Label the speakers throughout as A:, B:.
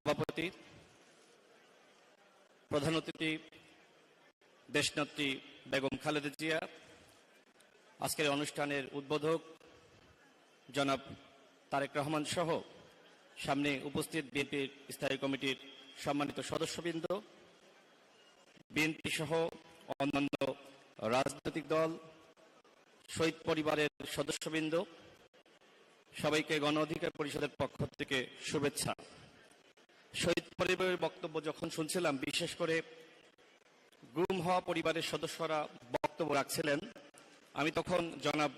A: সভাপতি, প্রধান অতিথি দেশনেত্রী বেগম খালেদা জিয়া, আজকের অনুষ্ঠানের উদ্বোধক জনাব তারেক রহমান সহ সামনে উপস্থিত বিএনপির স্থায়ী কমিটির সম্মানিত সদস্যবৃন্দ, বিএনপি সহ অন্যান্য রাজনৈতিক দল, শহীদ পরিবারের সদস্যবৃন্দ, সবাইকে গণ অধিকার পরিষদের পক্ষ থেকে শুভেচ্ছা। শহীদ পরিবারের বক্তব্য যখন শুনছিলাম, বিশেষ করে গুম হওয়া পরিবারের সদস্যরা বক্তব্য রাখছিলেন, আমি তখন জনাব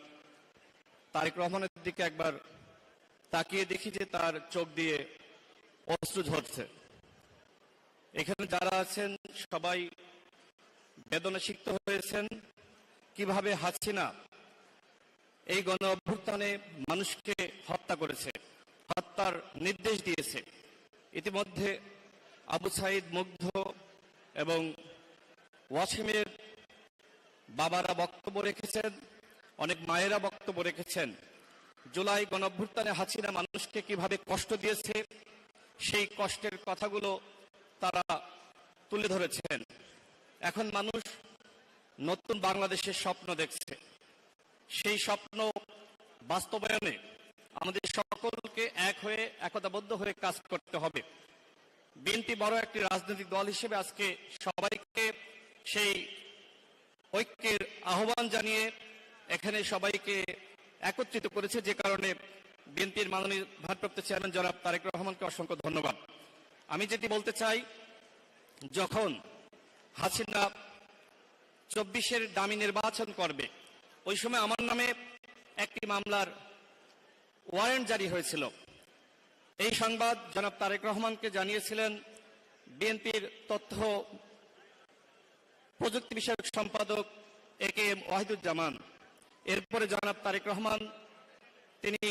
A: তারেক রহমানের দিকে একবার তাকিয়ে দেখি যে তার চোখ দিয়ে অশ্রু ঝরছে। এখানে যারা আছেন সবাই বেদনাসিক্ত হয়েছেন কিভাবে হাসিনা এই গণ অভ্যুত্থানে মানুষকে হত্যা করেছে, হত্যার নির্দেশ দিয়েছে। ইতিমধ্যে আবু সাইদ, মুগ্ধ এবং ওয়াসিমের বাবারা বক্তব্য রেখেছেন, অনেক মায়েরা বক্তব্য রেখেছেন। জুলাই গণ অভ্যুত্থানে হাসিনা মানুষকে কিভাবে কষ্ট দিয়েছে সেই কষ্টের কথাগুলো তারা তুলে ধরেছেন। এখন মানুষ নতুন বাংলাদেশের স্বপ্ন দেখছে। সেই স্বপ্ন বাস্তবায়নে আমাদের সকলকে এক হয়ে একতাবদ্ধ হয়ে কাজ করতে হবে। বিএনপি বড় একটি রাজনৈতিক দল হিসেবে আজকে সবাইকে সেই ঐক্যের আহ্বান জানিয়ে এখানে সবাইকে একত্রিত করেছে, যে কারণে বিএনপির মাননীয় ভারপ্রাপ্ত চেয়ারম্যান জনাব তারেক রহমানকে অসংখ্য ধন্যবাদ। আমি যেটি বলতে চাই, যখন হাসিনা 24-এর দামি নির্বাচন করবে, ওই সময় আমার নামে একটি মামলার ওয়ারেন্ট জারি হয়েছিল। এই সংবাদ জনাব তারেক রহমানকে জানিয়েছিলেন বিএনপির তথ্য প্রযুক্তি বিষয়ক সম্পাদক AKM ওয়াহিদুজ্জামান। এরপরে জনাব তারেক রহমান, তিনি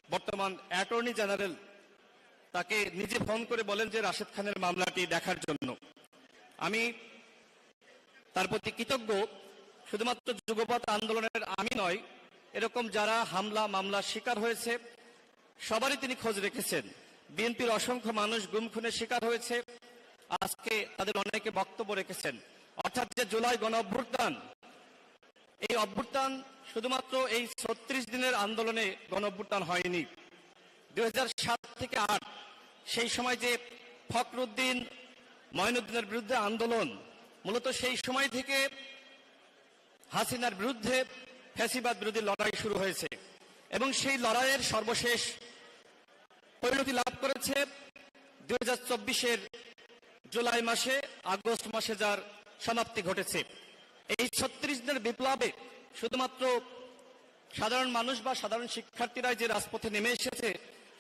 A: বর্তমান অ্যাটর্নি জেনারেল, তাকে নিজে ফোন করে বলেন যে রাশেদ খানের মামলাটি দেখার জন্য। আমি তার প্রতি কৃতজ্ঞ। শুধুমাত্র যুগপৎ আন্দোলনের আমি নয়, এরকম যারা হামলা মামলার শিকার হয়েছে সবারই তিনি খোঁজ রেখেছেন। বিএনপির অসংখ্য মানুষ গুম খুনের শিকার হয়েছে, আজকে তাদের অনেকে বক্তব্য রেখেছেন। অর্থাৎ যে জুলাই গণ অভ্যুত্থান, এই অভ্যুত্থান শুধুমাত্র এই 36 দিনের আন্দোলনে গণ অভ্যুত্থান হয়নি। 2007 থেকে 8 সেই সময় যে ফখরুদ্দিন, মঈনুদ্দিনের বিরুদ্ধে আন্দোলন, মূলত সেই সময় থেকে হাসিনার বিরুদ্ধে ফ্যাসিবাদ বিরোধী লড়াই শুরু হয়েছে এবং সেই লড়াইয়ের সর্বশেষ পরিণতি লাভ করেছে 2024-এর জুলাই মাসে, আগস্ট মাসে যার সমাপ্তি ঘটেছে। এই 36 দিনের বিপ্লবে শুধুমাত্র সাধারণ মানুষ বা সাধারণ শিক্ষার্থীরাই যে রাজপথে নেমে এসেছে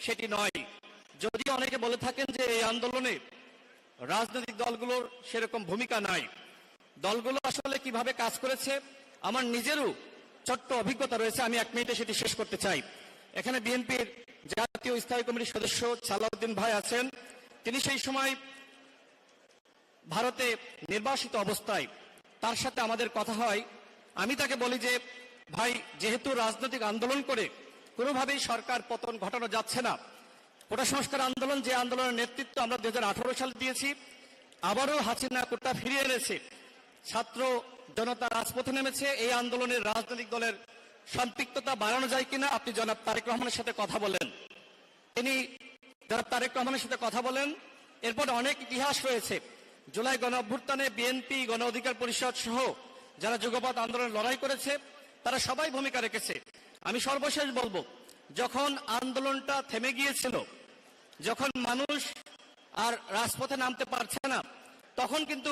A: সেটি নয়। যদিও অনেকে বলে থাকেন যে এই আন্দোলনে রাজনৈতিক দলগুলোর সেরকম ভূমিকা নাই, দলগুলো আসলে কিভাবে কাজ করেছে আমার নিজেরও ছোট্ট অভিজ্ঞতা রয়েছে, আমি 1 মিনিটে সেটি শেষ করতে চাই। এখানে বিএনপির জাতীয় স্থায়ী কমিটির সদস্য সালাউদ্দিন ভাই আছেন। তিনি সেই সময় ভারতে নির্বাসিত অবস্থায় তার সাথে আমাদের কথা হয়। আমি তাকে বলি যে ভাই, যেহেতু রাজনৈতিক আন্দোলন করে কোনোভাবেই সরকার পতন ঘটানো যাচ্ছে না, কোটা সংস্কার আন্দোলন, যে আন্দোলনের নেতৃত্ব আমরা 2018 সালে দিয়েছি, আবারও হাসিনা কোটা ফিরিয়ে এনেছে, ছাত্র জনতা রাজপথে নেমেছে, এই আন্দোলনের রাজনৈতিক দলের সম্পৃক্ততা বাড়ানো যায় কিনা আপনি জনাব তারেক রহমানের সাথে কথা বলেন। তিনি জনাব তারেক রহমানের সাথে কথা বলেন। এরপর অনেক ইতিহাস রয়েছে। জুলাই গণ অভ্যুত্থানে বিএনপি, গণ অধিকার পরিষদ সহ যারা যুগপৎ আন্দোলনে লড়াই করেছে তারা সবাই ভূমিকা রেখেছে। আমি সর্বশেষ বলবো, যখন আন্দোলনটা থেমে গিয়েছিল, যখন মানুষ আর রাজপথে নামতে পারছে না, তখন কিন্তু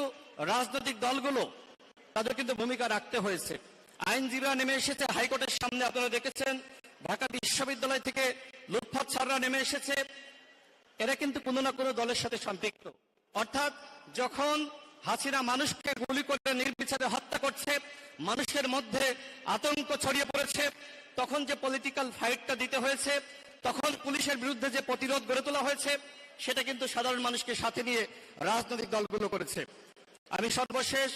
A: রাজনৈতিক দলগুলো তাদের কিন্তু ভূমিকা রাখতে হয়েছে। আইনজীবীরা নেমে এসেছে হাইকোর্টের সামনে, আপনারা দেখেছেন। ঢাকা বিশ্ববিদ্যালয় থেকে লুৎফত স্যাররা নেমে এসেছে। এরা কিন্তু কোনো না কোনো দলের সাথে সম্পৃক্ত। অর্থাৎ যখন হাসিনা মানুষকে গুলি করে নির্বিচারে হত্যা করছে, মানুষের মধ্যে আতঙ্ক ছড়িয়ে পড়েছে, তখন যে পলিটিক্যাল ফাইটটা দিতে হয়েছে, তখন পুলিশের বিরুদ্ধে যে প্রতিরোধ গড়ে তোলা হয়েছে, সেটা কিন্তু সাধারণ মানুষকে সাথে নিয়ে রাজনৈতিক দলগুলো করেছে। আমি সর্বশেষ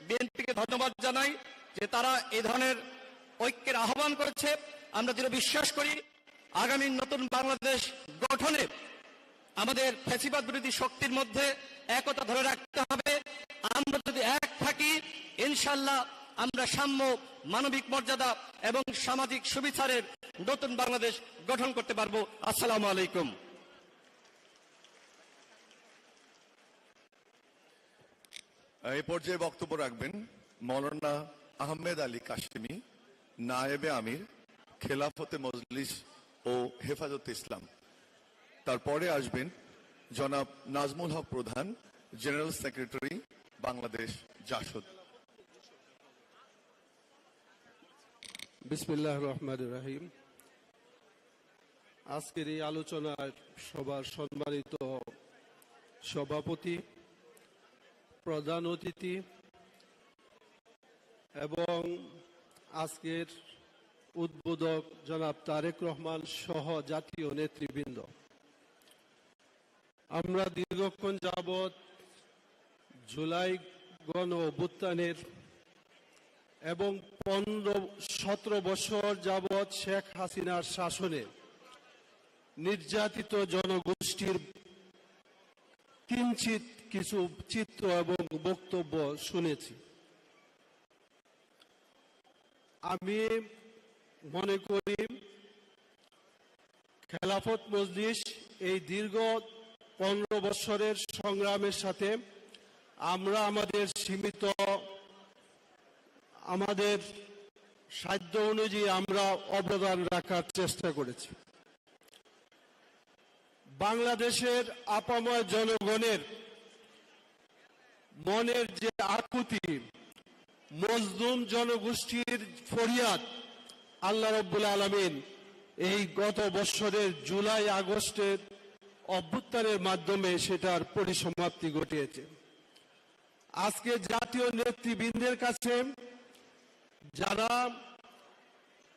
A: বিএনপিকে ধন্যবাদ জানাই যে তারা এই ধরনের ঐক্যের আহ্বান করেছে। আমরা দৃঢ় বিশ্বাস করি আগামী নতুন বাংলাদেশ গঠনে আমাদের ফ্যাসিবাদ বিরোধী শক্তির মধ্যে একতা ধরে রাখতে হবে। আমরা যদি এক থাকি, ইনশাআল্লাহ আমরা সাম্য, মানবিক মর্যাদা এবং সামাজিক সুবিচারের নতুন বাংলাদেশ গঠন করতে পারবো। আসসালামু আলাইকুম।
B: এই পর্যায়ে বক্তব্য রাখবেন মৌলানা আহমেদ আলী কাশেমি, নায়েবে আমির, খেলাফতে মজলিস ও হেফাজতে ইসলাম। তারপরে আসবেন জনাব নাজমুল হক প্রধান, জেনারেল সেক্রেটারি, বাংলাদেশ জাসদ।
C: বিসমিল্লাহির রহমানির রহিম। আজকের এই আলোচনার সভার সম্মানিত সভাপতি, প্রধান অতিথি এবং আজকের উদ্বোধক জনাব তারেক রহমান সহ জাতীয় নেতৃবৃন্দ, আমরা দীর্ঘক্ষণ যাবৎ জুলাই গণ অভ্যুত্থানের এবং 15-17 বছর যাবৎ শেখ হাসিনার শাসনে নির্যাতিত জনগোষ্ঠীর কিঞ্চিত কিছু চিত্র এবং বক্তব্য শুনেছি। আমি মনে করি খেলাফত মজলিস এই দীর্ঘ 15 বছরের সংগ্রামের সাথে আমরা আমাদের সীমিত, আমাদের সাধ্য অনুযায়ী আমরা অবদান রাখার চেষ্টা করেছি। বাংলাদেশের আপামর জনগণের মনের যে আকুতি, মজলুম জনগোষ্ঠীর ফরিয়াদ, আল্লাহ রাব্বুল আলামিন এই গত বছরের জুলাই আগস্টের অভ্যুত্থানের মাধ্যমে সেটার পরিসমাপ্তি ঘটিয়েছে। আজকে জাতীয় নেতৃবৃন্দের কাছে যারা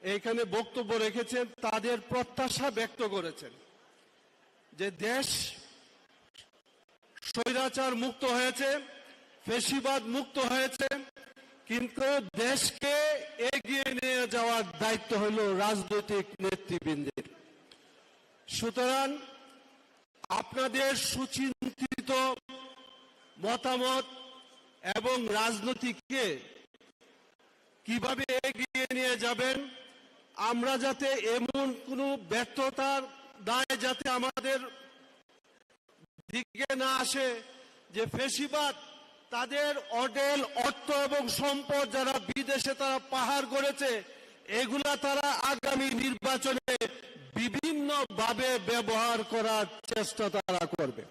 C: এখানে বক্তব্য রেখেছেন তাদের প্রত্যাশা ব্যক্ত করেছেন যে দেশ স্বৈরাচার মুক্ত হয়েছে, ফ্যাসিবাদ মুক্ত হয়েছে, কিন্তু দেশকে এগিয়ে নিয়ে যাওয়ার দায়িত্ব হল রাজনৈতিক নেতৃবৃন্দের। সুতরাং আপনাদের সুচিন্তিত মতামত এবং রাজনীতিকে কিভাবে এগিয়ে নিয়ে যাবেন, আমরা যাতে এমন কোনো ব্যর্থতার দায় যাতে আমাদের দিকে না আসে যে ফ্যাসিবাদ তাদের অঢেল অর্থ এবং সম্পদ যারা বিদেশে তারা পাহাড় করেছে, এগুলা তারা আগামী নির্বাচনে বিভিন্ন ভাবে ব্যবহার করার চেষ্টা তারা করবে।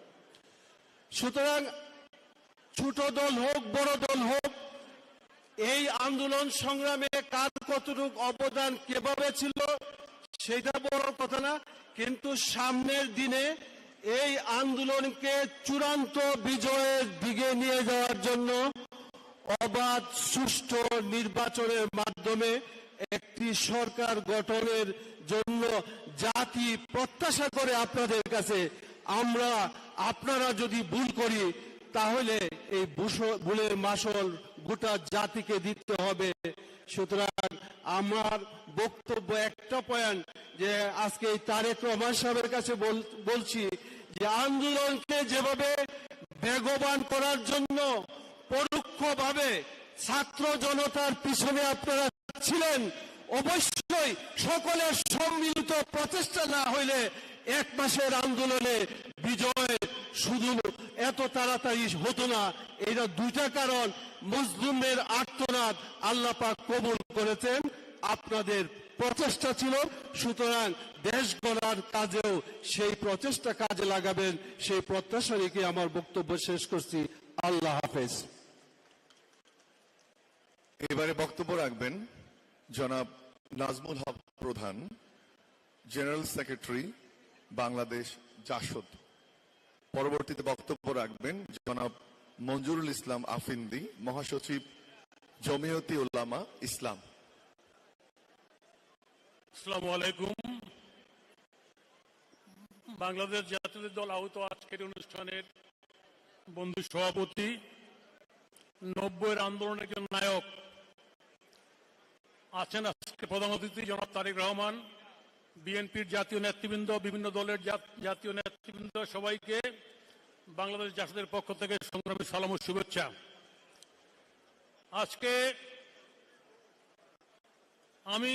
C: সুতরাং ছোট দল হোক বড় দল হোক, এই আন্দোলন সংগ্রামে কার কতটুকু অবদান কিভাবে ছিল সেটা বড় কথা না, কিন্তু সামনের দিনে এই আন্দোলনকে চূড়ান্ত বিজয়ের দিকে নিয়ে যাওয়ার জন্য অবাধ সুষ্ঠু নির্বাচনের মাধ্যমে একটি সরকার গঠনের জন্য জাতি প্রত্যাশা করে আপনাদের কাছে। আমরা আপনারা যদি ভুল করি তাহলে এই ভুলের মাসল গোটা জাতিকে দিতে হবে। সুতরাং আমার বক্তব্য একটা পয়েন্ট যে আজকে এই তারেক রহমান সাহেবের কাছে বলছি যে আন্দোলনকে যেভাবে বেগবান করার জন্য পরোক্ষভাবে ছাত্র জনতার পিছনে আপনারা ছিলেন, অবশ্যই সকলের সম্মিলিত প্রচেষ্টা না হইলে 1 মাসের আন্দোলনে বিজয় শুধু এত তাড়াতাড়ি হতো না। এটা দুইটা কারণ, মজলুমের আর্তনাদ আল্লাহ পাক কবুল করেছেন, আপনাদের প্রচেষ্টা ছিল। সুতরাং দেশ গড়ার কাজেও সেই প্রচেষ্টা কাজে লাগাবেন, সেই প্রত্যাশা রেখে আমার বক্তব্য শেষ করছি। আল্লাহ হাফেজ।
B: এবারে বক্তব্য রাখবেন জনাব নাজমুল হক প্রধান, জেনারেল সেক্রেটারি, বাংলাদেশ জাসদ। পরবর্তীতে বক্তব্য রাখবেন জনাব মঞ্জুরুল ইসলাম আফিন্দি, মহাসচিব, জমিয়তি উলামা ইসলাম।
D: আসসালামু আলাইকুম। বাংলাদেশ জাতীয় দল আহত আজকের অনুষ্ঠানের বন্ধু সভাপতি, 90-এর আন্দোলনের একজন নায়ক আছেন আজকে প্রধান অতিথি জনাব তারেক রহমান, বিএনপির জাতীয় নেতৃবৃন্দ, বিভিন্ন দলের জাতীয় নেতৃবৃন্দ, সবাইকে বাংলাদেশ জাসদের পক্ষ থেকে সংগ্রামী সালাম ও শুভেচ্ছা। আজকে আমি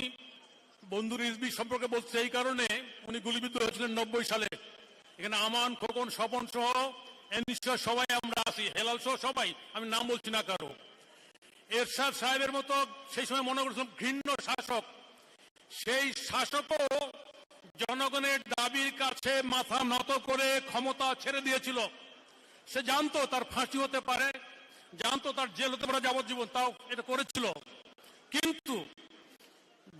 D: বন্ধু রিজভী সম্পর্কে বলছি এই কারণে, উনি গুলিবিদ্ধ হয়েছিলেন 90 সালে। এখানে আমান, খোকন, স্বপন সহ এনশিওর সবাই আমরা আছি, হেলাল সহ সবাই, আমি নাম বলছি না কারো। এরশাদ সাহেবের মতো সেই সময় মনে করছিলাম ঘৃণ্য শাসক, সেই শাসকও জনগণের দাবির কাছে মাথা নত করে ক্ষমতা ছেড়ে দিয়েছিল। সে জানতো তার ফাঁসি হতে পারে, জানতো তার জেল হতে পারে যাবজ্জীবন, তাও এটা করেছিল। কিন্তু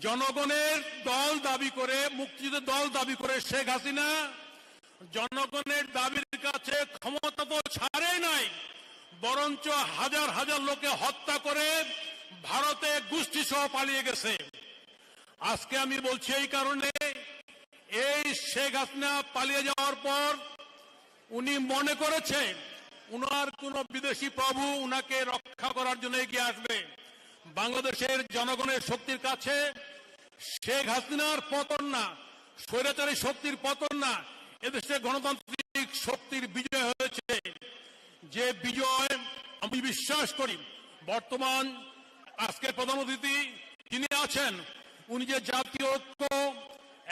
D: জনগণের দল দাবি করে, মুক্তিযুদ্ধের দল দাবি করে শেখ হাসিনা জনগণের দাবির কাছে ক্ষমতা তো ছাড়েই নাই, বরঞ্চ হাজার হাজার লোকে হত্যা করে ভারতে গোষ্ঠী সহ পালিয়ে গেছে। আজকে আমি বলছি এই কারণে, এই শেখ হাসিনা পালিয়ে যাওয়ার পর উনি মনে করেছে উনার কোন বিদেশি প্রভু উনাকে রক্ষা করার জন্য এগিয়ে আসবে। বাংলাদেশের জনগণের শক্তির কাছে শেখ হাসিনার পতন না, স্বৈরাচারী শক্তির পতন না, এদেশে গণতান্ত্রিক শক্তির বিজয় হয়েছে। যে বিজয় আমি বিশ্বাস করি বর্তমান আজকের প্রধান অতিথি যিনি আছেন, উনি যে জাতীয় ঐক্য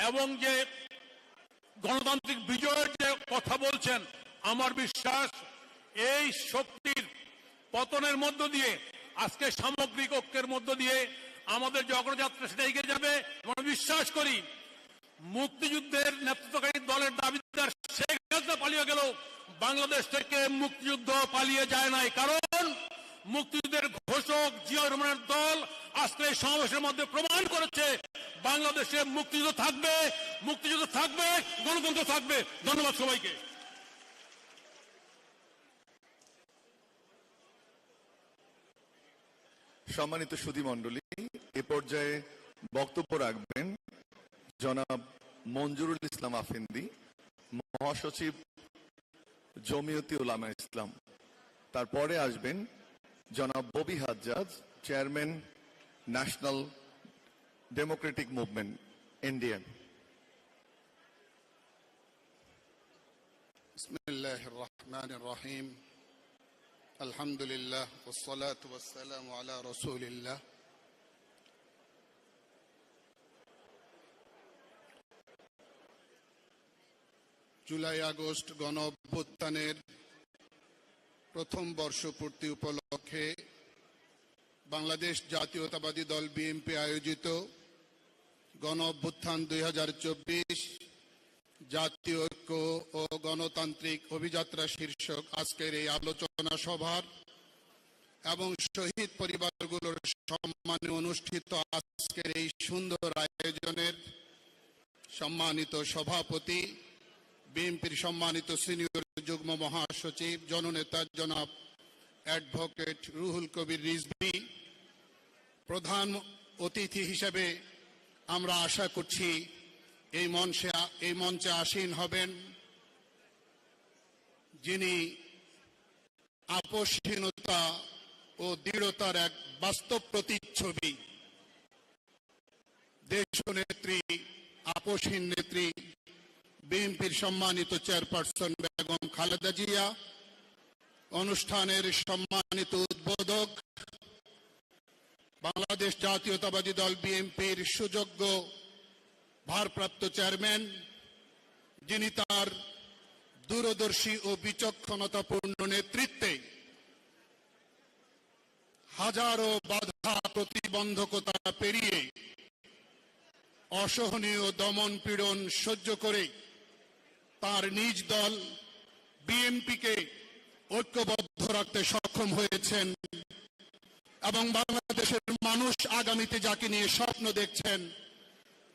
D: এবং যে গণতান্ত্রিক বিজয়ের যে কথা বলছেন, আমার বিশ্বাস এই শক্তির পতনের মধ্য দিয়ে, আজকে সামগ্রিক ঐক্যের মধ্য দিয়ে আমাদের যে অগ্রযাত্রা সেটা এগিয়ে যাবে। আমরা বিশ্বাস করি মুক্তিযুদ্ধের নেতৃত্বকারী দলের দাবিদার শেখ হাসিনা পালিয়ে গেল, বাংলাদেশ থেকে মুক্তিযুদ্ধ পালিয়ে যায় নাই। কারণ মুক্তিযুদ্ধের ঘোষক জিয়াউর রহমানের দল আজকে এই সমাবেশের মধ্যে প্রমাণ করেছে বাংলাদেশে মুক্তিযুদ্ধ থাকবে, মুক্তিযুদ্ধ থাকবে, গণতন্ত্র থাকবে। ধন্যবাদ সবাইকে।
B: সম্মানিত সুধীমণ্ডলী, এ পর্যায়ে বক্তব্য রাখবেন জনাব মঞ্জুরুল ইসলাম আফেন্দি, মহাসচিব জমিয়তে উলামা ইসলাম। তারপরে আসবেন জনাব Bobby Hajjaj, chairman national Democratic movement NDM.
E: বিসমিল্লাহির রহমানির রহিম। আলহামদুলিল্লাহ ওয়াসসালাতু ওয়াসসালামু আলা রাসূলিল্লাহ। জুলাই আগস্ট গণ অভ্যুত্থানের প্রথম বর্ষপূর্তি উপলক্ষে বাংলাদেশ জাতীয়তাবাদী দল বিএনপি আয়োজিত গণ অভ্যুত্থান 2024 জাতীয় ঐক্য ও গণতান্ত্রিক অভিযাত্রা শীর্ষক আজকের এই আলোচনা সভার এবং শহীদ পরিবারগুলোর সম্মানে অনুষ্ঠিত আজকের এই সুন্দর আয়োজনের সম্মানিত সভাপতি, বিএনপির সম্মানিত সিনিয়র যুগ্ম মহাসচিব, জননেতা জনাব অ্যাডভোকেট রুহুল কবির রিজভী, প্রধান অতিথি হিসেবে আমরা আশা করছি এই মঞ্চে আসীন হবেন যিনি আপোষহীনতা ও দৃঢ়তার এক বাস্তব প্রতিচ্ছবি, দেশনেত্রী, আপোষহীন নেত্রী, বিএনপির সম্মানিত চেয়ারপারসন বেগম খালেদা জিয়া, অনুষ্ঠানের সম্মানিত উদ্বোধক, বাংলাদেশ জাতীয়তাবাদী দল বিএনপির সুযোগ্য ভারপ্রাপ্ত চেয়ারম্যান, যিনি তার দূরদর্শী ও বিচক্ষণতাপূর্ণ নেতৃত্বে হাজারো বাধা প্রতিবন্ধকতা পেরিয়ে অসহনীয় দমন পীড়ন সহ্য করে তার নিজ দল বিএনপিকে ঐক্যবদ্ধ রাখতে সক্ষম হয়েছেন এবং বাংলাদেশের মানুষ আগামীতে যাকে নিয়ে স্বপ্ন দেখছেন,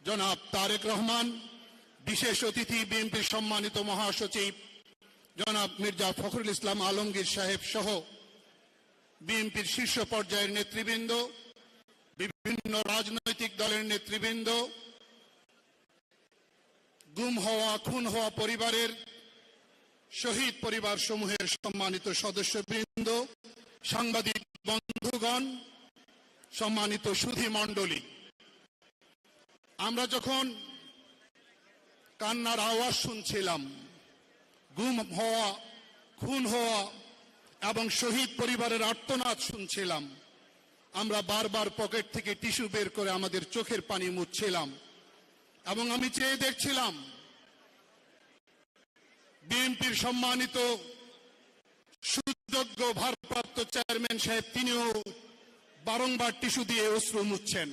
E: জনাব তারেক রহমান, বিশেষ অতিথি বিএনপির সম্মানিত মহাসচিব জনাব মির্জা ফখরুল ইসলাম আলমগীর সাহেব সহ বিএনপির শীর্ষ পর্যায়ের নেতৃবৃন্দ, বিভিন্ন রাজনৈতিক দলের নেতৃবৃন্দ, গুম হওয়া, খুন হওয়া পরিবারের শহীদ পরিবার সমূহের সম্মানিত সদস্যবৃন্দ, সাংবাদিক বন্ধুগণ, সম্মানিত সুধী মণ্ডলী, আমরা যখন কান্নার আওয়াজ শুনছিলাম, গুম হওয়া, খুন হওয়া এবং শহীদ পরিবারের আর্তনাদ শুনছিলাম। আমরা বারবার পকেট থেকে টিস্যু বের করে আমাদের চোখের পানি মুছছিলাম এবং আমি চেয়ে দেখছিলাম বিএনপির সম্মানিত সুযোগ্য ভারপ্রাপ্ত চেয়ারম্যান সাহেব তিনিও বারংবার টিস্যু দিয়ে অশ্রু মুছছেন।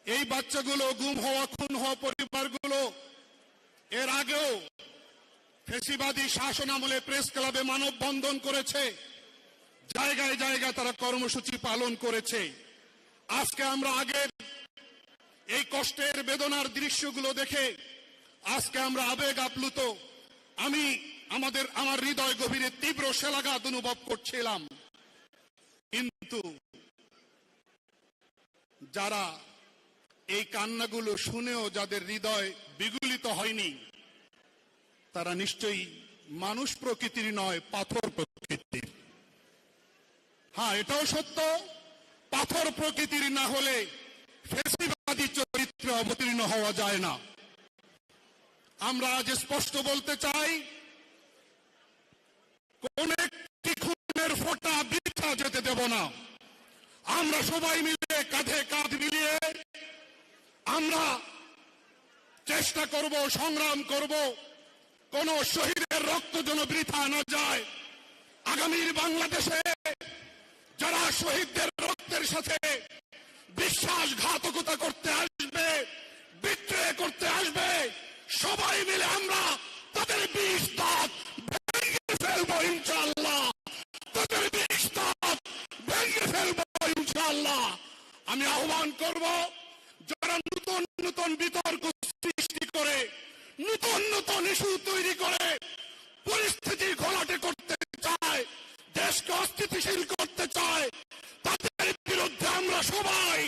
E: এই বাচ্চাগুলো, গুম হওয়া, খুন হওয়া পরিবারগুলো এর আগেও ফ্যাসিবাদী শাসন আমলে প্রেস ক্লাবে মানববন্ধন করেছে, জায়গায় জায়গায় তারা কর্মসূচি পালন করেছে। আজকে আমরা আগের এই কষ্টের বেদনার দৃশ্যগুলো দেখে আজকে আমরা আবেগ আপ্লুত। আমার হৃদয় গভীরে তীব্র শলাঘাত অনুভব করছিলাম। কিন্তু যারা এই কান্নাগুলো শুনেও যাদের হৃদয় বিগলিত হয়নি, তারা নিশ্চয়ই মানুষ প্রকৃতির নয়, পাথর প্রকৃতির। হ্যাঁ, এটাও সত্য, পাথর প্রকৃতির না হলে ফ্যাসিবাদী চরিত্রে অবতীর্ণ হওয়া যায় না। আমরা আজ স্পষ্ট বলতে চাই, কোন একটি খুনের ফোঁটা বৃথা যেতে দেব না। আমরা সবাই মিলে কাঁধে কাঁধ মিলিয়ে আমরা চেষ্টা করব, সংগ্রাম করব, কোন শহীদের রক্ত যেন বৃথা না যায়। আগামীর বাংলাদেশে যারা শহীদদের রক্তের সাথে বিশ্বাসঘাতকতা করতে আসবে, বিক্রয় করতে আসবে, সবাই মিলে আমরা তাদের বিষ দাঁত ভেঙে ফেলবো ইনশাআল্লাহ, তাদের বিষ দাঁত ভেঙে ফেলবো ইনশাআল্লাহ। আমি আহ্বান করব, যারা নতুন নতুন বিতর্ক সৃষ্টি করে, নতুন নতুন ইস্যু তৈরি করে পরিস্থিতি ঘোলাটে করতে চায়, দেশকে অস্থিতিশীল করতে চায়, তাদের বিরুদ্ধে আমরা সবাই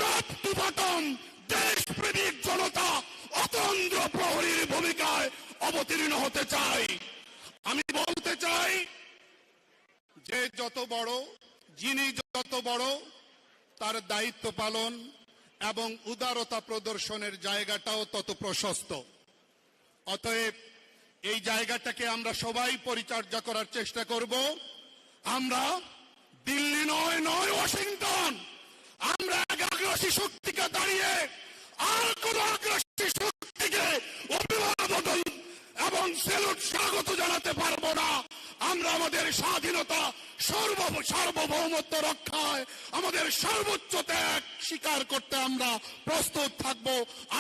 E: টপ টু বটম দেশপ্রেমিক জনতা অতন্দ্র প্রহরীর ভূমিকায় অবতীর্ণ হতে চাই। আমি বলতে চাই যে যিনি যত বড় তার দায়িত্ব পালন এবং উদারতা প্রদর্শনের জায়গাটাও তত প্রশস্ত। অতএব এই জায়গাটাকে আমরা সবাই পরিচর্যা করার চেষ্টা করব। আমরা দিল্লি নয় ওয়াশিংটন, আমরা এক আগ্রাসী শক্তিকে দাঁড়িয়ে আর কোন আগ্রাসী শক্তিকে অভিবাদন এবং সেলুট স্বাগত জানাতে পারবো না। আমরা আমাদের স্বাধীনতা, সার্বভৌমত্ব রক্ষায় আমাদের সর্বোচ্চ ত্যাগ স্বীকার করতে আমরা প্রস্তুত থাকব।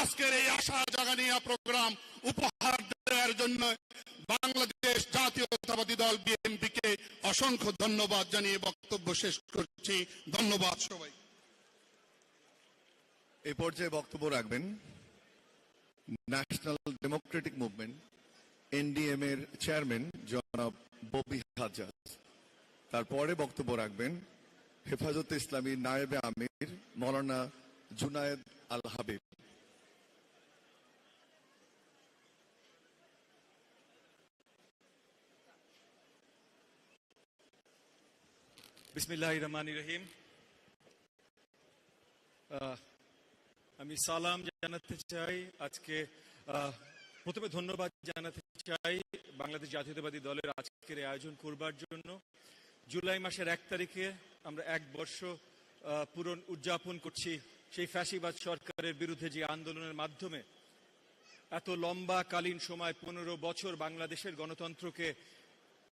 E: আজকের এই আশা জাগানিয়া প্রোগ্রাম উপহার দেওয়ার জন্য বাংলাদেশ জাতীয়তাবাদী দল বিএনপিকে অসংখ্য ধন্যবাদ জানিয়ে বক্তব্য শেষ করছি। ধন্যবাদ সবাই।
B: এই পর্যায়ে বক্তব্য রাখবেন ন্যাশনাল ডেমোক্রেটিক মুভমেন্ট এনডিএম এর চেয়ারম্যান জনাব ববি হাজ্জাজ। তারপরে বক্তব্য রাখবেন হেফাজতে ইসলামী নায়েবে আমির মৌলানা জুনায়েদ আল হাবিব।
F: বিসমিল্লাহির রহমানির রহিম। আমি সালাম জানাতে চাই। আজকে প্রথমে ধন্যবাদ জানাতে চাই বাংলাদেশ জাতীয়তাবাদী দলের আজকের আয়োজন করবার জন্য। জুলাই মাসের 1 তারিখে আমরা 1 বর্ষ পূরণ উদযাপন করছি সেই ফ্যাসিবাদ সরকারের বিরুদ্ধে যে আন্দোলনের মাধ্যমে এত লম্বা কালীন সময় 15 বছর বাংলাদেশের গণতন্ত্রকে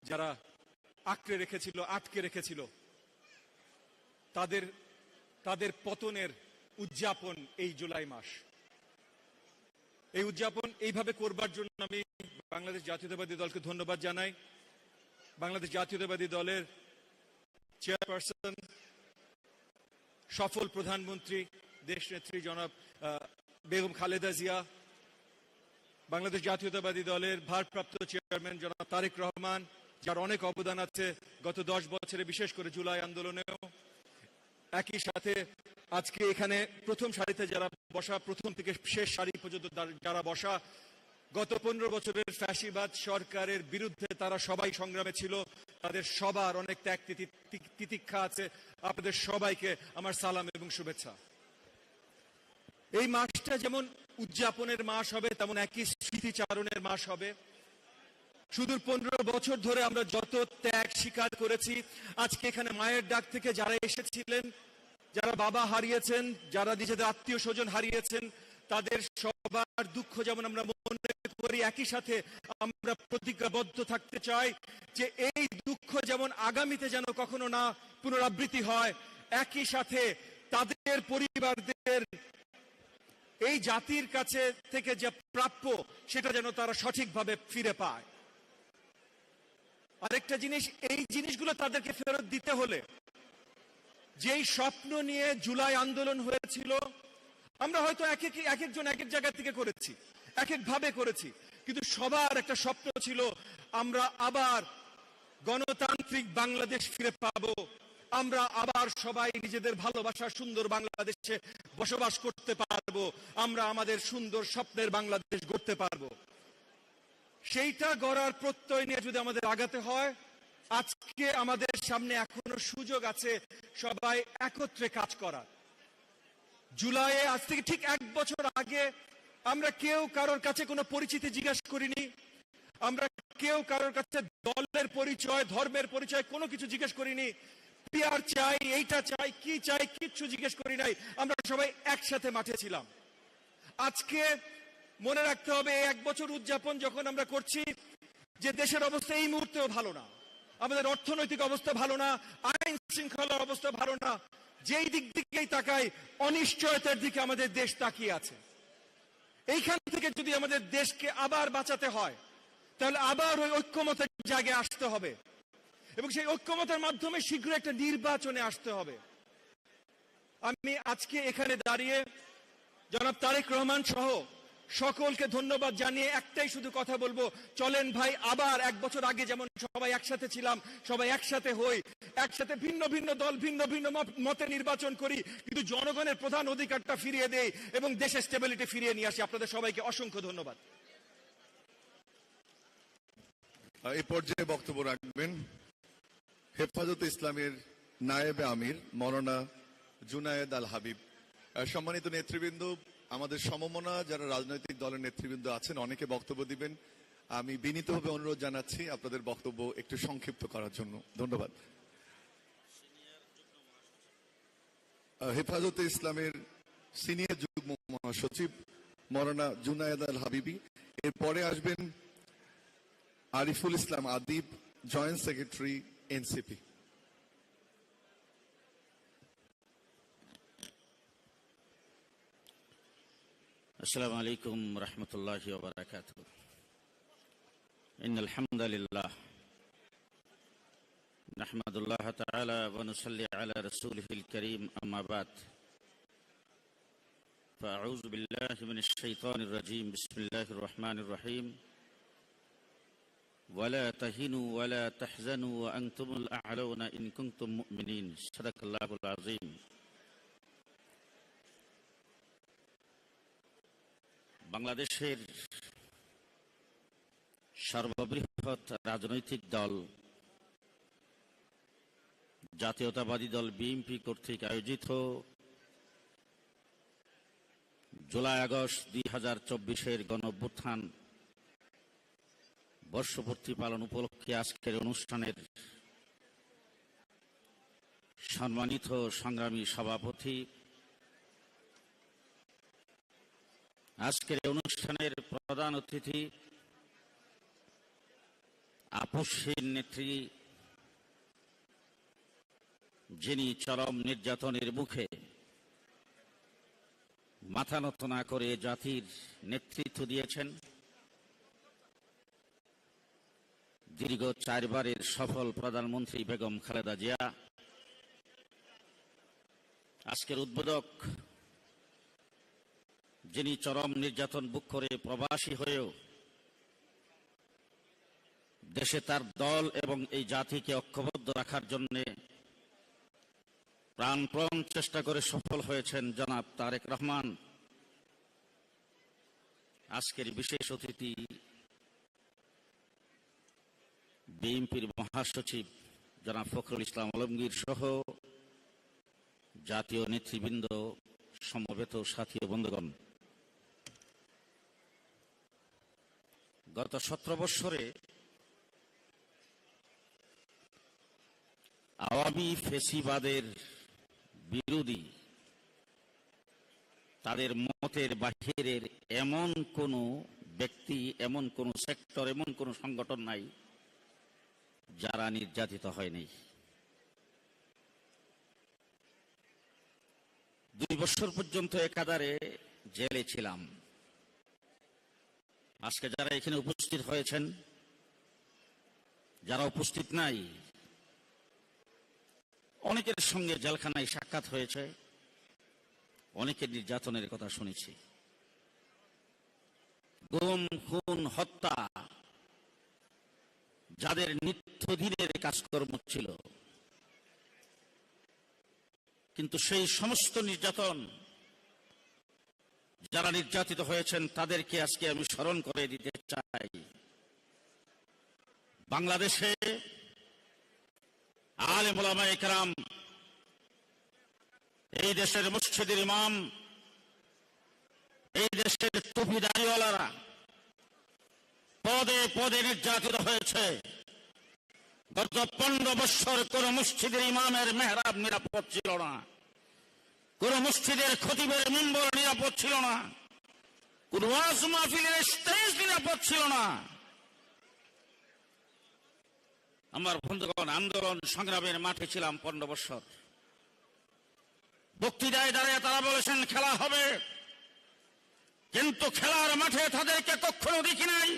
F: যারা আঁকড়ে রেখেছিল, আটকে রেখেছিল, তাদের পতনের উদযাপন এই জুলাই মাস। এই উদযাপন এইভাবে করবার জন্য আমি বাংলাদেশ জাতীয়তাবাদী দলকে ধন্যবাদ জানাই। বাংলাদেশ জাতীয়তাবাদী দলের চেয়ারপারসন, সফল প্রধানমন্ত্রী, দেশনেত্রী জনাব বেগম খালেদা জিয়া, বাংলাদেশ জাতীয়তাবাদী দলের ভারপ্রাপ্ত চেয়ারম্যান জনাব তারেক রহমান, যার অনেক অবদান আছে গত 10 বছরে, বিশেষ করে জুলাই আন্দোলনেও। একই সাথে আজকে এখানে প্রথম সারিতে যারা বসা, প্রথম থেকে শেষ সারি পর্যন্ত যারা বসা, গত 15 বছরের ফ্যাসিবাদ সরকারের বিরুদ্ধে তারা সবাই সংগ্রামে ছিল, তাদের সবার অনেক ত্যাগ তিতিক্ষা আছে। আপনাদের সবাইকে আমার সালাম এবং শুভেচ্ছা। এই মাসটা যেমন উদযাপনের মাস হবে, তেমন একই স্মৃতিচারণের মাস হবে। সুদূর 15 বছর ধরে আমরা যত ত্যাগ স্বীকার করেছি, আজকে এখানে মায়ের ডাক থেকে যারা এসেছিলেন, যারা বাবা হারিয়েছেন, যারা নিজেদের আত্মীয় স্বজন হারিয়েছেন, তাদের সবার দুঃখ যেমন আমরা মনে করি, একই সাথে আমরা প্রতিজ্ঞাবদ্ধ থাকতে চাই যে এই দুঃখ যেমন আগামীতে যেন কখনো না পুনরাবৃত্তি হয়, একই সাথে তাদের পরিবারদের এই জাতির কাছে থেকে যে প্রাপ্য সেটা যেন তারা সঠিকভাবে ফিরে পায়। আরেকটা জিনিস, এই জিনিসগুলো তাদেরকে ফেরত দিতে হলে যেই স্বপ্ন নিয়ে জুলাই আন্দোলন হয়েছিল, আমরা হয়তো এক একজন এক এক জায়গা থেকে করেছি, এক এক ভাবে করেছি, কিন্তু সবার একটা স্বপ্ন ছিল আমরা আবার গণতান্ত্রিক বাংলাদেশ ফিরে পাবো, আমরা আবার সবাই নিজেদের ভালোবাসার সুন্দর বাংলাদেশে বসবাস করতে পারবো, আমরা আমাদের সুন্দর স্বপ্নের বাংলাদেশ গড়তে পারবো। সেইটা গড়ার প্রত্যয় নিয়ে যদি আমাদের আগাতে হয়, আজকে আমাদের সামনে এখনো সুযোগ আছে সবাই একত্রে কাজ করার। জুলাইয়ে আজ থেকে ঠিক 1 বছর আগে আমরা কেউ কারোর কাছে কোনো পরিচিতি জিজ্ঞাসা করিনি, আমরা কেউ কারোর কাছে দলের পরিচয়, ধর্মের পরিচয় কোনো কিছু জিজ্ঞেস করিনি। পিআর চাই, এইটা চাই, কি চাই, কিচ্ছু জিজ্ঞেস করি নাই। আমরা সবাই একসাথে মাঠে ছিলাম। আজকে মনে রাখতে হবে, 1 বছর উদযাপন যখন আমরা করছি, যে দেশের অবস্থা এই মুহূর্তেও ভালো না, আমাদের অর্থনৈতিক অবস্থা ভালো না, আইন শৃঙ্খলার অবস্থা ভালো না, যেই দিক দিকেই তাকাই অনিশ্চয়তার দিকে আমাদের দেশ তাকিয়ে আছে। এইখান থেকে যদি আমাদের দেশকে আবার বাঁচাতে হয়, তাহলে আবার ওই ঐক্যমতের জায়গায় আসতে হবে এবং সেই ঐক্যমতের মাধ্যমে শীঘ্র একটা নির্বাচনে আসতে হবে। আমি আজকে এখানে দাঁড়িয়ে জনাব তারেক রহমান সহ সকলকে ধন্যবাদ জানিয়ে একটাই শুধু কথা বলবো, চলেন ভাই আবার 1 বছর আগে যেমন সবাই একসাথে ছিলাম, সবাই একসাথে হই, একসাথে ভিন্ন ভিন্ন দল, ভিন্ন ভিন্ন মতে নির্বাচন করি, কিন্তু জনগণের প্রধান অধিকারটা ফিরিয়ে দেই এবং দেশের স্টেবিলিটি ফিরিয়ে নিয়ে আসি। আপনাদের সবাইকে অসংখ্য ধন্যবাদ।
B: এই পর্যায়ে বক্তব্য রাখবেন হেফাজতে ইসলামের নায়েবে আমির মৌলানা জুনায়েদ আল হাবিব। সম্মানিত নেতৃবৃন্দ, আমাদের সমমনা যারা রাজনৈতিক দলের নেতৃবৃন্দ আছেন অনেকে বক্তব্য দিবেন। আমি বিনীতভাবে অনুরোধ জানাচ্ছি আপনাদের বক্তব্য একটু সংক্ষিপ্ত করার জন্য। ধন্যবাদ। হেফাজতে ইসলামের সিনিয়র যুগ্ম মহাসচিব মৌলানা জুনায়েদ আল হাবিবি, এরপরে আসবেন Ariful Islam Adib, joint secretary NCP.
G: السلام عليكم ورحمة الله وبركاته. إن الحمد لله نحمد الله تعالى ونصلي على رسوله الكريم أما بعد فأعوذ بالله من الشيطان الرجيم بسم الله الرحمن الرحيم ولا تهنوا ولا تحزنوا وأنتم الأعلون إن كنتم مؤمنين صدق الله العظيم. বাংলাদেশের সর্ববৃহৎ রাজনৈতিক দল জাতীয়তাবাদী দল বিএনপি কর্তৃক আয়োজিত জুলাই আগস্ট 2024-এর গণঅভ্যুত্থান বর্ষপূর্তি পালন উপলক্ষে আজকের অনুষ্ঠানের সম্মানিত সংগ্রামী সভাপতি, আজকের অনুষ্ঠানের প্রধান অতিথি, আপসহীন নেত্রী, যিনি চরম নির্যাতনের মুখে মাথা নত না করে জাতির নেতৃত্ব দিয়েছেন, দীর্ঘ 4 বারের সফল প্রধানমন্ত্রী বেগম খালেদা জিয়া, আজকের উদ্বোধক, যিনি চরম নির্যাতন বুক করে প্রবাসী হয়েও দেশে তার দল এবং এই জাতিকে ঐক্যবদ্ধ রাখার জন্য প্রাণপণ চেষ্টা করে সফল হয়েছেন জনাব তারেক রহমান। আজকের বিশেষ অতিথি বিএনপির মহাসচিব জনাব ফখরুল ইসলাম আলমগীর সহ জাতীয় নেতৃবৃন্দ, সমবেত সাথী ও বন্ধুগণ, গত 17 বৎসরে আওয়ামী ফেসিবাদের বিরোধী তাদের মতের বাহিরের এমন কোন ব্যক্তি, এমন কোন সেক্টর, এমন কোন সংগঠন নাই যারা নির্যাতিত হয়নি। 2 বছর পর্যন্ত একাধারে জেলে ছিলাম। আজকে যারা এখানে উপস্থিত হয়েছেন, যারা উপস্থিত নাই, অনেকের সঙ্গে জেলখানায় সাক্ষাৎ হয়েছে, অনেকের নির্যাতনের কথা শুনেছি। গুম, খুন, হত্যা যাদের নিত্যদিনের কাজকর্ম ছিল, কিন্তু সেই সমস্ত নির্যাতন যারা নির্যাতিত হয়েছেন তাদেরকে আজকে আমি স্মরণ করে দিতে চাই। বাংলাদেশে আলেম ওলামায়ে কেরাম, এই দেশের মসজিদের ইমাম, এই দেশের টুপিদারিওয়ালারা পদে পদে নির্যাতিত হয়েছে। গত 15 বছর কোন মসজিদের ইমামের মেহরাব নিরাপদ ছিল না, কোন মসজিদের খতিবের মিম্বর নিরাপদ ছিল না, কোন ওয়াজ মাহফিলের স্টেজ নিরাপদ ছিল না। আমার বন্ধুগণ, আন্দোলন সংগ্রামের মাঠে ছিলাম 15 বছর। বক্তৃতায় দাঁড়িয়ে তারা বলেছেন খেলা হবে, কিন্তু খেলার মাঠে তাদেরকে কখনো দেখি নাই।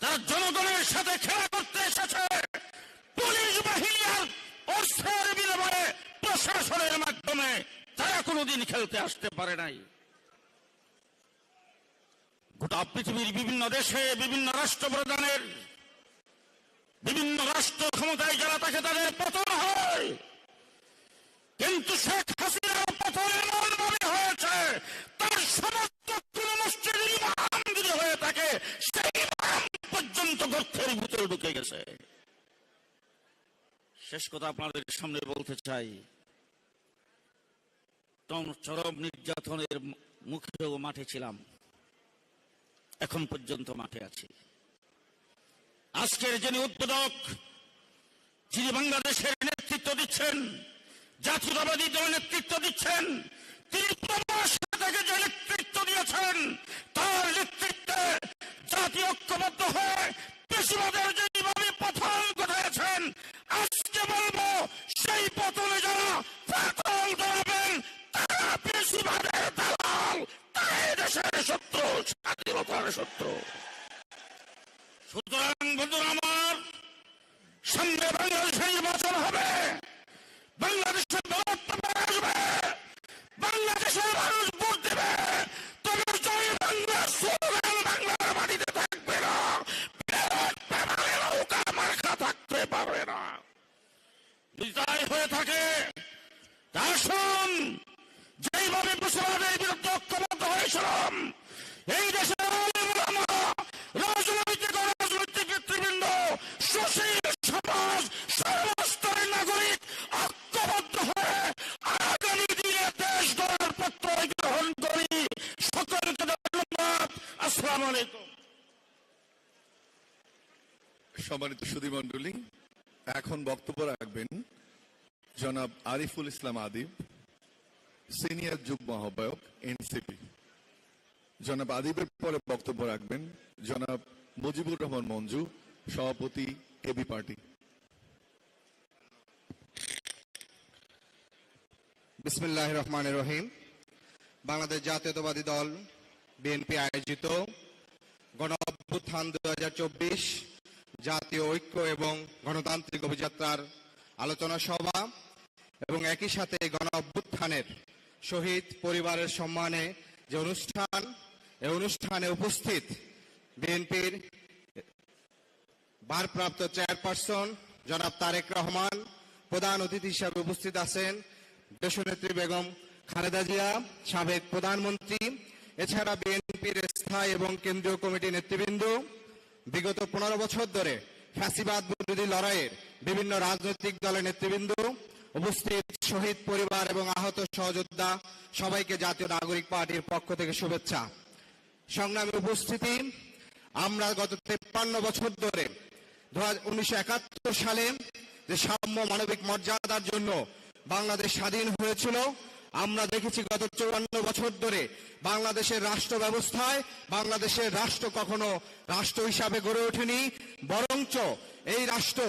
G: তারা জনগণের সাথে খেলা করতে এসেছে পুলিশ বাহিনী আর অস্ত্রের বিনিময়ে, প্রশাসনের মাধ্যমে। তারা কোনোদিন খেলতে আসতে পারে নাই। গোটা পৃথিবীর বিভিন্ন দেশে বিভিন্ন রাষ্ট্রপ্রধানের, বিভিন্ন রাষ্ট্র ক্ষমতায় যারা থাকে তাদের পতন হয়, কিন্তু শেখ হাসিনার পতন এমনভাবে হয়েছে তার সমস্ত মসজিদের ইমাম যদি হয়ে থাকে সেই ইমাম পর্যন্ত গর্তের ভিতরে ঢুকে গেছে। শেষ কথা আপনাদের সামনে বলতে চাই, চরম নির্যাতনের মুখেও মাঠে ছিলাম, এখন পর্যন্ত মাঠে আছি। আজকের যিনি উদ্বোধক, যিনি বাংলাদেশের নেতৃত্ব দিচ্ছেন, জাতীয়তাবাদী দল নেতৃত্ব দিচ্ছেন, তিনি প্রবাসী থেকে যে নেতৃত্ব দিয়েছেন, তার নেতৃত্বে জাতীয় ঐক্যবদ্ধ হয়ে পেশিবাদের যেভাবে পতন ঘটাচ্ছেন, আজকে বলবো সেই পতনে যারা পতন ধরাবেন তারা পেশিবাদের দালাল, তাই দেশের শত্রু, স্বাধীনতার শত্রু। সুতরাং বন্ধুরা আমার, সামনে বাংলাদেশে নির্বাচন হবে, বাংলাদেশের বৃহত্তম আসবে, বাংলাদেশের মানুষ ভোট দেবে, তোমার জয় বাংলা স্লোগান বাংলার মাটিতে থাকবে না, নৌকা মার্কা থাকতে পারবে না। বিদায় হয়ে থাকে আসুন, যেইভাবে মুসলমানদের বিরুদ্ধে ঐক্যবদ্ধ হয়েছিলাম, এই দেশের রাজনৈতিক অরাজনৈতিক নেতৃবৃন্দ, সুশীল সমাজ, সর্বস্তরের নাগরিক ঐক্যবদ্ধ হয়ে আগামী দিনে দেশ গড়ার পত্র গ্রহণ করি। সকলকে ধন্যবাদ। আসসালামু আলাইকুম।
B: সম্মানিত সুধীমণ্ডলী, এখন বক্তব্য রাখবেন জনাব আরিফুল ইসলাম আদিব, সিনিয়র যুগ্ম আহ্বায়ক, এনসিপি। জনাব আদিবের পরে বক্তব্য রাখবেন জনাব মুজিবুর রহমান মঞ্জু, সভাপতি এবি পার্টি।
H: বিসমিল্লাহির রহমানির রহিম। বাংলাদেশ জাতীয়তাবাদী দল বিএনপি আয়োজিত গণ অভ্যুত্থান 2024 জাতীয় ঐক্য এবং গণতান্ত্রিক অভিযাত্রার আলোচনা সভা এবং একই সাথে গণ অভ্যুত্থানের শহীদ পরিবারের সম্মানে যে অনুষ্ঠান, এই অনুষ্ঠানে উপস্থিত বিএনপির ভারপ্রাপ্ত চেয়ারপারসন জনাব তারেক রহমান, প্রধান অতিথি হিসাবে উপস্থিত আছেন দেশনেত্রী বেগম খালেদা জিয়া, সাবেক প্রধানমন্ত্রী, এছাড়া বিএনপির স্থায়ী এবং কেন্দ্রীয় কমিটি নেতৃবৃন্দ, বিগত 15 বছর ধরে ফ্যাসিবাদ বিরোধী লড়াইয়ের বিভিন্ন রাজনৈতিক দলের নেতৃবৃন্দ, উপস্থিত শহীদ পরিবার এবং আহত সহযোদ্ধা, সবাইকে জাতীয় নাগরিক পার্টির পক্ষ থেকে শুভেচ্ছা। সংগ্রামী উপস্থিতি, আমরা গত 53 বছর ধরে 1971 সালে যে সাম্য মানবিক মর্যাদার জন্য বাংলাদেশ স্বাধীন হয়েছিল, আমরা দেখেছি গত 54 বছর ধরে বাংলাদেশের রাষ্ট্র ব্যবস্থায় বাংলাদেশের রাষ্ট্র কখনো রাষ্ট্র হিসাবে গড়ে ওঠেনি, বরঞ্চ এই রাষ্ট্র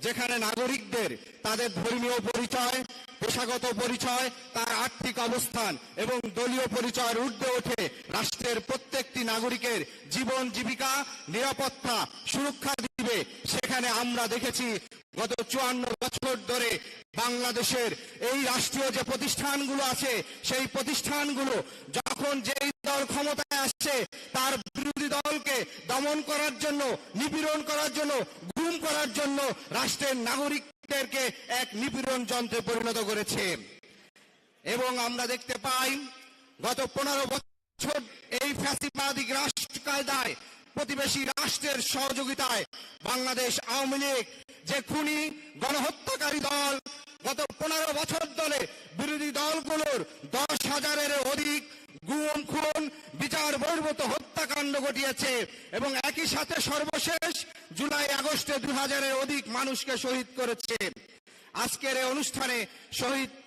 H: যেখানে নাগরিকদের তাদের ধর্মীয় পরিচয়, পেশাগত পরিচয়, তার আর্থিক অবস্থান এবং দলীয় পরিচয়ের ঊর্ধ্বে ওঠে রাষ্ট্রের প্রত্যেকটি নাগরিকের জীবন জীবিকা, নিরাপত্তা, সুরক্ষা দিবে, সেখানে আমরা দেখেছি গত 54 বছর ধরে বাংলাদেশের এই রাষ্ট্রীয় যে প্রতিষ্ঠানগুলো আছে সেই প্রতিষ্ঠানগুলো যখন যেই দল ক্ষমতায় আসছে তার বিরোধী দলকে দমন করার জন্য, নিপীড়ন করার জন্য, গুম করার জন্য রাষ্ট্রের নাগরিকদেরকে এক নিপীড়ন যন্ত্রে পরিণত করেছে। এবং আমরা দেখতে পাই গত 15 বছর এই ফ্যাসিবাদী রাষ্ট্র কায়দায় প্রতিবেশী রাষ্ট্রের সহযোগিতায় বাংলাদেশ আওয়ামী লীগ যে খুনি গণহত্যাকারী দল, গত 15 বছর ধরে বিরোধী দলগুলোর 10,000-এর অধিক গুম, খুন, বিচার বহির্ভূত হত্যাকাণ্ড ঘটিয়েছে এবং একই সাথে সর্বশেষ জুলাই আগস্টে 2000-এর অধিক মানুষকে শহীদ করেছে। আজকের এই অনুষ্ঠানে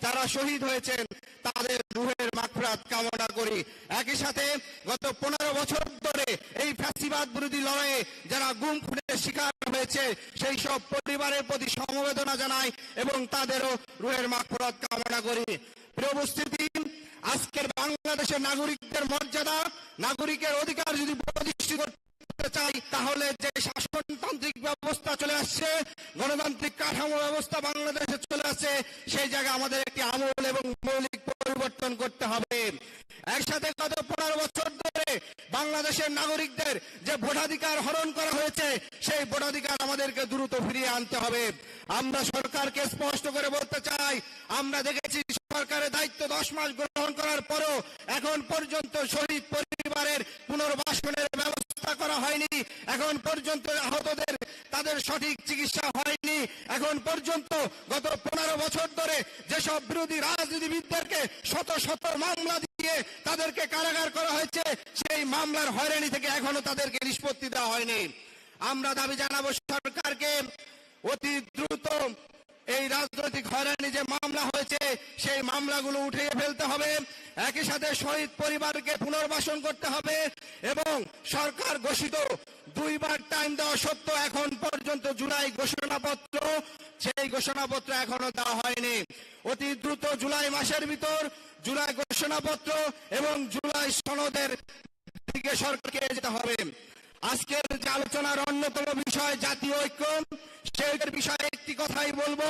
H: যারা শহীদ হয়েছেন তাদের রুহের মাগফিরাত কামনা করি। একই সাথে গত 15 বছর ধরে এই ফ্যাসিবাদ বিরোধী লড়াইয়ে যারা গুম খুনের শিকার হয়েছে সেই সব পরিবারের প্রতি সমবেদনা জানাই এবং তাদেরও রুহের মাগফিরাত কামনা করি। প্রিয় উপস্থিতি, আজকের বাংলাদেশের নাগরিকদের মর্যাদা, নাগরিকের অধিকার যদি প্রতিষ্ঠিত করতে চাই তাহলে যে শাসনতান্ত্রিক ব্যবস্থা চলে আসছে, গণতান্ত্রিক কাঠামো ব্যবস্থা বাংলাদেশে চলে আসছে, সেই জায়গায় আমাদের একটি আমূল এবং মৌলিক পরিবর্তন করতে হবে। একসাথে গত 15 বছর ধরে বাংলাদেশের নাগরিকদের যে ভোটাধিকার হরণ করা হয়েছে সেই ভোটাধিকার আমাদেরকে দ্রুত ফিরিয়ে আনতে হবে। আমরা সরকারকে স্পষ্ট করে বলতে চাই, আমরা দেখেছি সরকারের দায়িত্ব 10 মাস গ্রহণ করার পরও এখন পর্যন্ত শহীদ পরিবারের পুনর্বাসনের ব্যবস্থা করা হয়নি, এখন পর্যন্ত আহতদের তাদের সঠিক চিকিৎসা হয়নি, এখন পর্যন্ত গত 15 বছর ধরে যেসব বিরোধী রাজনীতিবিদদেরকে শত শত মামলা দিয়ে তাদেরকে কারাগার করা হয়েছে সেই মামলার হয়রানি থেকে এখনো তাদেরকে নিষ্পত্তি দেওয়া হয়নি। আমরা দাবি জানাবো সরকারকে অতি দ্রুত এই রাজনৈতিক হয়রানি যে মামলা হয়েছে সেই মামলাগুলো উঠিয়ে ফেলতে হবে, একই সাথে শহীদ পরিবারকে পুনর্বাসন করতে হবে এবং সরকার ঘোষিত 2 বার টাইম দেওয়া সত্ত্বেও এখন পর্যন্ত জুলাই ঘোষণাপত্র, সেই ঘোষণাপত্র এখনো দেওয়া হয়নি। অতি দ্রুত জুলাই মাসের ভিতর জুলাই ঘোষণাপত্র এবং জুলাই সনদের দিকে সরকারকে যেতে হবে। আজকের যে আলোচনার অন্যতম বিষয় জাতীয় ঐক্য, সেই বিষয়ে একটি কথাই বলবো,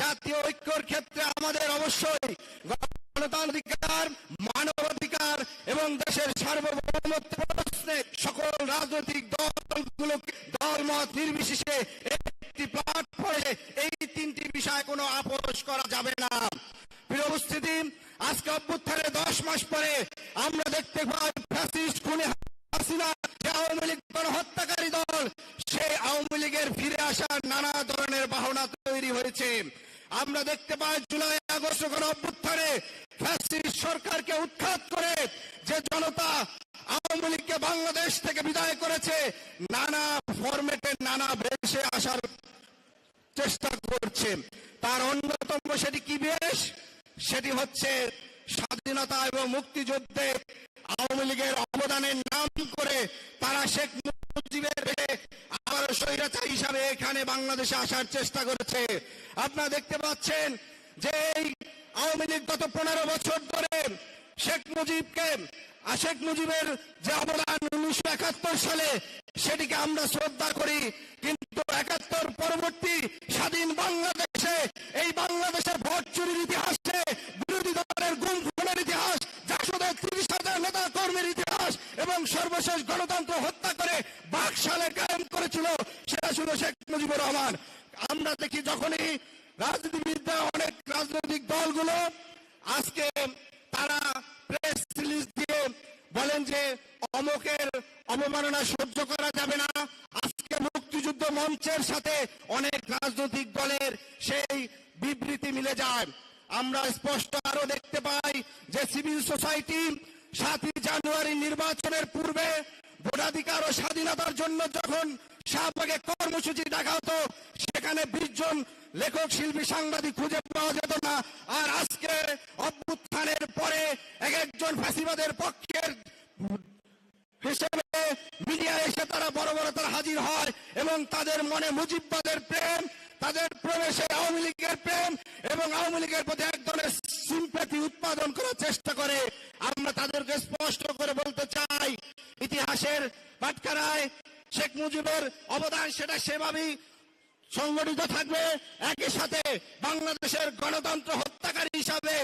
H: জাতীয় ঐক্যর ক্ষেত্রে আমাদের অবশ্যই গণতান্ত্রিকার, মানবাধিকার এবং দেশের সার্বভৌমত্ব প্রশ্নে সকল রাজনৈতিক দলগুলোকে দলমত নির্বিশেষে একটি প্ল্যাটফর্মে এই 3টি বিষয় কোনো আপোষ করা যাবে না। প্রিয় উপস্থিতি, আজকে অভ্যুত্থানের 10 মাস পরে আমরা দেখতে পাই ফ্যাসিস্ট খুনি হাসিনা যে আওয়ামী লীগ গণহত্যাকারী দল, সেই আওয়ামী লীগের ফিরে আসার নানা ধরনের বাহনা তৈরি হয়েছে। আমরা দেখতে পাই জুলাই আগস্ট গণ অভ্যুত্থানে ফ্যাসিস্ট সরকারকে উৎখাত করে যে জনতা আওয়ামী লীগকে বাংলাদেশ থেকে বিদায় করেছে, নানা ফরম্যাটে নানা বেশে আসার চেষ্টা করছে। তার অন্যতম সেটি কি বেশ? সেটি হচ্ছে স্বাধীনতা এবং মুক্তিযুদ্ধে আওয়ামী লীগের অবদানের নাম করে তারা শেখ মুজিবের আবার স্বৈরাচার হিসাবে এখানে বাংলাদেশে আসার চেষ্টা করেছে। আপনারা দেখতে পাচ্ছেন যে এই আওয়ামী লীগ গত 15 বছর ধরে শেখ মুজিবের যে অবদান 1971 সালে সেটিকে আমরা শ্রদ্ধা করি, কিন্তু 71 পরবর্তী স্বাধীন বাংলাদেশে এই বাংলাদেশের ভোট চুরির ইতিহাসে, বিরোধী দলের গুম খুনের ইতিহাস, জাসদের 30,000 নেতা কর্মীর ইতিহাস এবং সর্বশেষ গণতন্ত্র হত্যা করে বাকশালে কায়েম করেছিল সেটা ছিল শেখ মুজিবুর রহমান। আমরা দেখি যখনই রাজনীতিবিদরা, অনেক রাজনৈতিক দলগুলো আজকে তারা প্রেস রিলিজ দিয়ে বলেন যে অমকের অবমাননা সহ্য করা যাবে না, আজকে মুক্তিযুদ্ধ মঞ্চের সাথে অনেক রাজনৈতিক দলের সেই বিবৃতি মিলে যায়। আমরা স্পষ্ট আরো দেখতে পাই যে সিভিল সোসাইটি 7 জানুয়ারি নির্বাচনের পূর্বে ভোটাধিকার ও স্বাধীনতার জন্য যখন শাহবাগে কর্মসূচি ডাকা হতো, সেখানে 20 জন লেখক, শিল্পী, সাংবাদিক খুঁজে পাওয়া যেত না। আর আজকে অভ্যুত্থানের পরে এক একজন ফ্যাসিবাদের পক্ষের হিসেবে মিডিয়া এসে তারা বড় বড় তারা হাজির হয় এবং তাদের মনে মুজিববাদের প্রেম, তাদের প্রবেশে আওয়ামী লীগের প্রেম এবং আওয়ামী লীগের প্রতি এক ধরনের সিম্প্যাথি উৎপাদন করার চেষ্টা করে। আমরা তাদেরকে স্পষ্ট করে বলতে চাই, ইতিহাসের বাটখারায় শেখ মুজিবের অবদান সেটা সেভাবেই সংগঠিত থাকবে। একই সাথে বাংলাদেশের গণতন্ত্র হত্যাকারী হিসাবে,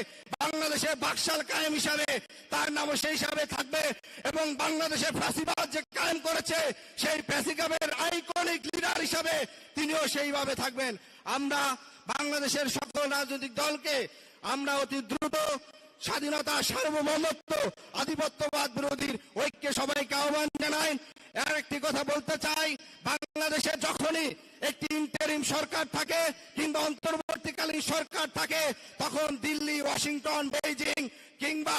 H: বাংলাদেশের বাকশাল কায়েম হিসাবে তার নামও সেই হিসাবে থাকবে এবং বাংলাদেশের ফ্যাসিবাদ যে কায়েম করেছে সেই ফ্যাসিবাদের আইকনিক লিডার হিসাবে তিনিও সেইভাবে থাকবেন। আমরা বাংলাদেশের সকল রাজনৈতিক দলকে আমরা অতি দ্রুত স্বাধীনতা, সার্বভৌমত্ব, আধিপত্যবাদ বিরোধীর ঐক্যে সবাইকে আহ্বান জানাই। আর একটি কথা বলতে চাই, বাংলাদেশে যখনই একটি ইন্টারিম সরকার থাকে কিংবা অন্তর্বর্তীকালীন সরকার থাকে, তখন দিল্লি, ওয়াশিংটন, বেইজিং কিংবা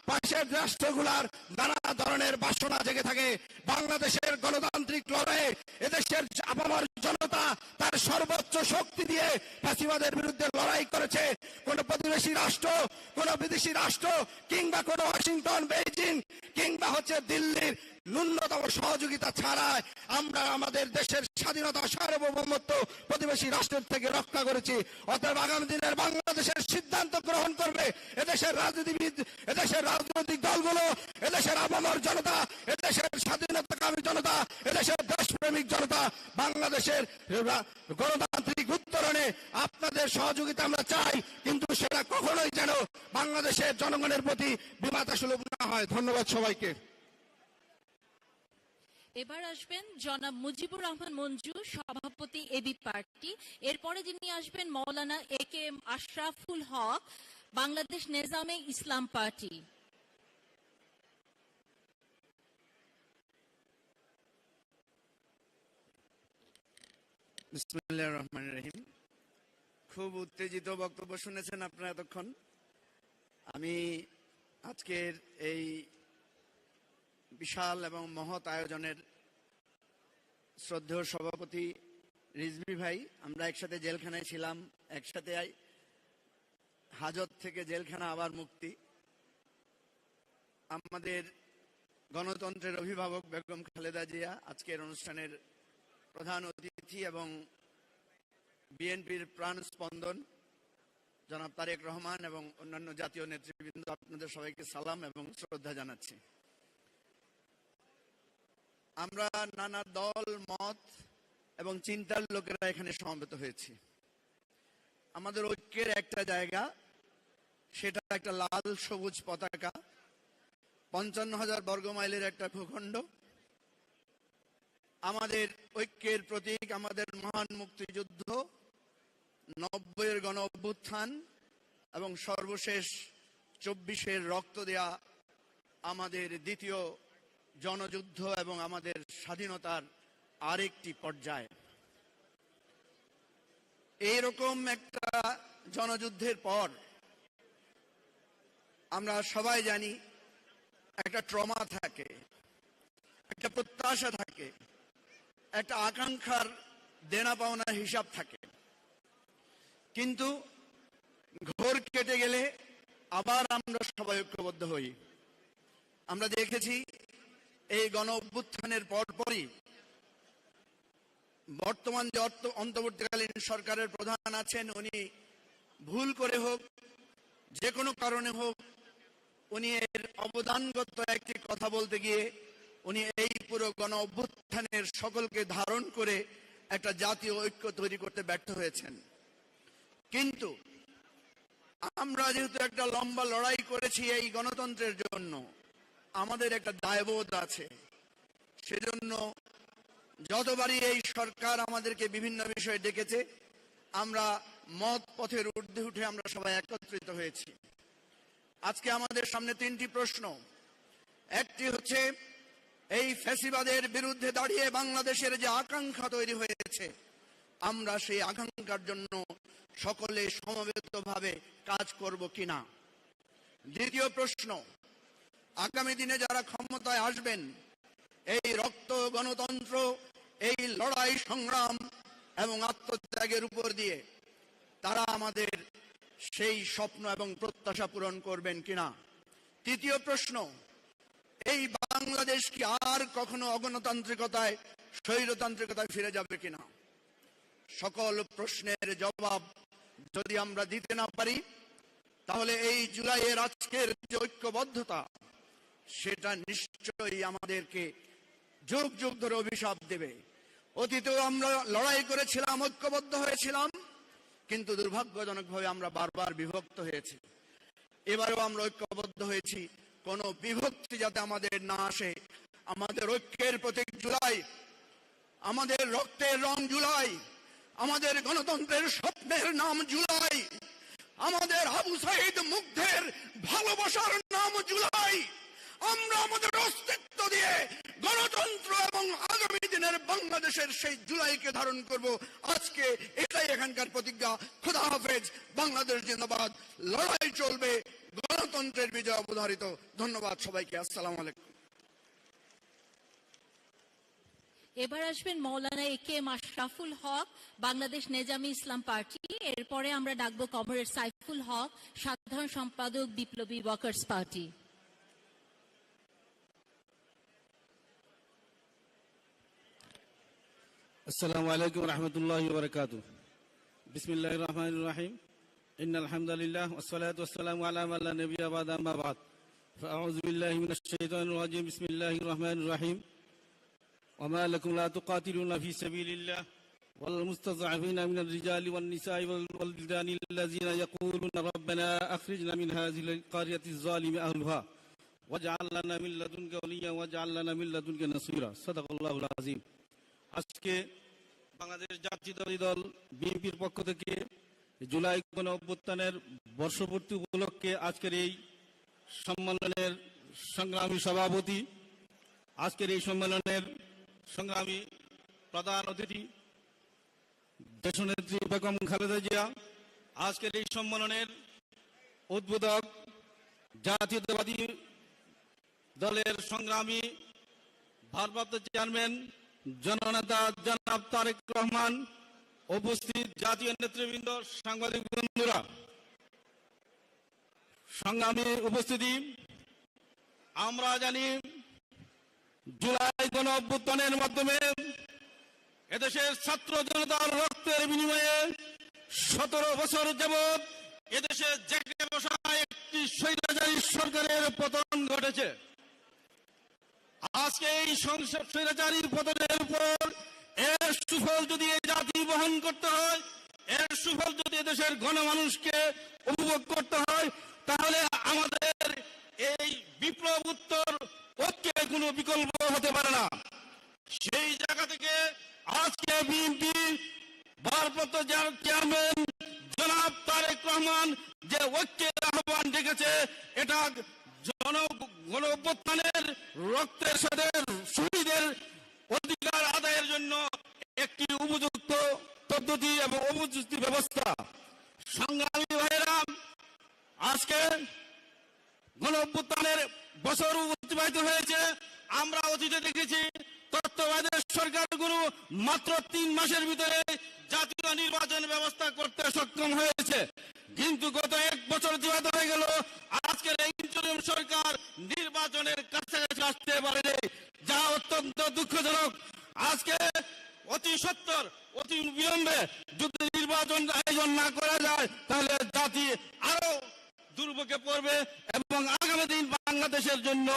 H: পাশের রাষ্ট্রগুলার নানা ধরনের বাসনা জেগে থাকে। বাংলাদেশের গণতান্ত্রিক লড়াইয়ে এদেশের আপামর জনতা তার সর্বোচ্চ শক্তি দিয়ে ফ্যাসিবাদের বিরুদ্ধে লড়াই করেছে। কোন প্রতিবেশী রাষ্ট্র, কোন বিদেশি রাষ্ট্র কিংবা কোন ওয়াশিংটন, বেইজিং কিংবা দিল্লির ন্যূনতম সহযোগিতা ছাড়া আমরা আমাদের দেশের স্বাধীনতা, সার্বভৌমত্ব প্রতিবেশী রাষ্ট্রের থেকে রক্ষা করেছি। অতএব আগামী দিনের বাংলাদেশের সিদ্ধান্ত গ্রহণ করবে এদেশের রাজনীতিবিদ, এদেশের রাজনৈতিক দলগুলো, এদেশের আপামর জনতা, এদেশের স্বাধীনতাকামী জনতা, এদেশের দেশপ্রেমিক জনতা। বাংলাদেশের গণতান্ত্রিক উত্তরণে আপনাদের সহযোগিতা আমরা চাই, কিন্তু সেটা কখনোই যেন বাংলাদেশের জনগণের প্রতি বিমাতাসুলভ না হয়। ধন্যবাদ সবাইকে।
I: এবার আসবেন জনাব মুজিবুর রহমান মঞ্জু, সভাপতি এবি পার্টি। এরপরে যিনি আসবেন মৌলানা AKM আশরাফুল হক, বাংলাদেশ নেজামে ইসলাম পার্টি।
J: বিসমিল্লাহির রহমানির রহিম। খুব উত্তেজিত বক্তব্য শুনেছেন আপনারা এতক্ষণ। আমি আজকের এই বিশাল এবং মহৎ আয়োজনের শ্রদ্ধেয় সভাপতি রিজভী ভাই, আমরা একসাথে জেলখানায় ছিলাম, একসাথে হাজত থেকে জেলখানা আবার মুক্তি। আমাদের গণতন্ত্রের অভিভাবক বেগম খালেদা জিয়া আজকের অনুষ্ঠানের প্রধান অতিথি এবং বিএনপির প্রাণ স্পন্দন জনাব তারেক রহমান এবং অন্যান্য জাতীয় নেতৃবৃন্দ, আপনাদের সবাইকে সালাম এবং শ্রদ্ধা জানাচ্ছি। আমরা নানা দল, মত এবং চিন্তার লোকেরা এখানে সমবেত হয়েছি। আমাদের ঐক্যের একটা জায়গা, সেটা একটা লাল সবুজ পতাকা, 55,000 বর্গমাইলের একটা ভূখণ্ড, আমাদের ঐক্যের প্রতীক, আমাদের মহান মুক্তিযুদ্ধ, 90-এর গণ অভ্যুত্থান এবং সর্বশেষ 24-এর রক্ত দেয়া আমাদের দ্বিতীয় জনযুদ্ধ এবং আমাদের স্বাধীনতার আরেকটি পর্যায়। এইরকম একটা জনযুদ্ধের পর আমরা সবাই জানি একটা ট্রমা থাকে, একটা প্রত্যাশা থাকে, একটা আকাঙ্ক্ষার দেনা পাওনার হিসাব থাকে। কিন্তু ঘোর কেটে গেলে আবার আমরা সবাই ঐক্যবদ্ধ হই। আমরা দেখেছি এই গণ অভ্যুত্থানের পরপরই বর্তমান যে অন্তর্বর্তীকালীন সরকারের প্রধান আছেন, উনি ভুল করে হোক, যে কোনো কারণে হোক, উনি এর অবদানগত একটি কথা বলতে গিয়ে উনি এই পুরো গণ অভ্যুত্থানের সকলকে ধারণ করে একটা জাতীয় ঐক্য তৈরি করতে ব্যর্থ হয়েছেন। কিন্তু আমরা যেহেতু একটা লম্বা লড়াই করেছি এই গণতন্ত্রের জন্য, আমাদের একটা দায়বোধ আছে। সেজন্য যতবারই এই সরকার আমাদেরকে বিভিন্ন বিষয়ে ডেকেছে, আমরা মত পথের ঊর্ধ্বে উঠে আমরা সবাই একত্রিত হয়েছি। আজকে আমাদের সামনে 3টি প্রশ্ন। একটি হচ্ছে এই ফ্যাসিবাদের বিরুদ্ধে দাঁড়িয়ে বাংলাদেশের যে আকাঙ্ক্ষা তৈরি হয়েছে, আমরা সেই আকাঙ্ক্ষার জন্য সকলে সমবেতভাবে কাজ করব কিনা। দ্বিতীয় প্রশ্ন, আগামী দিনে যারা ক্ষমতায় আসবেন এই রক্ত, গণতন্ত্র, এই লড়াই সংগ্রাম এবং আত্মত্যাগের উপর দিয়ে তারা আমাদের সেই স্বপ্ন এবং প্রত্যাশা পূরণ করবেন কিনা। তৃতীয় প্রশ্ন, এই বাংলাদেশ কি আর কখনো অগণতান্ত্রিকতায়, স্বৈরতান্ত্রিকতায় ফিরে যাবে কিনা? সকল প্রশ্নের জবাব যদি আমরা দিতে না পারি, তাহলে এই জুলাইয়ের আজকের যে ঐক্যবদ্ধতা, সেটা নিশ্চয়ই আমাদেরকে যুগ যুগ ধরে অভিশাপ দেবে। অতীতেও আমরা লড়াই করেছিলাম, ঐক্যবদ্ধ হয়েছিলাম, কিন্তু দুর্ভাগ্যজনকভাবে আমরা বারবার বিভক্ত হয়েছি। এবারেও আমরা ঐক্যবদ্ধ হয়েছি, কোনো বিভক্তি যাতে আমাদের না আসে। আমাদের ঐক্যের প্রতীক জুলাই, আমাদের রক্তের রং জুলাই, আমাদের গণতন্ত্রের স্বপ্নের নাম জুলাই, আমাদের আবু সাইদ মুগ্ধের ভালোবাসার নাম জুলাই। আমরা আমাদের অস্তিত্ব দিয়ে গণতন্ত্র এবং আগামী দিনের বাংলাদেশের সেই জুলাইকে ধারণ করব। আজকে এটাই এখানকার প্রতিজ্ঞা। খোদা হাফেজ, বাংলাদেশ জিন্দাবাদ। লড়াই চলবে, গণতন্ত্রের বিজয় অবধারিত। ধন্যবাদ সবাইকে। আসসালামু আলাইকুম।
I: এবার আসবেন মৌলানা একেএম আশরাফুল হক, বাংলাদেশ নেজামী ইসলাম পার্টি। এরপরে আমরা ডাকবো কমরেড সাইফুল হক, সাধারণ সম্পাদক বিপ্লবী ওয়ার্কার্স পার্টি।
K: আসসালামু আলাইকুম রহমতুল্লাহি ওয়া বারাকাতুহু। বিসমিল্লাহির রহমানির রহিম। ইন্নাল হামদালিল্লাহ ওয়াসসালাতু ওয়াসসালামু আলা মান লা নাবিয়্যা বা'দা, আম্মা বা'দ। ফাআউযু বিল্লাহি মিনাশ শাইতানির রাজীম। বিসমিল্লাহির রহমানির রহিম। وما لكم لا تقاتلون في سبيل الله والمستضعفين من الرجال والنساء والولدان الذين يقولون ربنا أخرجنا من هذه القرية الظالم أهلها واجعل لنا من لدنك وليا واجعل لنا من لدنك نصيرا صدق الله العظيم। আজকে বাংলাদেশ জাতীয়তাবাদী দল বিএনপির পক্ষ থেকে জুলাই গণ অভ্যুত্থানের বর্ষপূর্তি উপলক্ষে আজকের এই সম্মেলনের সংগ্রামী সভাপতি, আজকের এই সম্মেলনের সংগ্রামী প্রধান অতিথি দেশনেত্রী বেগম খালেদা জিয়া, আজকের এই সম্মেলনের উদ্বোধক জাতীয়তাবাদী দলের সংগ্রামী ভারপ্রাপ্ত চেয়ারম্যান জননেতা জনাব তারেক রহমান, উপস্থিত জাতীয় নেতৃবৃন্দ, সাংবাদিক বন্ধুরা, সংগ্রামী উপস্থিতি, আমরা জানি জুলাই গণ অভ্যুত্থানের মাধ্যমে এদেশের ছাত্র জনতার রক্তের বিনিময়ে 17 বছর যাবৎ এদেশে জেগে বসা একটি স্বৈরাচারী সরকারের পতন ঘটেছে। আজকে এই স্বৈরাচারী পতনের উপর এর সুফল যদি এই জাতি বহন করতে হয়, এর সুফল যদি এদেশের গণমানুষকে উপভোগ করতে হয়, তাহলে আমাদের এই বিপ্লব উত্তর ঐক্যের কোনো বিকল্প হতে পারে না। সেই জায়গা থেকে আজকে বিএনপি ভারপ্রাপ্ত চেয়ারম্যান জনাব তারেক রহমান যে ঐক্যের আহ্বান ডেকেছে, এটা গণ অভ্যুত্থানের রক্তের সাথে শহীদের অধিকার আদায়ের জন্য একটি উপযুক্ত পদ্ধতি এবং উপযুক্ত ব্যবস্থা। সংগ্রামী ভাইয়েরা, আজকে গণ অভ্যুত্থানের বছর অতিবাহিত হয়েছে। আমরা অতীতে দেখেছি তত্ত্বাবধায়ক সরকারগুলো মাত্র 3 মাসের ভিতরে জাতীয় নির্বাচন ব্যবস্থা করতে সক্ষম হয়েছে, কিন্তু গত 1 বছর অতিবাহিত হয়ে গেল, আজকের এই ইন্টারিম সরকার নির্বাচনের কাছাকাছি আসতে পারেনি, যা অত্যন্ত দুঃখজনক। আজকে অতি সত্বর, অতি বিলম্বে যদি নির্বাচন আয়োজন না করা যায়, তাহলে জাতি আরো দুর্ভোগে পড়বে এবং আগামী দিন বাংলাদেশের জন্য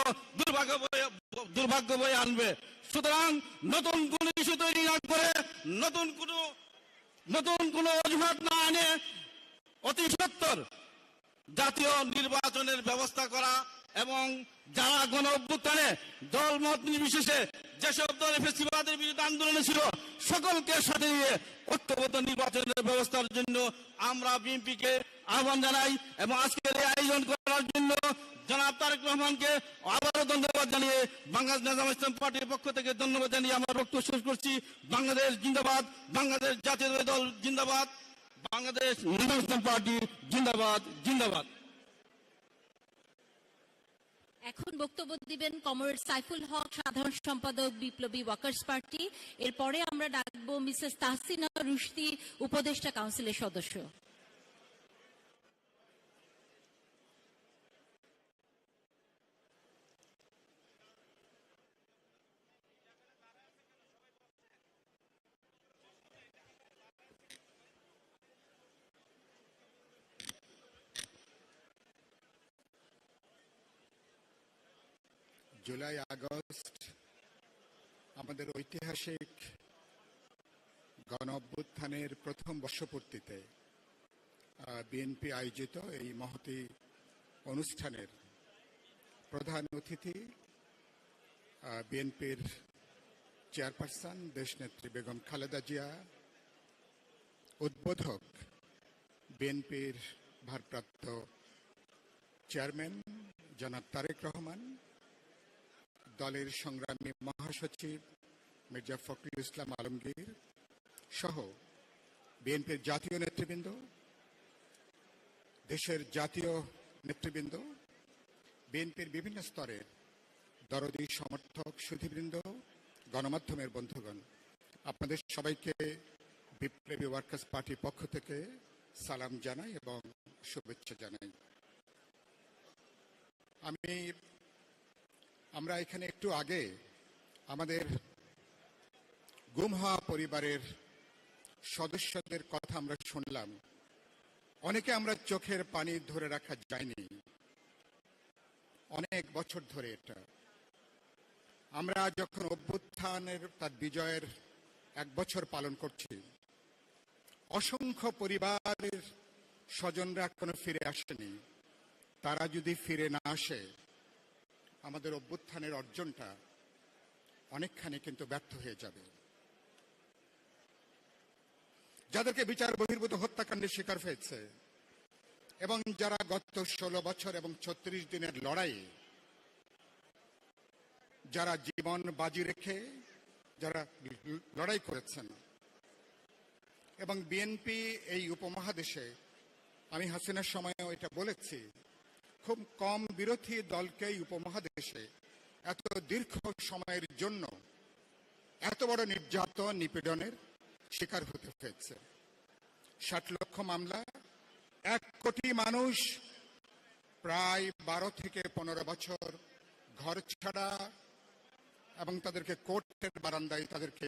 K: দুর্ভাগ্য বয়ে আনবে। সুতরাং নতুন কোন ইস্যু তৈরি না করে, নতুন কোন অজুহাত না আনে অতি সত্বর জাতীয় নির্বাচনের ব্যবস্থা করা এবং যারা গণ অভ্যুত্থানে দল মত নির্বিশেষে যেসব দল ফেসিবাদের বিরুদ্ধে আন্দোলনে ছিল, সকলকে সাথে নিয়ে ঐক্যবদ্ধ নির্বাচনের ব্যবস্থার জন্য আমরা বিএনপিকে আহ্বান জানাই এবং আজকের এই আয়োজন করার জন্য জনাব তারেক রহমানকে আবারও ধন্যবাদ জানিয়ে বাংলাদেশ নেজামী ইসলাম পার্টির পক্ষ থেকে ধন্যবাদ জানিয়ে আমার বক্তব্য শেষ করছি। বাংলাদেশ জিন্দাবাদ, বাংলাদেশ জাতীয়তাবাদী দল জিন্দাবাদ, বাংলাদেশ নেজামী ইসলাম পার্টি জিন্দাবাদ, জিন্দাবাদ।
I: এখন বক্তব্য দিবেন কমরেড সাইফুল হক, সাধারণ সম্পাদক বিপ্লবী ওয়ার্কার্স পার্টি। এরপরে আমরা ডাকবো মিসেস তাহসিনা রুশদি, উপদেষ্টা কাউন্সিলের সদস্য।
L: জুলাই আগস্ট আমাদের ঐতিহাসিক গণ অভ্যুত্থানের প্রথম বর্ষপূর্তিতে বিএনপি আয়োজিত এই মহতী অনুষ্ঠানের প্রধান অতিথি বিএনপির চেয়ারপারসন দেশনেত্রী বেগম খালেদা জিয়া, উদ্বোধক বিএনপির ভারপ্রাপ্ত চেয়ারম্যান জনাব তারেক রহমান, দলের সংগ্রামী মহাসচিব মির্জা ফখরুল ইসলাম আলমগীর সহ বিএনপির জাতীয় নেতৃবৃন্দ, দেশের জাতীয় নেতৃবৃন্দ, বিএনপির বিভিন্ন স্তরের দরদী সমর্থক সুধীবৃন্দ, গণমাধ্যমের বন্ধুগণ, আপনাদের সবাইকে বিপ্লবী ওয়ার্কার্স পার্টির পক্ষ থেকে সালাম জানাই এবং শুভেচ্ছা জানাই। আমরা এখানে একটু আগে আমাদের গুম হওয়া পরিবারের সদস্যদের কথা আমরা শুনলাম। অনেকে আমরা চোখের পানি ধরে রাখা যায়নি, অনেক বছর ধরে এটা। আমরা যখন অভ্যুত্থানের তার বিজয়ের 1 বছর পালন করছি, অসংখ্য পরিবারের স্বজনরা এখনো ফিরে আসেনি। তারা যদি ফিরে না আসে, আমাদের অভ্যুত্থানের অর্জনটা অনেকখানি কিন্তু ব্যর্থ হয়ে যাবে। যাদেরকে বিচার বহির্ভূত হত্যাকাণ্ডের শিকার হয়েছে এবং যারা গত 16 বছর এবং 36 দিনের লড়াইয়ে যারা জীবন বাজি রেখে যারা লড়াই করেছেন, এবং বিএনপি এই উপমহাদেশে, আমি হাসিনার সময়ও এটা বলেছি, খুব কম বিরোধী দলকে এই উপমহাদেশে এত দীর্ঘ সময়ের জন্য এত বড় নির্যাতন নিপীড়নের শিকার হতে হয়েছে। 60 লক্ষ মামলা, 1 কোটি মানুষ প্রায় 12 থেকে 15 বছর ঘর ছাড়া, এবং তাদেরকে কোর্টের বারান্দায় তাদেরকে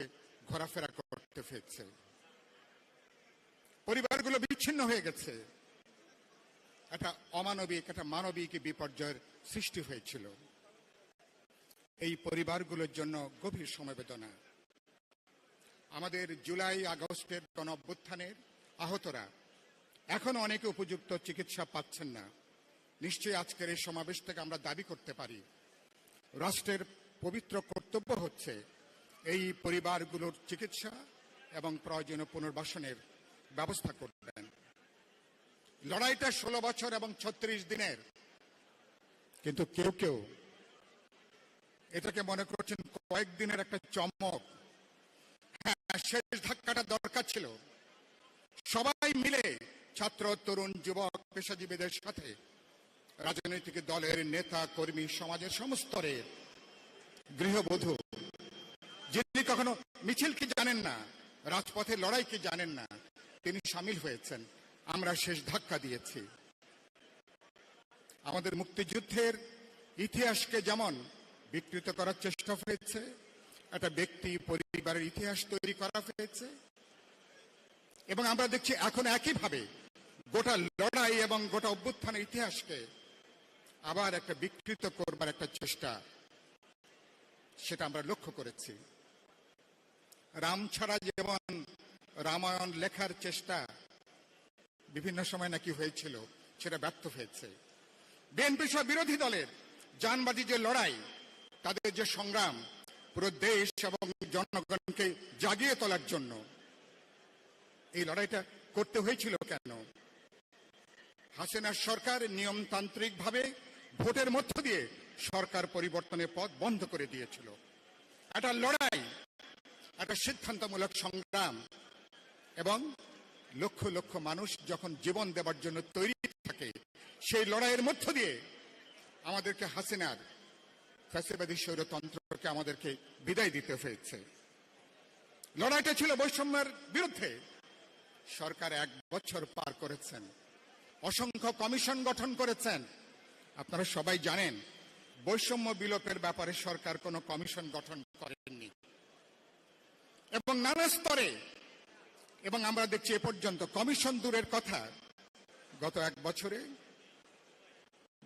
L: ঘোরাফেরা করতে হয়েছে। পরিবারগুলো বিচ্ছিন্ন হয়ে গেছে। একটা অমানবিক, একটা মানবিক বিপর্যয়ের সৃষ্টি হয়েছিল। এই পরিবারগুলোর জন্য গভীর সমবেদনা। আমাদের জুলাই আগস্টের গণ অভ্যুত্থানের আহতরা এখন অনেকে উপযুক্ত চিকিৎসা পাচ্ছেন না। নিশ্চয়ই আজকের এই সমাবেশ থেকে আমরা দাবি করতে পারি, রাষ্ট্রের পবিত্র কর্তব্য হচ্ছে এই পরিবারগুলোর চিকিৎসা এবং প্রয়োজনীয় পুনর্বাসনের ব্যবস্থা করবেন। লড়াইটা 16 বছর এবং 36 দিনের, কিন্তু কেউ কেউ এটাকে মনে করছেন কয়েকদিনের একটা চমক। হ্যাঁ, শেষ ধাক্কাটা দরকার ছিল। সবাই মিলে, ছাত্র, তরুণ, যুবক, পেশাজীবীদের সাথে রাজনৈতিক দলের নেতা কর্মী, সমাজের সমস্তরের গৃহবধূ, যিনি কখনো মিছিল কি জানেন না, রাজপথে লড়াই কি জানেন না, তিনি সামিল হয়েছেন। আমরা শেষ ধাক্কা দিয়েছি। আমাদের মুক্তিযুদ্ধের ইতিহাসকে যেমন বিকৃত করার চেষ্টা হয়েছে, একটা ব্যক্তি পরিবারের ইতিহাস তৈরি করা হয়েছে, এবং আমরা দেখছি এখন একইভাবে গোটা লড়াই এবং গোটা অভ্যুত্থানের ইতিহাসকে আবার একটা বিকৃত করবার একটা চেষ্টা, সেটা আমরা লক্ষ্য করেছি। রাম ছাড়া যেমন রামায়ণ লেখার চেষ্টা বিভিন্ন সময় নাকি হয়েছিল, সেটা ব্যর্থ হয়েছে। বিএনপি সহ বিরোধী দলের জানবাজি যে লড়াই, তাদের যে সংগ্রাম, পুরো দেশ এবং জনগণকে জাগিয়ে তোলার জন্য এই লড়াইটা করতে হয়েছিল কেন? হাসিনার সরকার নিয়মতান্ত্রিকভাবে ভোটের মধ্য দিয়ে সরকার পরিবর্তনের পথ বন্ধ করে দিয়েছিল। একটা লড়াই, একটা সিদ্ধান্তমূলক সংগ্রাম, এবং লক্ষ লক্ষ মানুষ যখন জীবন দেবার জন্য তৈরি থাকে, সেই লড়াইয়ের মধ্য দিয়ে আমাদেরকে হাসিনার ফ্যাসিবাদী স্বৈরতন্ত্রকে আমাদেরকে বিদায় দিতে হয়েছে। লড়াইটা ছিল বৈষম্যের বিরুদ্ধে। সরকার 1 বছর পার করেছেন, অসংখ্য কমিশন গঠন করেছেন। আপনারা সবাই জানেন বৈষম্য বিলোপের ব্যাপারে সরকার কোনো কমিশন গঠন করেননি এবং নানা স্তরে, এবং আমরা দেখছি এ পর্যন্ত কমিশন দূরের কথা, গত 1 বছরে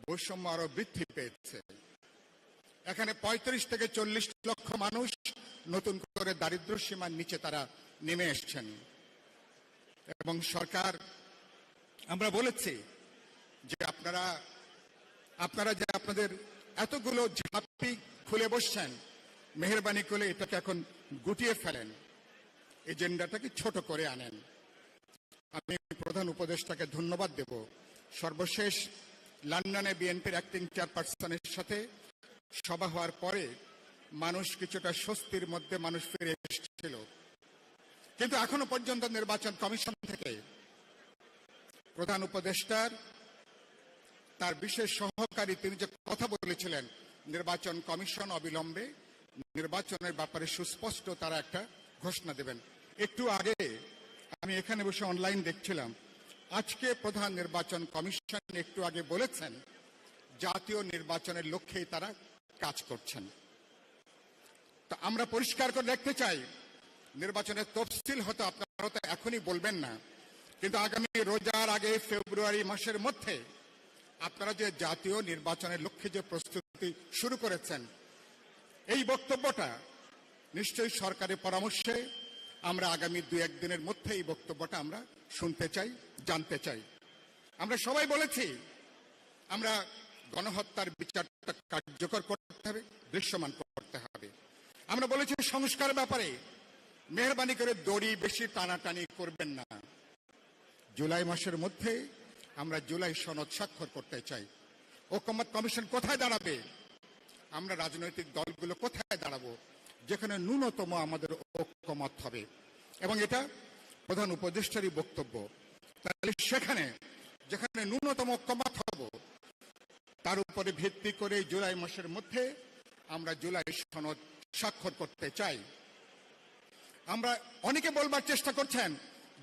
L: বৈষম্য আরো বৃদ্ধি পেয়েছে। এখানে 35 থেকে 40 লক্ষ মানুষ নতুন করে দারিদ্র্য সীমার নিচে তারা নেমে এসছেন এবং সরকার, আমরা বলেছি যে আপনারা যে আপনাদের এতগুলো ঝাঁপি খুলে বসছেন, মেহেরবানি করে এটাকে এখন গুটিয়ে ফেলেন, এজেন্ডাটাকে ছোট করে আনেন। আমি প্রধান উপদেষ্টাকে ধন্যবাদ দেব। সর্বশেষ লন্ডনে বিএনপির অ্যাক্টিং চেয়ারপারসনের সাথে সভা হওয়ার পরে মানুষ কিছুটা স্বস্তির মধ্যে মানুষ ফিরে এসেছিল, কিন্তু এখনো পর্যন্ত নির্বাচন কমিশন থেকে প্রধান উপদেষ্টার তার বিশেষ সহকারী তিনি যে কথা বলেছিলেন, নির্বাচন কমিশন অবিলম্বে নির্বাচনের ব্যাপারে সুস্পষ্ট তারা একটা ঘোষণা দেবেন। একটু আগে আমি এখানে বসে অনলাইন দেখছিলাম, আজকে প্রধান নির্বাচন কমিশন একটু আগে বলেছেন জাতীয় নির্বাচনের লক্ষ্যেই তারা কাজ করছেন। তো আমরা পরিষ্কার করে দেখতে চাই, নির্বাচনের তফসিল হয়তো আপনারা তো এখনই বলবেন না, কিন্তু আগামী রোজার আগে ফেব্রুয়ারি মাসের মধ্যে আপনারা যে জাতীয় নির্বাচনের লক্ষ্যে যে প্রস্তুতি শুরু করেছেন, এই বক্তব্যটা নিশ্চয়ই সরকারের পরামর্শে আমরা আগামী 2-1 দিনের মধ্যে এই বক্তব্যটা আমরা শুনতে চাই, জানতে চাই। আমরা সবাই বলেছি আমরা গণহত্যার বিচারটা কার্যকর করতে হবে, দৃশ্যমান করতে হবে। আমরা বলেছি সংস্কার ব্যাপারে মেহরবানি করে দড়ি বেশি টানাটানি করবেন না। জুলাই মাসের মধ্যে আমরা জুলাই সনদ স্বাক্ষর করতে চাই। ঐকমত্য কমিশন কোথায় দাঁড়াবে, আমরা রাজনৈতিক দলগুলো কোথায় দাঁড়াবো, যেখানে ন্যূনতম আমাদের ঐকমত হবে, এবং এটা প্রধান উপদেষ্টারই বক্তব্য। তাহলে সেখানে যেখানে ন্যূনতম ঐকমত হব, তার উপরে ভিত্তি করে জুলাই মাসের মধ্যে আমরা জুলাই সনদ স্বাক্ষর করতে চাই। আমরা অনেকে বলবার চেষ্টা করছেন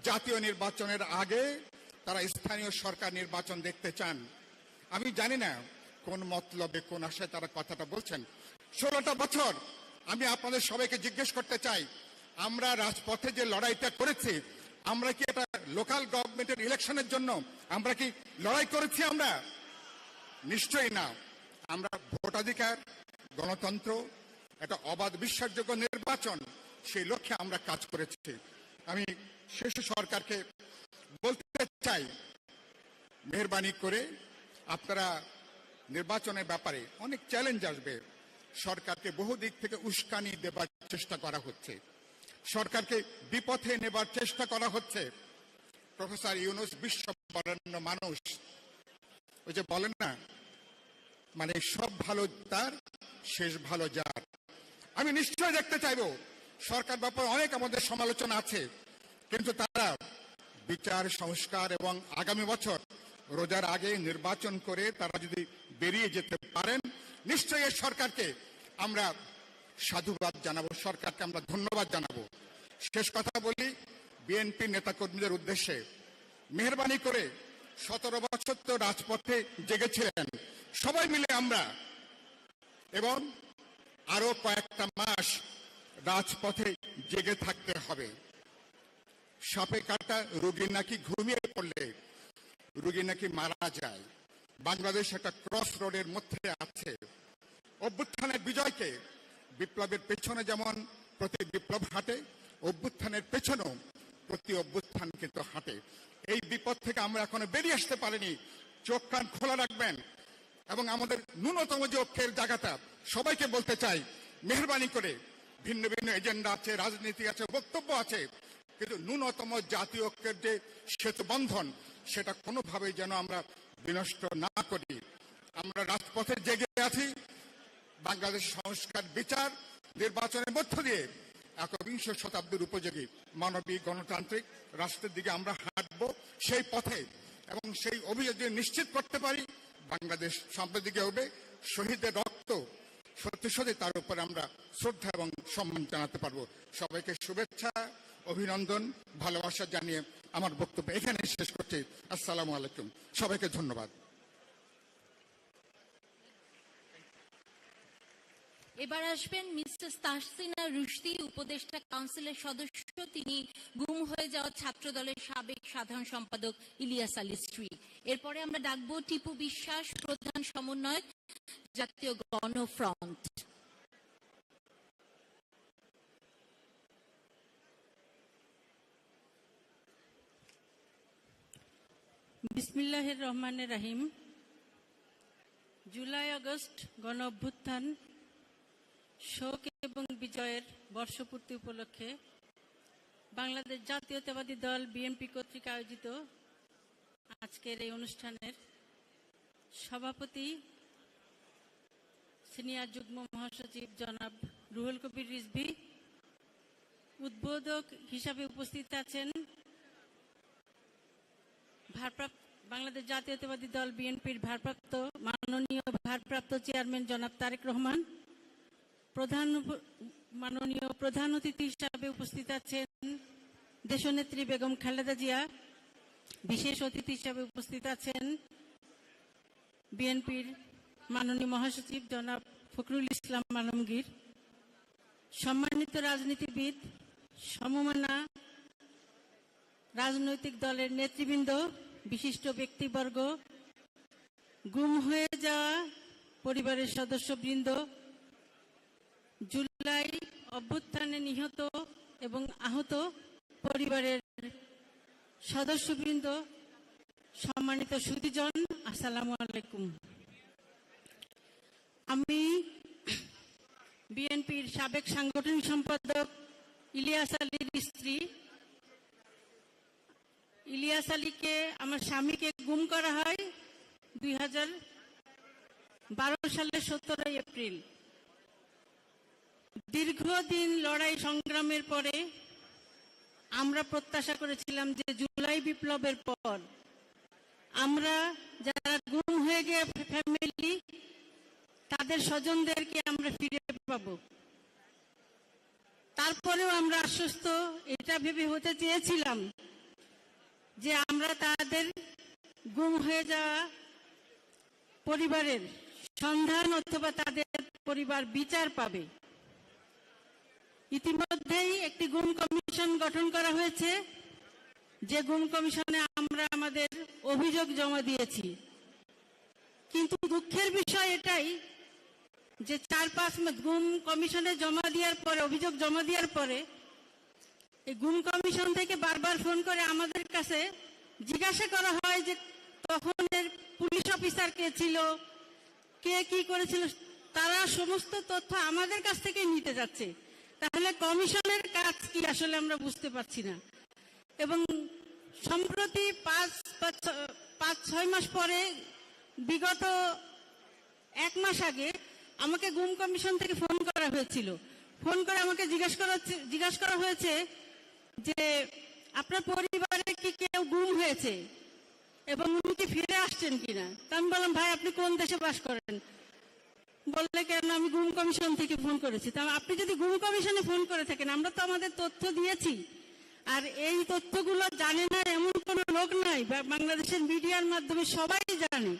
L: জাতীয় নির্বাচনের আগে তারা স্থানীয় সরকার নির্বাচন দেখতে চান। আমি জানি না কোন মতলবে, কোন আশায় তারা কথাটা বলছেন। 16টা বছর আমি আপনাদের সবাইকে জিজ্ঞেস করতে চাই, আমরা রাজপথে যে লড়াইটা করেছি, আমরা কি এটা লোকাল গভর্নমেন্টের ইলেকশনের জন্য আমরা কি লড়াই করেছি? আমরা নিশ্চয়ই না। আমরা ভোটাধিকার, গণতন্ত্র, একটা অবাধ বিশ্বাসযোগ্য নির্বাচন, সেই লক্ষ্যে আমরা কাজ করেছি। আমি শেষে সরকারকে বলতে চাই, মেহরবানি করে আপনারা নির্বাচনের ব্যাপারে অনেক চ্যালেঞ্জ আসবে, সরকারকে বহু দিক থেকে উস্কানি দেবার চেষ্টা করা হচ্ছে, সরকারকে বিপথে নেবার চেষ্টা করা হচ্ছে। প্রফেসর ইউনূস বিশ্ববরেণ্য মানুষ, ওই যে বলেন না, মানে সব ভালো তার, শেষ ভালো যার। আমি নিশ্চয় দেখতে চাইবো সরকার ব্যাপারে অনেক আমাদের সমালোচনা আছে, কিন্তু তারা বিচার, সংস্কার এবং আগামী বছর রোজার আগে নির্বাচন করে তারা যদি বেরিয়ে যেতে পারেন, নিশ্চয়ই এই সরকারকে আমরা সাধুবাদ জানাবো, সরকারকে আমরা ধন্যবাদ জানাবো। শেষ কথা বলি বিএনপি নেতাকর্মীদের উদ্দেশ্যে, মেহরবানি করে 17 বছর তো রাজপথে জেগেছিলেন সবাই মিলে আমরা, এবং আরো কয়েকটা মাস রাজপথে জেগে থাকতে হবে। সাপে কাটা রোগী নাকি ঘুমিয়ে পড়লে রোগী নাকি মারা যায়। বাংলাদেশ একটা ক্রস রোডের মধ্যে আছে। অভ্যুত্থানের বিজয়কে, বিপ্লবের পেছনে যেমন প্রতি বিপ্লব হাঁটে, অভ্যুত্থানের পেছনেও প্রতি অভ্যুত্থান কিন্তু হাঁটে। এই বিপদ থেকে আমরা এখনো বেরিয়ে আসতে পারিনি। চোখ কান খোলা রাখবেন, এবং আমাদের ন্যূনতম যে ঐক্যের জায়গাটা, সবাইকে বলতে চাই, মেহরবানি করে ভিন্ন ভিন্ন এজেন্ডা আছে, রাজনীতি আছে, বক্তব্য আছে, কিন্তু ন্যূনতম জাতীয় ঐক্যের যে সেতুবন্ধন, সেটা কোনোভাবেই যেন আমরা বিনষ্ট না করি। আমরা রাজপথে জেগে আছি, বাংলাদেশ সংস্কার, বিচার, নির্বাচনের মধ্য দিয়ে 21 শতাব্দীর উপযোগী মানবিক গণতান্ত্রিক রাষ্ট্রের দিকে আমরা হাঁটব। সেই পথে এবং সেই অভিযোগ নিশ্চিত করতে পারি বাংলাদেশ সাম্প্রতিক হবে, শহীদের রক্ত সত্যি সত্যি তার উপর আমরা শ্রদ্ধা এবং সম্মান জানাতে পারবো। সবাইকে শুভেচ্ছা, অভিনন্দন, ভালোবাসা জানিয়ে আমার বক্তব্য এখানে শেষ করছি। আসসালামু আলাইকুম, সবাইকে ধন্যবাদ।
I: এবার আসবেন মিস্টার তাহসিনা রুশদি, উপদেষ্টা কাউন্সিলের সদস্য। তিনি গুম হয়ে যাওয়া ছাত্র দলের সাবেক সাধারণ সম্পাদক ইলিয়াস আলীর স্ত্রী। এরপরে আমরা ডাকবো টিপু বিশ্বাস, প্রধান সমন্বয়ক, জাতীয় গণফ্রন্ট।
M: বিসমিল্লাহির রহমানির রহিম। জুলাই আগস্ট গণ অভ্যুত্থান শোক এবং বিজয়ের বর্ষপূর্তি উপলক্ষে বাংলাদেশ জাতীয়তাবাদী দল বিএনপি কর্তৃক আয়োজিত আজকের এই অনুষ্ঠানের সভাপতি সিনিয়র যুগ্ম মহাসচিব জনাব রুহুল কবির রিজভী, উদ্বোধক হিসাবে উপস্থিত আছেন বাংলাদেশ জাতীয়তাবাদী দল বিএনপির মাননীয় ভারপ্রাপ্ত চেয়ারম্যান জনাব তারেক রহমান, মাননীয় প্রধান অতিথি হিসাবে উপস্থিত আছেন দেশনেত্রী বেগম খালেদা জিয়া, বিশেষ অতিথি হিসাবে উপস্থিত আছেন বিএনপির মাননীয় মহাসচিব জনাব ফখরুল ইসলাম আলমগীর, সম্মানিত রাজনীতিবিদ, সমমনা রাজনৈতিক দলের নেতৃবৃন্দ, বিশিষ্ট ব্যক্তিবর্গ, গুম হয়ে যাওয়া পরিবারের সদস্যবৃন্দ, জুলাই অভ্যুত্থানে নিহত এবং আহত পরিবারের সদস্যবৃন্দ, সম্মানিত সুধীজন, আসসালামু আলাইকুম। আমি বিএনপির সাবেক সাংগঠনিক সম্পাদক ইলিয়াস আলীর স্ত্রী। ইলিয়াস আলীকে, আমার স্বামীকে গুম করা হয় 2012 সালের 17 এপ্রিল। দীর্ঘদিন লড়াই সংগ্রামের পরে আমরা প্রত্যাশা করেছিলাম যে জুলাই বিপ্লবের পর আমরা যারা গুম হয়ে গিয়ে ফ্যামিলি, তাদের স্বজনদেরকে আমরা ফিরে পাবো। তারপরেও আমরা আশ্বস্ত এটা ভেবে হতে চেয়েছিলাম যে আমরা তাদের গুম হয়ে যাওয়া পরিবারের সন্ধান অথবা তাদের পরিবার বিচার পাবে। ইতিমধ্যেই একটি গুম কমিশন গঠন করা হয়েছে, যে গুম কমিশনে আমরা আমাদের অভিযোগ জমা দিয়েছি। কিন্তু দুঃখের বিষয় এটাই যে 4-5 মাস গুম কমিশনে জমা দেওয়ার পরে, অভিযোগ জমা দেওয়ার পরে এই গুম কমিশন থেকে বারবার ফোন করে আমাদের কাছে জিজ্ঞাসা করা হয় যে তখনের পুলিশ অফিসার কে ছিল, কে কি করেছিল, তারা সমস্ত তথ্য আমাদের কাছ থেকে নিতে যাচ্ছে। তাহলে কমিশনের কাজ কি আসলে আমরা বুঝতে পারছি না। এবং সম্প্রতি 5-6 মাস পরে, বিগত 1 মাস আগে আমাকে গুম কমিশন থেকে ফোন করা হয়েছিল। ফোন করে আমাকে জিজ্ঞাসা করা হয়েছে যে আপনার পরিবারে কি কেউ গুম হয়েছে এবং উনি কি ফিরে আসছেন কিনা। আমি বললাম, ভাই আপনি কোন দেশে বাস করেন? বললে, কেন আমি গুম কমিশন থেকে ফোন করেছি। তা আপনি যদি গুম কমিশনে ফোন করে থাকেন, আমরা তো আমাদের তথ্য দিয়েছি, আর এই তথ্যগুলো জানে না এমন কোনো লোক নাই, বাংলাদেশের মিডিয়ার মাধ্যমে সবাই জানে।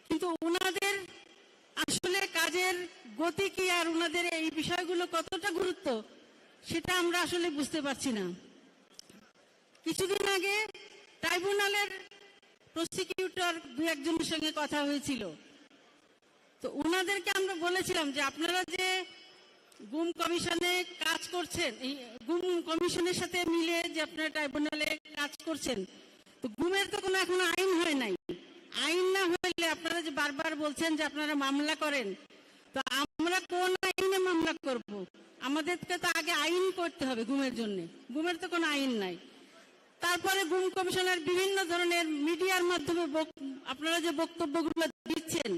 M: কিন্তু ওনাদের আসলে কাজের গতি কি আর ওনাদের এই বিষয়গুলো কতটা গুরুত্ব সেটা আমরা আসলে বুঝতে পারছি না। কিছুদিন আগে ট্রাইব্যুনালের প্রসিকিউটর 2-1 সঙ্গে কথা হয়েছিল, তো ওনাদেরকে আমরা বলেছিলাম যে আপনারা যে গুম কমিশনে কাজ করছেন, এই গুম কমিশনের সাথে মিলে যে আপনারা ট্রাইব্যুনালে কাজ করছেন, তো গুমের তো কোনো এখনো আইন হয় নাই। আইন না হলে আপনারা যে বারবার বলছেন যে আপনারা মামলা করেন, তো আমরা কোন আইনে মামলা করব? আমাদেরকে তো আগে আইন করতে হবে গুমের জন্য। গুমের তো কোনো আইন নাই। তারপরে গুম কমিশনের বিভিন্ন ধরনের মিডিয়ার মাধ্যমে আপনারা যে বক্তব্যগুলো দিচ্ছেন,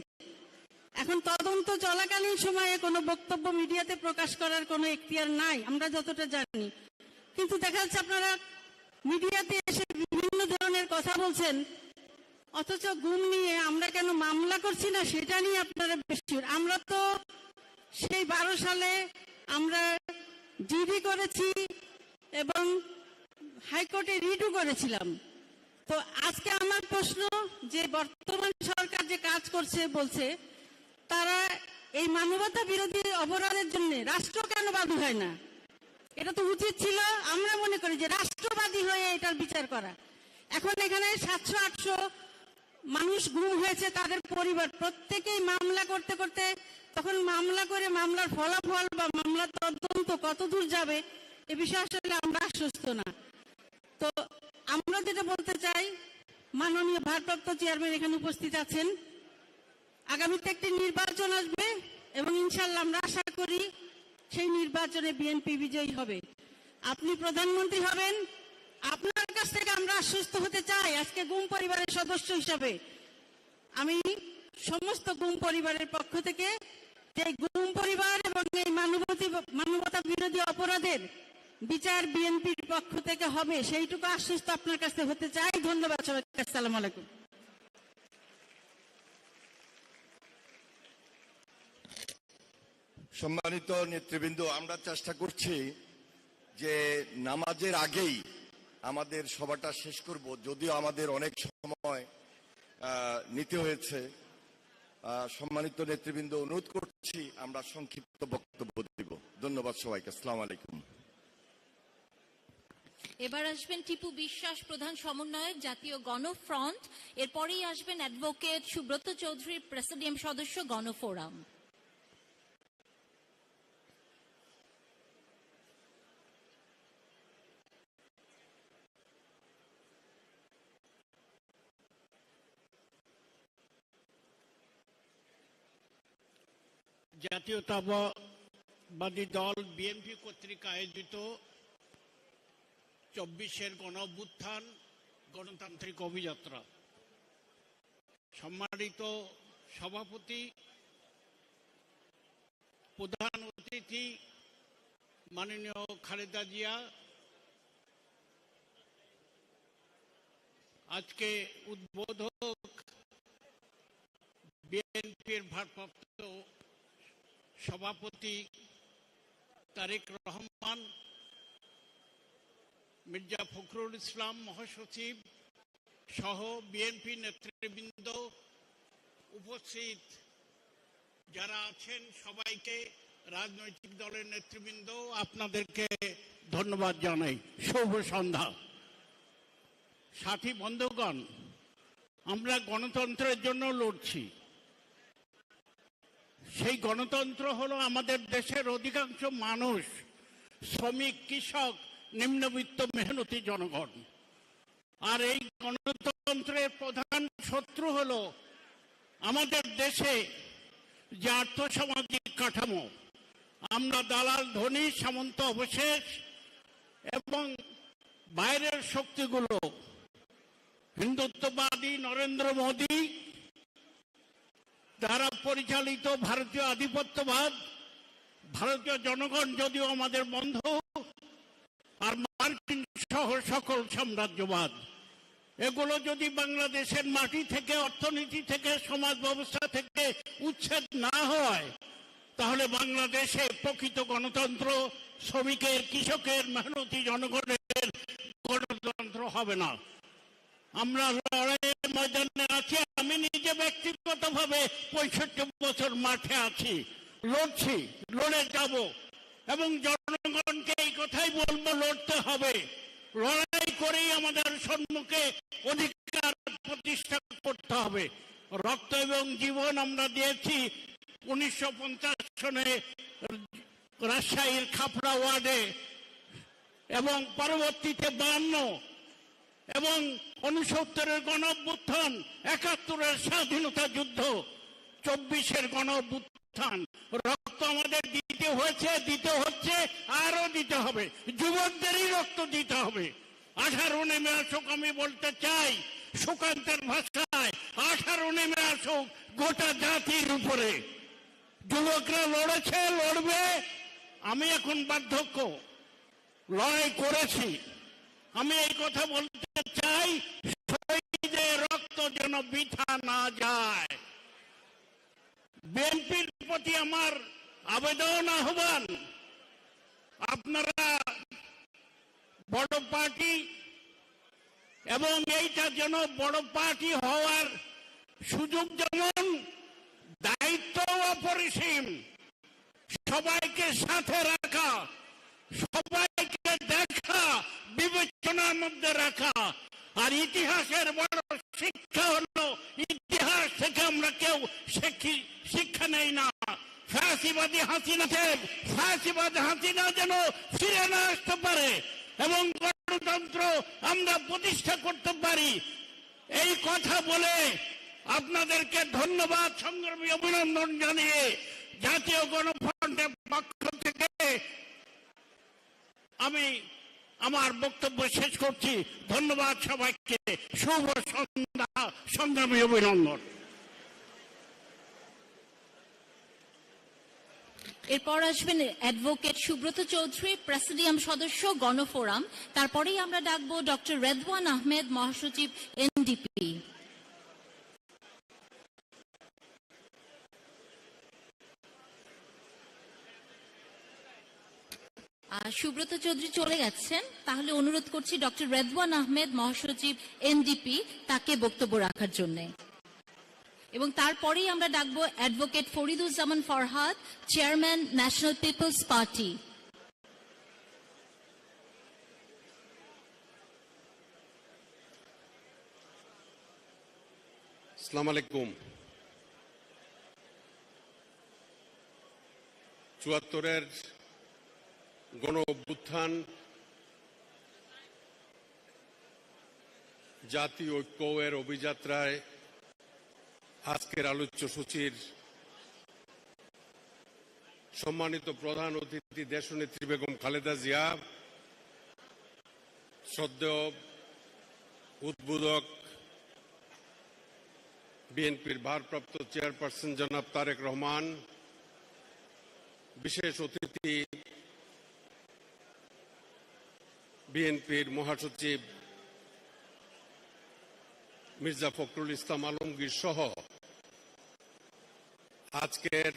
M: এখন তদন্ত চলাকালীন সময়ে কোনো বক্তব্য মিডিয়াতে প্রকাশ করার কোনো এখতিয়ার নাই আমরা যতটা জানি। কিন্তু দেখা যাচ্ছে আপনারা মিডিয়াতে এসে বিভিন্ন ধরনের কথা বলছেন, অথচ গুম নিয়ে আমরা কেন মামলা করছি না সেটা নিয়ে আপনারা বেশি। আমরা তো সেই 12 সালে আমরা জিডি করেছি এবং হাইকোর্টে রিটও করেছিলাম। তো আজকে আমার প্রশ্ন যে বর্তমান সরকার যে কাজ করছে বলছে তারা এই মানবতা বিরোধী অপরাধের জন্য রাষ্ট্র কেন বাদী হয় না? এটা তো উচিত ছিল। আমরা মনে করি যে রাষ্ট্রবাদী হয়ে এটার বিচার করা। এখন এখানে 700-800 মানুষ গুম হয়েছে, তাদের পরিবার প্রত্যেকেই মামলা করতে করতে তখন মামলা করে মামলার ফলাফল বা মামলার তদন্ত কতদূর যাবে এ বিষয়ে আসলে আমরা আশ্বস্ত না। তো আমরা যেটা বলতে চাই, মাননীয় ভারপ্রাপ্ত চেয়ারম্যান এখানে উপস্থিত আছেন, আগামীতে একটি নির্বাচন আসবে এবং ইনশাল্লাহ আমরা আশা করি সেই নির্বাচনে বিএনপি বিজয়ী হবে, আপনি প্রধানমন্ত্রী হবেন। আপনার কাছ থেকে আমরা আশ্বস্ত হতে চাই আজকে গুম পরিবারের সদস্য হিসাবে আমি সমস্ত গুম পরিবারের পক্ষ থেকে যে গুম পরিবার এবং এই মানবতা বিরোধী অপরাধের বিচার বিএনপির পক্ষ থেকে হবে সেইটুকু আশ্বস্ত আপনার কাছে হতে চাই। ধন্যবাদ সবাইকে। আসসালামু আলাইকুম।
N: সম্মানিত নেতৃবৃন্দ, আমরা চেষ্টা করছি যে নামাজের আগেই আমাদের সভাটা শেষ করব, যদিও আমাদের অনেক সময় নিতে হয়েছে। সম্মানিত নেতৃবৃন্দ, অনুরোধ করছি আমরা সংক্ষিপ্ত বক্তব্য দিব। ধন্যবাদ সবাইকে। আসসালামু আলাইকুম।
I: এবার আসবেন টিপু বিশ্বাস, প্রধান সমন্বয়ক, জাতীয় গণফ্রন্ট। এরপরেই আসবেন অ্যাডভোকেট সুব্রত চৌধুরী, প্রেসিডিয়াম সদস্য, গণফোরাম।
O: জাতীয়তাবাদী দল বিএনপি কর্তৃক আয়োজিত 24-এর গণ অভ্যুত্থান গণতান্ত্রিক অভিযাত্রা, সম্মানিত সভাপতি, প্রধান অতিথি মাননীয় খালেদা জিয়া, আজকে উদ্বোধক বিএনপির ভারপ্রাপ্ত সভাপতি তারেক রহমান, মির্জা ফখরুল ইসলাম মহাসচিব সহ বিএনপি নেতৃবৃন্দ, উপস্থিত যারা আছেন সবাইকে, রাজনৈতিক দলের নেতৃবৃন্দ, আপনাদেরকে ধন্যবাদ জানাই। শুভ সন্ধ্যা। সাথী বন্ধুগণ, আমরা গণতন্ত্রের জন্য লড়ছি। সেই গণতন্ত্র হলো আমাদের দেশের অধিকাংশ মানুষ, শ্রমিক, কৃষক, নিম্নবিত্ত মেহনতি জনগণ। আর এই গণতন্ত্রের প্রধান শত্রু হলো আমাদের দেশে যে আর্থসামাজিক কাঠামো। আমরা দালাল, ধনী, সামন্ত অবশেষ এবং বাইরের শক্তিগুলো, হিন্দুত্ববাদী নরেন্দ্র মোদী দ্বারা পরিচালিত ভারতীয় আধিপত্যবাদ, ভারতীয় জনগণ যদিও আমাদের বন্ধু, আর মার্কিন সহ সকল সাম্রাজ্যবাদ, এগুলো যদি বাংলাদেশের মাটি থেকে, অর্থনীতি থেকে, সমাজ ব্যবস্থা থেকে উচ্ছেদ না হয়, তাহলে বাংলাদেশে প্রকৃত গণতন্ত্র, শ্রমিকের, কৃষকের, মেহনতি জনগণের গণতন্ত্র হবে না। আমরা লড়াইয়ের ময়দানে আছি। আমি নিজে ব্যক্তিগতভাবে 65 বছর মাঠে আছি, লড়ছি, লড়ে যাব এবং জনগণকে এই কথাই বলবো, লড়তে হবে। লড়াই করেই আমাদের সম্মুখে অধিকার প্রতিষ্ঠা করতে হবে। রক্ত এবং জীবন আমরা দিয়েছি 1950 সনে রাজশাহীর খাপড়া ওয়ার্ডে, এবং পরবর্তীতে 52 এবং 69-এর গণ অভ্যুত্থান, 71-এর স্বাধীনতা যুদ্ধ, 24-এর গণ অভ্যুত্থান। রক্ত আমাদের দিতে হয়েছে, দিতে হচ্ছে, আরো দিতে হবে। যুবকদেরই রক্ত দিতে হবে। 18 নেমে আসুক। আমি বলতে চাই সুকান্তের ভাষায়, 18 নেমে আসুক গোটা জাতির উপরে। যুবকরা লড়েছে, লড়বে। আমি এখন বার্ধক্য, লড়াই করেছি। আমি এই কথা বলতে চাই, শহীদের রক্ত যেন বৃথা না যায়। বিএনপির প্রতি আমার আবেদন আহ্বান, আপনারা বড় পার্টি এবং এইটা যেন বড় পার্টি হওয়ার সুযোগ যেমন দায়িত্ব অপরিসীম, সবাইকে সাথে রাখা, সবাইকে দেখা, বিবেচনার মধ্যে রাখা। আর ইতিহাসের বড় শিক্ষা হলো, ইতিহাস থেকে আমরা কেউ শিক্ষা নেই না। ফ্যাসিবাদী হাসিনা যেন ফিরে না আসতে পারে এবং গণতন্ত্র আমরা প্রতিষ্ঠা করতে পারি, এই কথা বলে আপনাদেরকে ধন্যবাদ, সংগ্রামী অভিনন্দন জানিয়ে জাতীয় গণফ্রন্টের পক্ষ থেকে আমি আমার বক্তব্য শেষ করছি। ধন্যবাদ সবাইকে, শুভ সন্ধ্যা, সংগ্রামী অভিনন্দন।
I: এরপর আসবেন অ্যাডভোকেট সুব্রত চৌধুরী, প্রেসিডিয়াম সদস্য, গণফোরাম। তারপরেই আমরা ডাকবো ডক্টর রেদওয়ান আহমেদ, মহাসচিব, এনডিপি। সুব্রত চৌধুরী চলে গেছেন, তাহলে অনুরোধ করছি ডক্টর রেদওয়ান আহমেদ, মহাসচিব, এনডিপি, তাকে বক্তব্য রাখার জন্য। এবং তারপরেই আমরা ডাকবো advocate Fariduzzaman Farhad, chairman, national people's party.
P: আসসালামু আলাইকুম। ৭৪-এর গণ অভ্যুত্থান, জাতীয় ঐক্য এর অভিযাত্রায় আজকের আলোচ্য সূচির সম্মানিত প্রধান অতিথি দেশনেত্রী বেগম খালেদা জিয়া, শ্রদ্ধেয় উদ্বোধক বিএনপির ভারপ্রাপ্ত চেয়ারপারসন জনাব তারেক রহমান, বিশেষ অতিথি বিএনপির মহাসচিব মির্জা ফখরুল ইসলাম আলমগীর সহ আজকের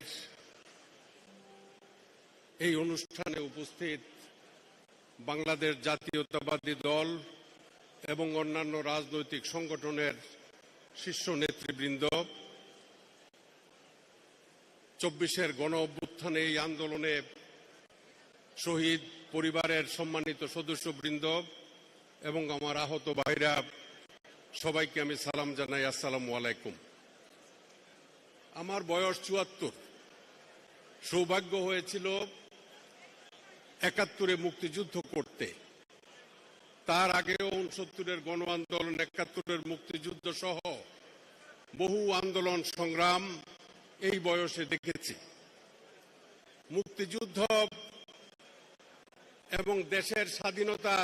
P: এই অনুষ্ঠানে উপস্থিত বাংলাদেশ জাতীয়তাবাদী দল এবং অন্যান্য রাজনৈতিক সংগঠনের শীর্ষ নেতৃবৃন্দ, ২৪-এর গণ অভ্যুত্থানে এই আন্দোলনে শহীদ পরিবারের সম্মানিত সদস্যবৃন্দ এবং আমার আহত ভাইরা, সবাইকে আমি সালাম জানাই, আসসালামু আলাইকুম। আমার বয়স ৭৪। সৌভাগ্য হয়েছিল ৭১-এ মুক্তিযুদ্ধ করতে, তার আগেও ৬৯-এর গণ আন্দোলন, ৭১-এর মুক্তিযুদ্ধ সহ বহু আন্দোলন সংগ্রাম এই বয়সে দেখেছি। মুক্তিযুদ্ধ এবং দেশের স্বাধীনতা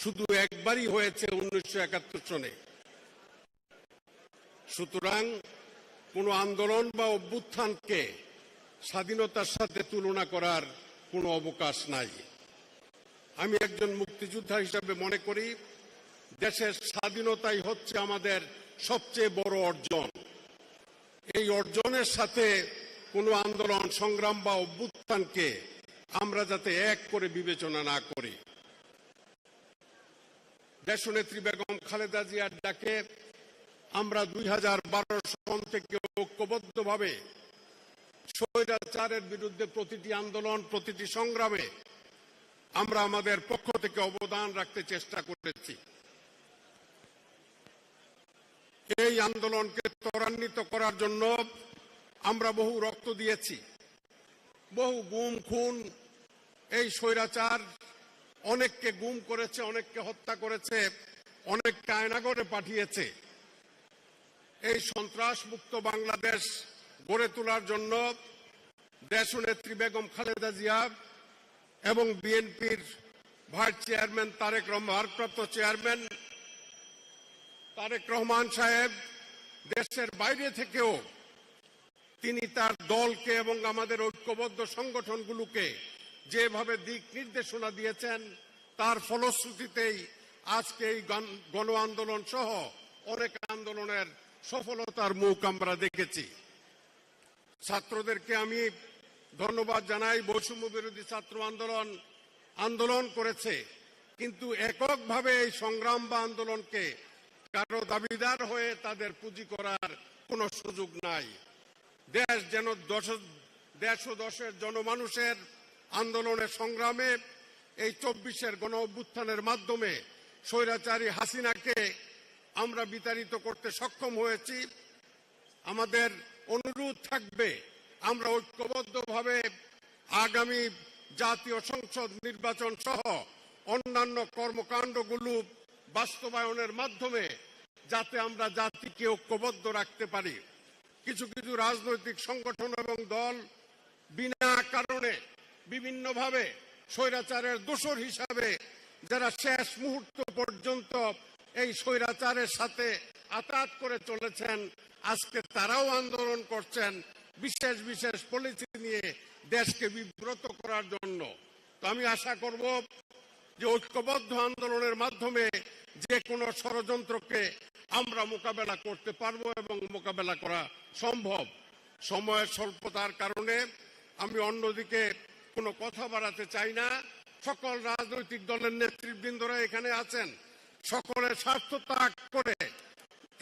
P: শুধু একবারই হয়েছে ১৯৭১ সনে। সুতরাং কোনো আন্দোলন বা অভ্যুত্থানকে স্বাধীনতার সাথে তুলনা করার কোনো অবকাশ নাই। আমি একজন মুক্তিযোদ্ধা হিসাবে মনে করি দেশের স্বাধীনতাই হচ্ছে আমাদের সবচেয়ে বড় অর্জন। এই অর্জনের সাথে কোনো আন্দোলন, সংগ্রাম বা অভ্যুত্থানকে আমরা যাতে এক করে বিবেচনা না করি। দেশনেত্রী বেগম খালেদা জিয়ার ডাকে আমরা ২০১২ সন থেকে ঐক্যবদ্ধভাবে স্বৈরাচারের বিরুদ্ধে প্রতিটি আন্দোলন, প্রতিটি সংগ্রামে আমরা আমাদের পক্ষ থেকে অবদান রাখতে চেষ্টা করেছি। এই আন্দোলনকে ত্বরান্বিত করার জন্য আমরা বহু রক্ত দিয়েছি, বহু গুম খুন। এই স্বৈরাচার অনেককে গুম করেছে, অনেককে হত্যা করেছে, অনেককে কারাগারে পাঠিয়েছে। এই সন্ত্রাস মুক্ত বাংলাদেশ গড়ে তোলার জন্য দেশনেত্রী বেগম খালেদা জিয়া এবং বিএনপির ভাইস চেয়ারম্যান ভারপ্রাপ্ত চেয়ারম্যান তারেক রহমান সাহেব দেশের বাইরে থেকেও তিনি তার দলকে এবং আমাদের ঐক্যবদ্ধ সংগঠনগুলোকে যেভাবে দিক নির্দেশনা দিয়েছেন, তার ফলশ্রুতিতেই আজকে এই গণ আন্দোলন সহ অনেক আন্দোলনের সফলতার মুখ আমরা দেখেছি। ছাত্রদেরকে আমি ধন্যবাদ জানাই। বৈষম্য বিরোধী ছাত্র আন্দোলন করেছে, কিন্তু এককভাবে এই সংগ্রাম বা আন্দোলনকে কারো দাবিদার হয়ে তাদের পুঁজি করার কোনো সুযোগ নাই। দেশ ও দশের জনমানুষের আন্দোলনের সংগ্রামে এই 24-এর গণ অভ্যুত্থানের মাধ্যমে স্বৈরাচারী হাসিনাকে আমরা বিতাড়িত করতে সক্ষম হয়েছি। আমাদের অনুরোধ থাকবে আমরা ঐক্যবদ্ধভাবে আগামী জাতীয় সংসদ নির্বাচন সহ অন্যান্য কর্মকাণ্ডগুলো বাস্তবায়নের মাধ্যমে যাতে আমরা জাতিকে ঐক্যবদ্ধ রাখতে পারি। কিছু কিছু রাজনৈতিক সংগঠন এবং দল বিনা কারণে বিভিন্নভাবে স্বৈরাচারের দোসর হিসাবে যারা শেষ মুহূর্ত পর্যন্ত এই স্বৈরাচারের সাথে আতাত করে চলেছেন, আজকে তারাও আন্দোলন করছেন বিশেষ বিশেষ পলিসি নিয়ে দেশকে বিব্রত করার জন্য। তো আমি আশা করব যে ঐক্যবদ্ধ আন্দোলনের মাধ্যমে যে কোনো ষড়যন্ত্রকে আমরা মোকাবেলা করতে পারবো এবং মোকাবেলা করা সম্ভব। সময়ের স্বল্পতার কারণে আমি অন্যদিকে কোনো কথা বাড়াতে চাই না। সকল রাজনৈতিক দলের নেতৃবৃন্দরা এখানে আছেন, সকলের স্বার্থ ত্যাগ করে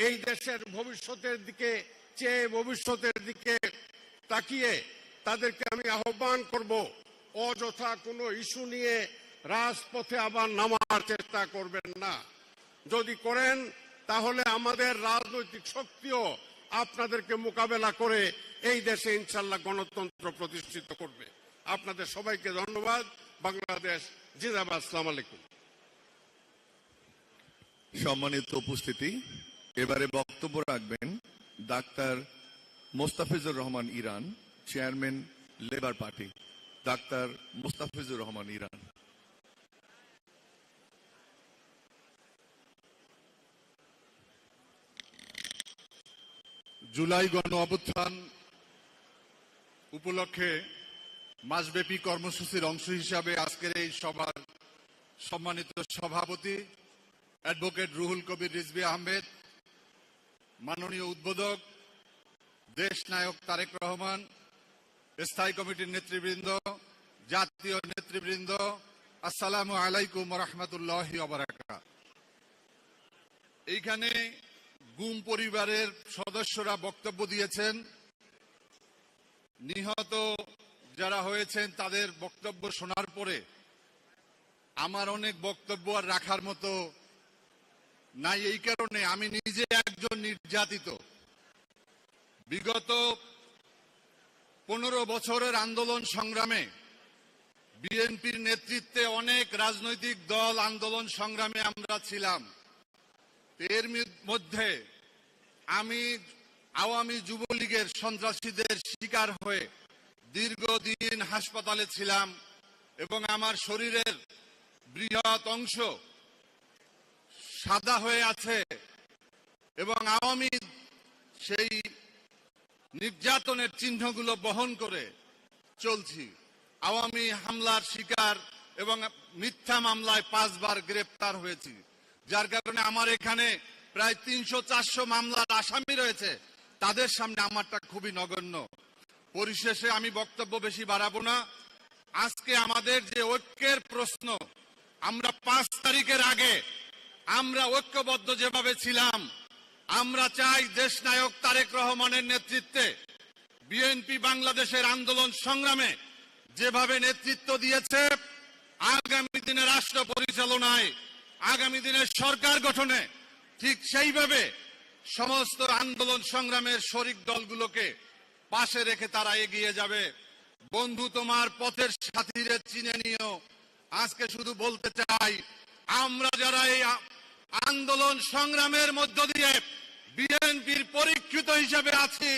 P: এই দেশের ভবিষ্যতের দিকে চেয়ে ভবিষ্যতের দিকে তাকিয়ে তাদেরকে আমি আহ্বান করব, অযথা কোনো ইস্যু নিয়ে রাজপথে আবার নামার চেষ্টা করবেন না। যদি করেন তাহলে আমাদের রাজনৈতিক শক্তিও আপনাদেরকে মোকাবেলা করে এই দেশে ইনশাল্লাহ গণতন্ত্র প্রতিষ্ঠিত করবে। আপনাদের সবাইকে ধন্যবাদ। বাংলাদেশ জিন্দাবাদ। আসসালামু আলাইকুম।
B: সম্মানিত উপস্থিতি, এবারে বক্তব্য রাখবেন ডাক্তার Mostafizur Rahman Iran, chairman labour party. ডাক্তার মোস্তাফিজুর রহমান ইরান।
Q: জুলাই গণ অভ্যুত্থান উপলক্ষে মাসব্যাপী কর্মসূচির অংশ হিসাবে আজকের এই সভার সম্মানিত সভাপতি অ্যাডভোকেট রুহুল কবির রিজভী আহমেদ, মাননীয় উদ্বোধক দেশ নায়ক তারেক রহমান, স্থায়ী কমিটির নেতৃবৃন্দ, জাতীয় নেতৃবৃন্দ, আসসালামু আলাইকুম ওয়া রাহমাতুল্লাহি ওয়া বারাকাতুহু। এইখানে গুম পরিবারের সদস্যরা বক্তব্য দিয়েছেন। নিহত যারা হয়েছেন তাদের বক্তব্য শোনার পরে আমার অনেক বক্তব্য আর রাখার মতো নাই। এই কারণে আমি নিজে একজন নির্যাতিত। বিগত 15 বছরের আন্দোলন সংগ্রামে বিএনপির নেতৃত্বে অনেক রাজনৈতিক দল আন্দোলন সংগ্রামে আমরা ছিলাম। এর মধ্যে আমি আওয়ামী যুবলীগের সন্ত্রাসীদের শিকার হয়ে দীর্ঘদিন হাসপাতালে ছিলাম এবং আমার শরীরের বৃহৎ অংশ সাদা হয়ে আছে এবং আওয়ামী সেই নির্যাতনের চিহ্নগুলো বহন করে চলছি। আওয়ামী হামলার শিকার এবং মিথ্যা মামলায় 5 বার গ্রেপ্তার হয়েছি, যার কারণে আমার এখানে প্রায় 300-400 মামলার আসামি রয়েছে। তাদের সামনে আমারটা খুবই নগণ্য। পরিশেষে আমি বক্তব্য বেশি বাড়াবো না। আজকে আমাদের যে ঐক্যের প্রশ্ন, আমরা 5 তারিখের আগে আমরা ঐক্যবদ্ধ যেভাবে ছিলাম, আমরা চাই দেশ নায়ক তারেক রহমানের নেতৃত্বে বিএনপি বাংলাদেশের আন্দোলন সংগ্রামে যেভাবে নেতৃত্ব দিয়েছে, আগামী দিনে রাষ্ট্র পরিচালনায়, আগামী দিনের সরকার গঠনে ঠিক সেইভাবে সমস্ত আন্দোলন সংগ্রামের শরিক দলগুলোকে পাশে রেখে তারা এগিয়ে যাবে। বন্ধু, তোমার পথের সাথীরে চিনে নিও। আজকে শুধু বলতে চাই, আমরা যারা এই আন্দোলন সংগ্রামের মধ্য দিয়ে বিএনপির পরীক্ষিত হিসেবে আছি,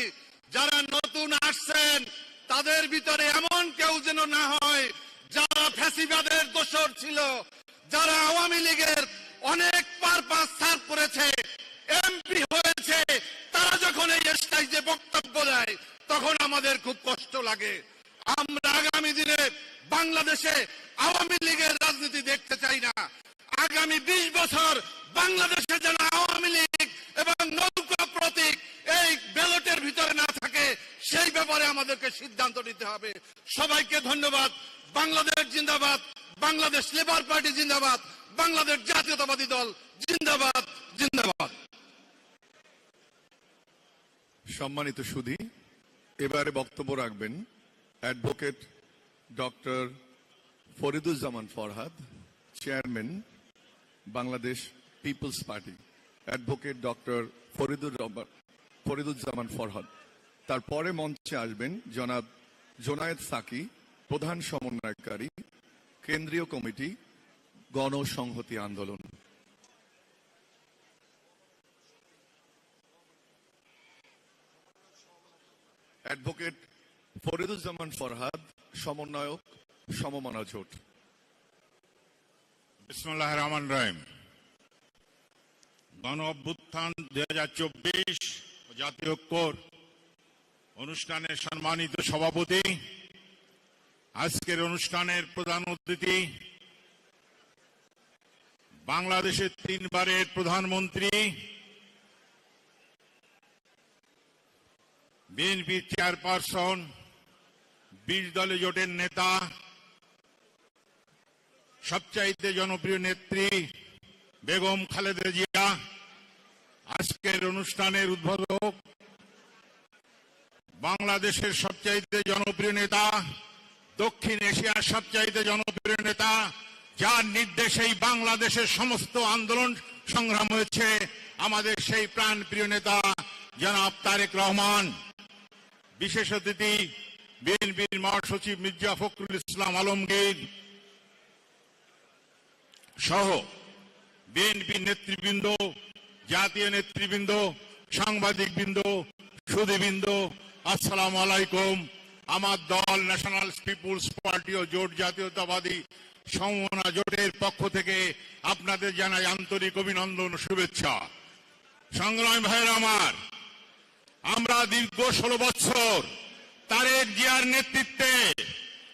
Q: যারা নতুন আসছেন তাদের ভিতরে এমন কেউ যেন না হয় যারা ফ্যাসিবাদের দোসর ছিল, যারা আওয়ামী লীগের অনেক পারপাস সার্ভ করেছে, এমপি হয়েছে, তারা যখন এই স্টেজে বক্তব্য দেয় তখন আমাদের খুব কষ্ট লাগে। আমরা আগামী দিনে বাংলাদেশে আওয়ামী লীগের রাজনীতি দেখতে চাই না। আগামী 20 বছর বাংলাদেশে যেন আওয়ামী লীগ এবং নৌকা প্রতীক এই ব্যালটের ভিতরে না থাকে সেই ব্যাপারে আমাদেরকে সিদ্ধান্ত নিতে হবে। সবাইকে ধন্যবাদ। বাংলাদেশ জিন্দাবাদ, বাংলাদেশ লেবার পার্টি জিন্দাবাদ, বাংলাদেশ জাতীয়তাবাদী দল জিন্দাবাদ জিন্দাবাদ।
B: সম্মানিত সুধী, এবারে বক্তব্য রাখবেন advocate doctor Fariduzzaman Farhad, chairman Bangladesh people's party. Advocate doctor Fariduzzaman Farhad. তারপরে মঞ্চে আসবেন জনাব জোনায়েদ সাকি, প্রধান সমন্বয়কারী, কেন্দ্রীয় কমিটি গণসংহতি আন্দোলন। অ্যাডভোকেট ফরিদুজ্জামান ফরহাদ, সমন্বয়ক, সমমনা জোট।
R: বিসমিল্লাহির রহমানির রহিম। গণ অভ্যুত্থান 2024 জাতীয় ঐক্যর অনুষ্ঠানের সম্মানিত সভাপতি, আজকের অনুষ্ঠানের প্রধান অতিথি, বাংলাদেশের 3 বারের প্রধানমন্ত্রী, বিএনপি চেয়ারপারসন, 20 দলীয় জোটের নেতা, সবচাইতে জনপ্রিয় নেত্রী বেগম খালেদা জিয়া, আজকের অনুষ্ঠানের উদ্বোধক, বাংলাদেশের সবচাইতে জনপ্রিয় নেতা, দক্ষিণ এশিয়ার সবচাইতে জনপ্রিয় নেতা, যার নির্দেশেই বাংলাদেশের সমস্ত আন্দোলন সংগ্রাম হয়েছে, আমাদের সেই প্রাণপ্রিয় নেতা জনাব তারেক রহমান। বিশেষ অতিথি বিএনপির মহাসচিব মির্জা ফখরুল ইসলাম আলমগীর সহ বিএনপি নেতৃবৃন্দ, জাতীয় নেতৃবৃন্দ, সাংবাদিকবৃন্দ, সুধীবৃন্দ, আসসালামু আলাইকুম। আমার দল ন্যাশনাল পিপুলস পার্টি ও জোট জাতীয়তাবাদী সমমনা জোটের পক্ষ থেকে আপনাদের জানাই আন্তরিক অভিনন্দন ও শুভেচ্ছা। সংগ্রামী ভাইয়েরা আমার, আমরা দীর্ঘ 16 বছর তারেক জিয়ার নেতৃত্বে,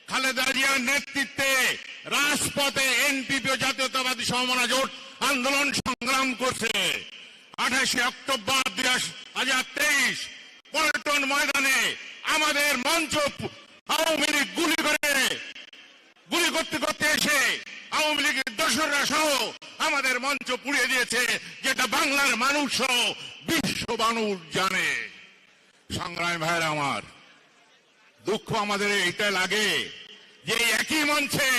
R: খালেদা জিয়ার নেতৃত্বে রাজপথে এনপিপি ও জাতীয়তাবাদী সমমনা জোট আন্দোলন সংগ্রাম করছে। 28 অক্টোবর 2023 পল্টন ময়দানে আমাদের মঞ্চ আওয়ামী লীগ গুলি করতে করতে এসে আওয়ামী লীগের দোসররা সহ আমাদের মঞ্চ পুড়িয়ে দিয়েছে, যেটা বাংলার মানুষ সহ বিশ্ব মানুষ জানে। সংগ্রামী ভাইয়েরা আমার, দুঃখ আমাদের এইটা লাগে যে একই মঞ্চে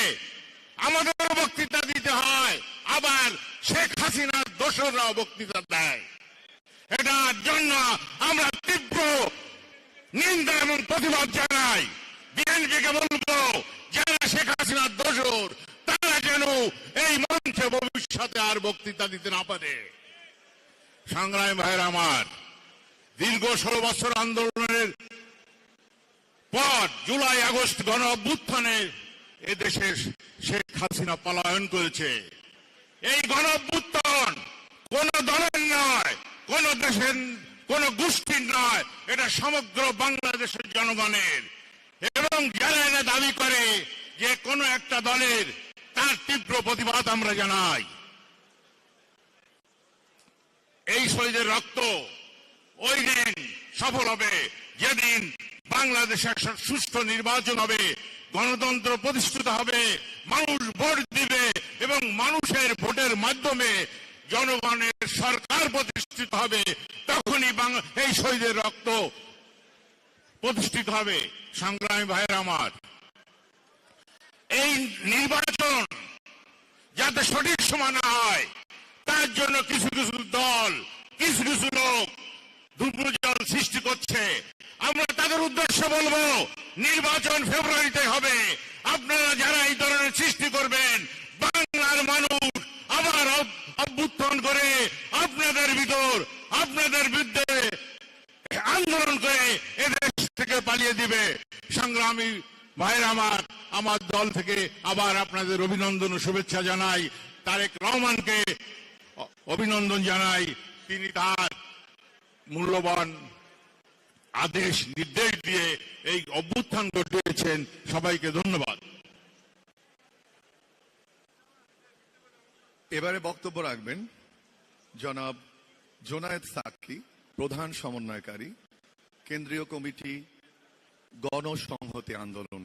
R: আমাদের বক্তৃতা দিতে হয়, আবার শেখ হাসিনার দোসররাও বক্তৃতা দেয়। এটার জন্য আমরা তীব্র নিন্দা এবং প্রতিবাদ জানাই। বিএনপিকে বলবো, যারা শেখ হাসিনার দোসর তারা যেন এই মঞ্চে ভবিষ্যতে আর বক্তৃতা দিতে না পারে। সংগ্রামী ভাইয়েরা আমার, দীর্ঘ 16 বছর আন্দোলনের পর জুলাই আগস্ট গণ অভ্যুত্থানে এদেশের শেখ হাসিনা পলায়ন করেছে। এই গণ অভ্যুত্থান কোন দলের নয়, কোন দেশের, কোন গোষ্ঠীর নয়, এটা সমগ্র বাংলাদেশের জনগণের। এবং যারা এরা দাবি করে যে কোন একটা দলের, তার তীব্র প্রতিবাদ আমরা জানাই। এই শহীদের রক্ত ওই দিন সফল হবে যেদিন বাংলাদেশে একটা সুষ্ঠু নির্বাচন হবে, গণতন্ত্র প্রতিষ্ঠিত হবে, মানুষ ভোট দিবে এবং মানুষের ভোটের মাধ্যমে জনগণের সরকার প্রতিষ্ঠিত হবে। তখনই এই শহীদের রক্ত প্রতিষ্ঠিত হবে। সংগ্রামী ভাইয়ের আমার, এই নির্বাচন যাতে সঠিক সময় না হয়, তার জন্য কিছু কিছু দল, কিছু কিছু লোক দুর্বল সৃষ্টি করছে। আমরা তাদের উদ্দেশ্যে বলবো, নির্বাচন ফেব্রুয়ারিতে হবে। আপনারা যারা এই ধরনের সৃষ্টি করবেন, বাংলার মানুষ আবার অভ্যুত্থান করে আপনাদের ভিতর, আপনাদের বিরুদ্ধে আন্দোলন করে এদেশ থেকে পালিয়ে দিবে। সংগ্রামী ভাইয়ের আমার দল থেকে আবার আপনাদের অভিনন্দন ও শুভেচ্ছা জানাই। তারেক রহমানকে অভিনন্দন জানাই, তিনি তার মূল্যবান আদেশ নির্দেশ দিয়ে এই অভ্যুত্থান ঘটিয়েছেন। সবাইকে ধন্যবাদ।
B: এবারে বক্তব্য রাখবেন জনাব জোনায়েদ সাকি, প্রধান সমন্বয়কারী, কেন্দ্রীয় কমিটি গণসংহতি আন্দোলন।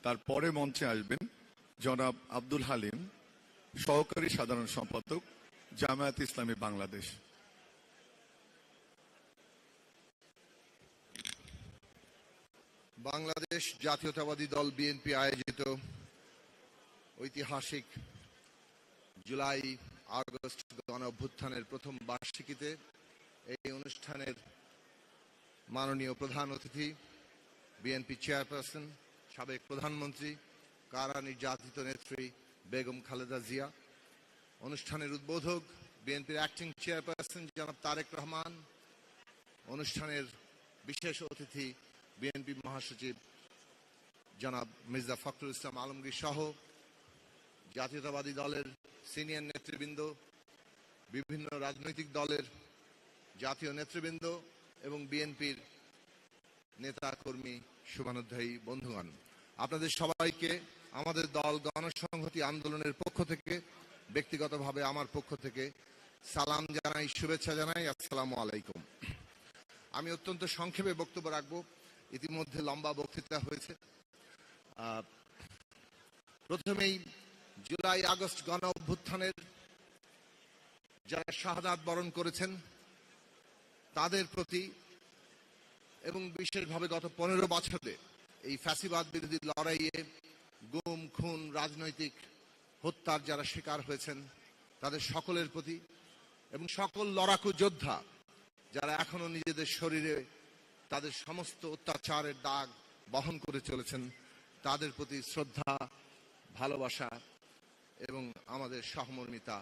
B: তারপরে মঞ্চে আসবেন জনাব আব্দুল হালিম, সহকারী সাধারণ সম্পাদক, জামায়াত ইসলামী বাংলাদেশ।
S: বাংলাদেশ জাতীয়তাবাদী দল বিএনপি আয়োজিত ঐতিহাসিক জুলাই আগস্ট গণ অভ্যুত্থানের প্রথম বার্ষিকীতে এই অনুষ্ঠানের মাননীয় প্রধান অতিথি, বিএনপি চেয়ারপারসন, সাবেক প্রধানমন্ত্রী, কারা নির্যাতিত নেত্রী বেগম খালেদা জিয়া, অনুষ্ঠানের উদ্বোধক বিএনপির অ্যাক্টিং চেয়ারপারসন জনাব তারেক রহমান, অনুষ্ঠানের বিশেষ অতিথি বিএনপি মহাসচিব জনাব মির্জা ফখরুল ইসলাম আলমগীর সহ জাতীয়তাবাদী দলের সিনিয়র নেতৃবৃন্দ, বিভিন্ন রাজনৈতিক দলের জাতীয় নেতৃবৃন্দ এবং বিএনপির নেতা কর্মী, শুভানুধ্যায়ী বন্ধুগণ, আপনাদের সবাইকে আমাদের দল গণসংহতি আন্দোলনের পক্ষ থেকে, ব্যক্তিগতভাবে আমার পক্ষ থেকে সালাম জানাই, শুভেচ্ছা জানাই। আসসালামু আলাইকুম। আমি অত্যন্ত সংক্ষেপে বক্তব্য রাখবো, ইতিমধ্যে লম্বা বক্তৃতা হয়েছে। প্রথমেই জুলাই আগস্ট গণ অভ্যুত্থানের যারা শাহাদাত বরণ করেছেন তাদের প্রতি এবং বিশেষভাবে গত 15 বছরে এই ফ্যাসিবাদ বিরোধী লড়াইয়ে গুম, খুন, রাজনৈতিক হত্যার যারা শিকার হয়েছেন তাদের সকলের প্রতি এবং সকল লড়াকু যোদ্ধা যারা এখনো নিজেদের শরীরে তাদের সমস্ত অত্যাচারের দাগ বহন করে চলেছেন তাদের প্রতি শ্রদ্ধা, ভালোবাসা এবং আমাদের সহমর্মিতা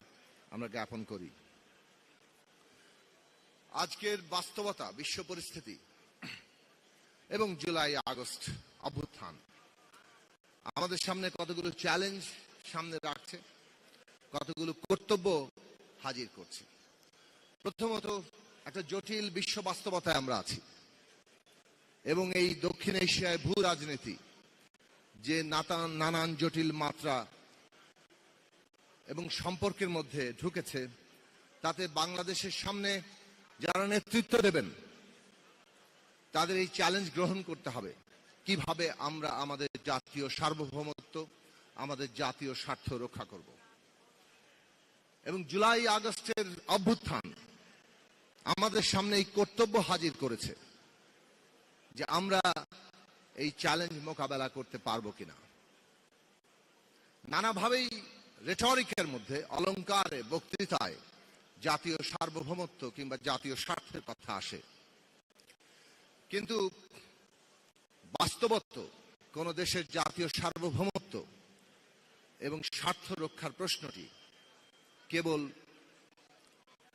S: আমরা জ্ঞাপন করি। আজকের বাস্তবতা, বিশ্ব পরিস্থিতি এবং জুলাই আগস্ট অভ্যুত্থান আমাদের সামনে কতগুলো চ্যালেঞ্জ সামনে রাখছে, কতগুলো কর্তব্য হাজির করছে। প্রথমত, একটা জটিল বিশ্ব বাস্তবতায় আমরা আছি এবং এই দক্ষিণ এশিয়ায় ভূ রাজনীতি যে নানান জটিল মাত্রা এবং সম্পর্কের মধ্যে ঢুকেছে, তাতে বাংলাদেশের সামনে যারা নেতৃত্ব দেবেন তাদের এই চ্যালেঞ্জ গ্রহণ করতে হবে। কিভাবে আমরা আমাদের জাতীয় সার্বভৌমত্ব, আমাদের জাতীয় স্বার্থ রক্ষা করব। এবং জুলাই আগস্টের অভ্যুত্থান আমাদের সামনে এই কর্তব্য হাজির করেছে যে আমরা এই চ্যালেঞ্জ মোকাবেলা করতে পারবো কিনা। নানাভাবেই রেটরিকের মধ্যে, অলংকারে, বক্তৃতায় জাতীয় সার্বভৌমত্ব কিংবা জাতীয় স্বার্থের কথা আসে, কিন্তু বাস্তবত কোন দেশের জাতীয় সার্বভৌমত্ব এবং স্বার্থ রক্ষার প্রশ্নটি কেবল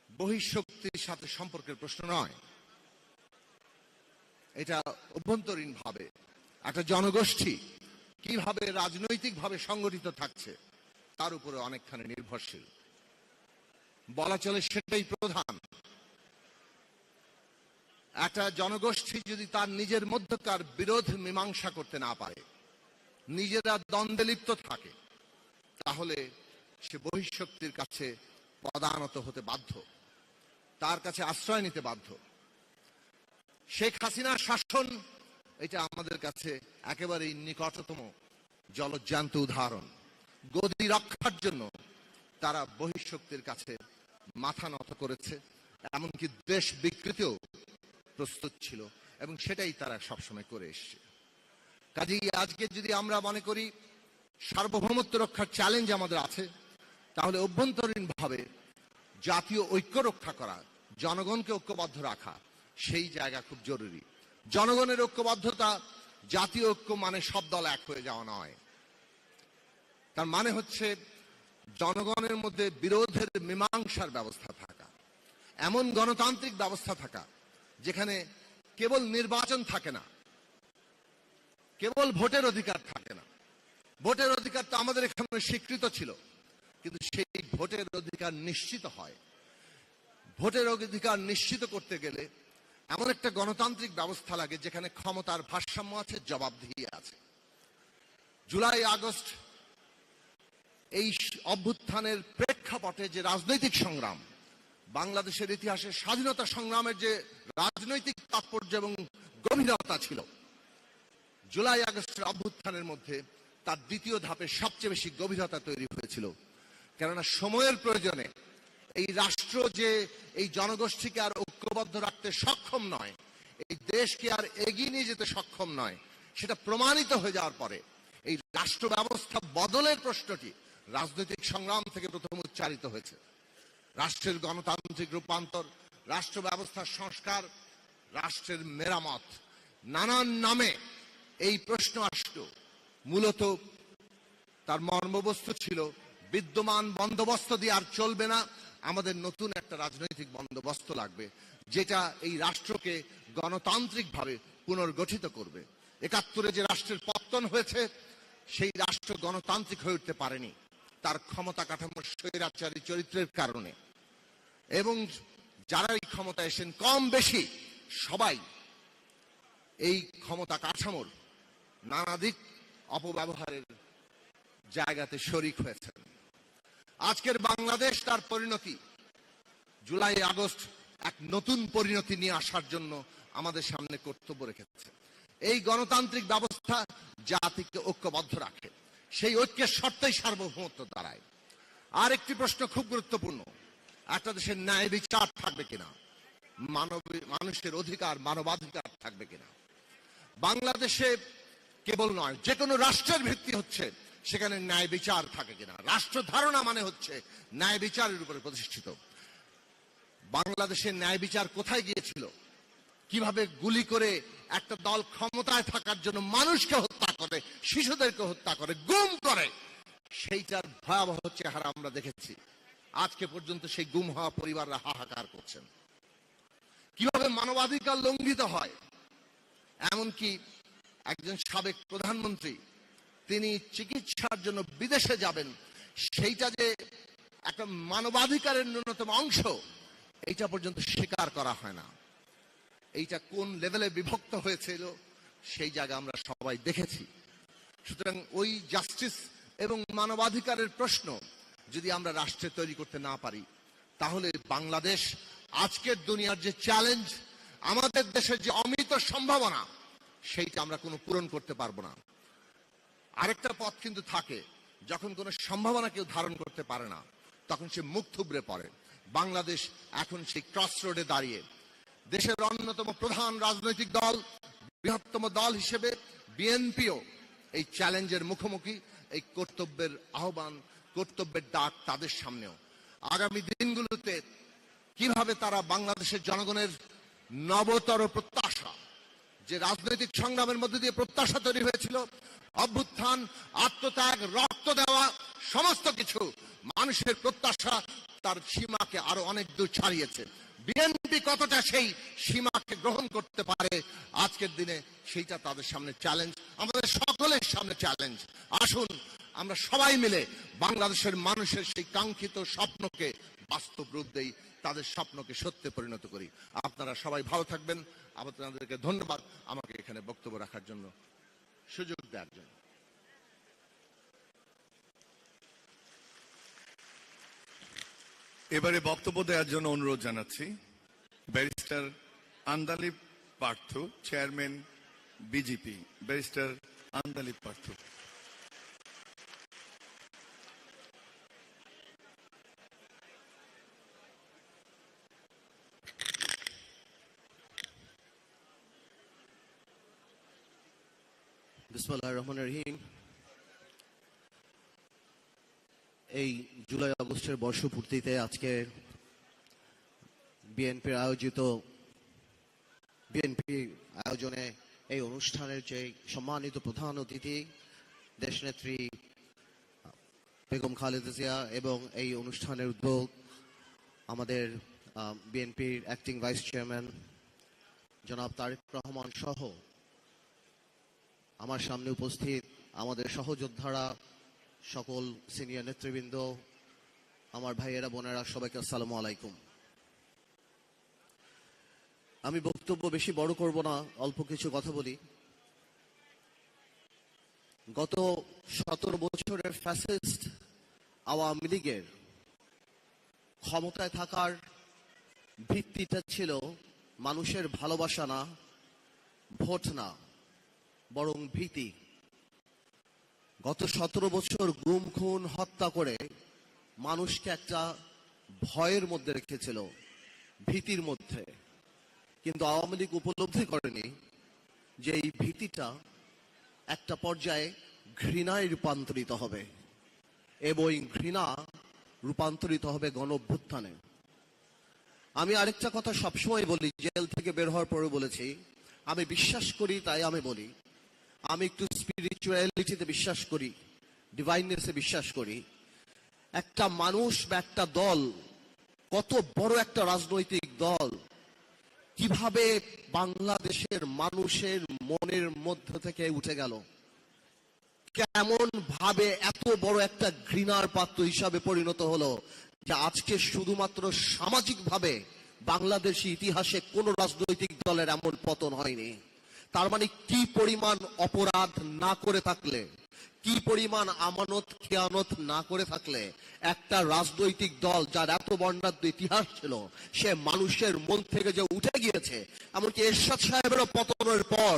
S: বহিঃশক্তির সাথে সম্পর্কের প্রশ্ন নয়। এটা অভ্যন্তরীণভাবে একটা জনগোষ্ঠী কিভাবে রাজনৈতিকভাবে সংগঠিত থাকছে তার উপরে অনেকখানি নির্ভরশীল। বলা চলে সেটাই প্রধান। একটা জনগোষ্ঠী যদি তার নিজের মধ্যকার বিরোধ মীমাংসা করতে না পারে, নিজেরা দ্বন্দ্বে লিপ্ত থাকে, তাহলে সে বহিঃশক্তির কাছে পদানত হতে বাধ্য, তার কাছে আশ্রয় নিতে বাধ্য। শেখ হাসিনার শাসন এটা আমাদের কাছে একেবারেই নিকটতম জলজ্যান্ত উদাহরণ। গদি রক্ষার জন্য তারা বহিঃশক্তির কাছে মাথা নত করেছে, এমনকি দেশ বিকৃতিও প্রস্তুত ছিল এবং সেটাই তারা সবসময় করে এসছে। কাজেই আজকে যদি আমরা মনে করি সার্বভৌমত্ব রক্ষার চ্যালেঞ্জ আমাদের আছে, তাহলে অভ্যন্তরীণভাবে জাতীয় ঐক্য রক্ষা করা, জনগণকে ঐক্যবদ্ধ রাখা, সেই জায়গা খুব জরুরি। জনগণের ঐক্যবদ্ধতা, জাতীয় ঐক্য মানে সব দল এক হয়ে যাওয়া নয়। তার মানে হচ্ছে জনগণের মধ্যে বিরোধের মীমাংসার ব্যবস্থা থাকা, এমন গণতান্ত্রিক ব্যবস্থা থাকা যেখানে কেবল নির্বাচন থাকে না, কেবল ভোটের অধিকার থাকে না। ভোটের অধিকার তো আমাদের এখানে স্বীকৃত ছিল, কিন্তু সেই ভোটের অধিকার নিশ্চিত হয়। ভোটের অধিকার নিশ্চিত করতে গেলে এমন একটা গণতান্ত্রিক ব্যবস্থা লাগে যেখানে ক্ষমতার ভারসাম্য আছে, জবাবদিহি আছে। জুলাই আগস্ট এই অভ্যুত্থানের প্রেক্ষাপটে যে রাজনৈতিক সংগ্রাম, বাংলাদেশের ইতিহাসে স্বাধীনতা সংগ্রামের যে রাজনৈতিক তাৎপর্য এবং গভীরতা ছিল, জুলাই আগস্টের অভ্যুত্থানের মধ্যে তার দ্বিতীয় ধাপে সবচেয়ে বেশি গভীরতা তৈরি হয়েছিল। কেননা সময়ের প্রয়োজনে এই রাষ্ট্র যে এই জনগোষ্ঠীকে আর ঐক্যবদ্ধ রাখতে সক্ষম নয়, এই দেশকে আর এগিয়ে নিয়ে যেতে সক্ষম নয়, সেটা প্রমাণিত হয়ে যাওয়ার পরে এই রাষ্ট্র ব্যবস্থা বদলের প্রশ্নটি রাজনৈতিক সংগ্রাম থেকে প্রথম উচ্চারিত হয়েছে। রাষ্ট্রের গণতান্ত্রিক রূপান্তর, রাষ্ট্র ব্যবস্থার সংস্কার, রাষ্ট্রের মেরামত, নানান নামে এই প্রশ্ন আসলো। মূলত তার মর্মবস্তু ছিল বিদ্যমান বন্দোবস্ত দিয়ে আর চলবে না, আমাদের নতুন একটা রাজনৈতিক বন্দোবস্ত লাগবে, যেটা এই রাষ্ট্রকে গণতান্ত্রিকভাবে পুনর্গঠিত করবে। ৭১ যে রাষ্ট্রের পতন হয়েছে, সেই রাষ্ট্র গণতান্ত্রিক হয়ে উঠতে পারেনি তার ক্ষমতা কাঠামোর স্বৈরাচারী চরিত্রের কারণে। এবং যারা এই ক্ষমতা এসেছেন কম বেশি সবাই এই ক্ষমতা কাঠামোর নানাদিক অপব্যবহারের জায়গাতে শরিক হয়েছেন। আজকের বাংলাদেশ তার পরিণতি, জুলাই আগস্ট এক নতুন পরিণতি নিয়ে আসার জন্য আমাদের সামনে কর্তব্য রেখেছে। এই গণতান্ত্রিক ব্যবস্থা জাতিকে ঐক্যবদ্ধ রাখে, সেই ঐক্যের শর্তেই সার্বভৌমত্ব দাঁড়ায়। আর একটি প্রশ্ন খুব গুরুত্বপূর্ণ, একটা দেশের ন্যায় বিচার থাকবে কিনা, মানুষের অধিকার মানবাধিকার থাকবে কিনা। বাংলাদেশে কেবল নয়, যে কোনো রাষ্ট্রের ভিত্তি হচ্ছে সেখানে ন্যায় বিচার থাকে কিনা। রাষ্ট্র ধারণা মানে হচ্ছে ন্যায় বিচারের উপরে প্রতিষ্ঠিত। বাংলাদেশের ন্যায় বিচার কোথায় গিয়েছিল, কিভাবে গুলি করে একটা দল ক্ষমতায় থাকার জন্য মানুষকে হত্যা করে, শিশুদেরকে হত্যা করে, গুম করে, সেইটার ভয়াবহ চেহারা আমরা দেখেছি। আজকে পর্যন্ত সেই গুম হওয়া পরিবাররা হাহাকার করছেন। কিভাবে মানবাধিকার লঙ্ঘিত হয়, এমনকি একজন সাবেক প্রধানমন্ত্রী তিনি চিকিৎসার জন্য বিদেশে যাবেন, সেইটা যে একটা মানবাধিকারের ন্যূনতম অংশ, এইটা পর্যন্ত স্বীকার করা হয় না। এইটা কোন লেভেলে বিভক্ত হয়েছিল সেই জায়গা আমরা সবাই দেখেছি। সুতরাং ওই জাস্টিস এবং মানবাধিকারের প্রশ্ন যদি আমরা রাষ্ট্রে তৈরি করতে না পারি, তাহলে বাংলাদেশ আজকের দুনিয়ার যে চ্যালেঞ্জ, আমাদের দেশের যে অমিত সম্ভাবনা, সেইটা আমরা কোনো পূরণ করতে পারবো না। আরেকটা পথ কিন্তু থাকে, যখন কোনো সম্ভাবনা কেউ ধারণ করতে পারে না, তখন সে মুখ থুবড়ে পড়ে। বাংলাদেশ এখন সেই ক্রস রোডে দাঁড়িয়ে। দেশের অন্যতম প্রধান রাজনৈতিক দল, বৃহত্তম দল হিসেবে বিএনপিও এই চ্যালেঞ্জের মুখোমুখি। এই কর্তব্যের আহ্বান, কর্তব্যের ডাক তাদের সামনেও। আগামী দিনগুলোতে কিভাবে তারা বাংলাদেশের জনগণের নবতর প্রত্যাশা, যে রাজনৈতিক সংগ্রামের মধ্যে দিয়ে প্রত্যাশা তৈরি হয়েছিল, অভ্যুত্থান, আত্মত্যাগ, রক্ত দেওয়া, সমস্ত কিছু মানুষের প্রত্যাশা তার সীমাকে আরো অনেক দূর ছাড়িয়েছে। বিএনপি কতটা সেই সীমাকে গ্রহণ করতে পারে আজকের দিনে, সেইটা তাদের সামনে চ্যালেঞ্জ, আমাদের সকলের সামনে চ্যালেঞ্জ। আসুন আমরা সবাই মিলে বাংলাদেশের মানুষের সেই কাঙ্ক্ষিত স্বপ্নকে বাস্তব রূপ দেই, তাদের স্বপ্নকে সত্যে পরিণত করি। আপনারা সবাই ভালো থাকবেন। আপনাদেরকে ধন্যবাদ আমাকে এখানে বক্তব্য রাখার জন্য, সুযোগ দেওয়ার জন্য।
B: এবারে বক্তব্য দেওয়ার জন্য অনুরোধ জানাচ্ছি barrister Andalib Partha, chairman BJP. Barrister Andalib Partha.
T: বিসমিল্লাহির রহমানির রহিম। এই জুলাই আগস্টের বর্ষপূর্তিতে আজকে বিএনপির আয়োজনে এই অনুষ্ঠানের যে সম্মানিত প্রধান অতিথি দেশনেত্রী বেগম খালেদা জিয়া এবং এই অনুষ্ঠানের উদ্যোগ আমাদের বিএনপির অ্যাক্টিং ভাইস চেয়ারম্যান জনাব তারেক রহমান সহ আমার সামনে উপস্থিত আমাদের সহযোদ্ধারা, সকল সিনিয়র নেতৃবৃন্দ, আমার ভাইয়েরা বোনেরা, সবাইকে আসসালামু আলাইকুম। আমি বক্তব্য বেশি বড় করব না, অল্প কিছু কথা বলি। গত 17 বছরের ফ্যাসিস্ট আওয়ামী লীগের ক্ষমতায় থাকার ভিত্তিটা ছিল মানুষের ভালোবাসা না, ভোট না, বরং ভীতি। গত 17 বছর গুম খুন হত্যা করে মানুষকে একটা ভয়ের মধ্যে রেখেছিল, ভীতির মধ্যে। কিন্তু আওয়ামী লীগ উপলব্ধি করেনি যে এই ভীতিটা একটা পর্যায়ে ঘৃণায় রূপান্তরিত হবে, এবং ঘৃণা রূপান্তরিত হবে গণ অভ্যুত্থানে। আমি আরেকটা কথা সবসময় বলি, জেল থেকে বের হওয়ার পরে বলেছি, আমি বিশ্বাস করি তাই আমি বলি, আমি একটু স্পিরিচুয়ালিটিতে বিশ্বাস করি, ডিভাইননেসে বিশ্বাস করি। একটা মানুষ বা একটা দল, কত বড় একটা রাজনৈতিক দল, কিভাবে বাংলাদেশের মানুষের মনের মধ্য থেকে উঠে গেল, কেমন ভাবে এত বড় একটা ঘৃণার পাত্র হিসাবে পরিণত হলো, যে আজকে শুধুমাত্র সামাজিক ভাবে বাংলাদেশি ইতিহাসে কোন রাজনৈতিক দলের এমন পতন হয়নি। তার মানে কি পরিমাণ অপরাধ না করে থাকলে, কি পরিমাণ আমানত খেয়ানত না করে থাকলে একটা রাজনৈতিক দল যার এত বর্ণাঢ্য ইতিহাস ছিল, সে মানুষের মন থেকে যে উঠে গিয়েছে। এমনকি এরশাদ সাহেবেরও পতনের পর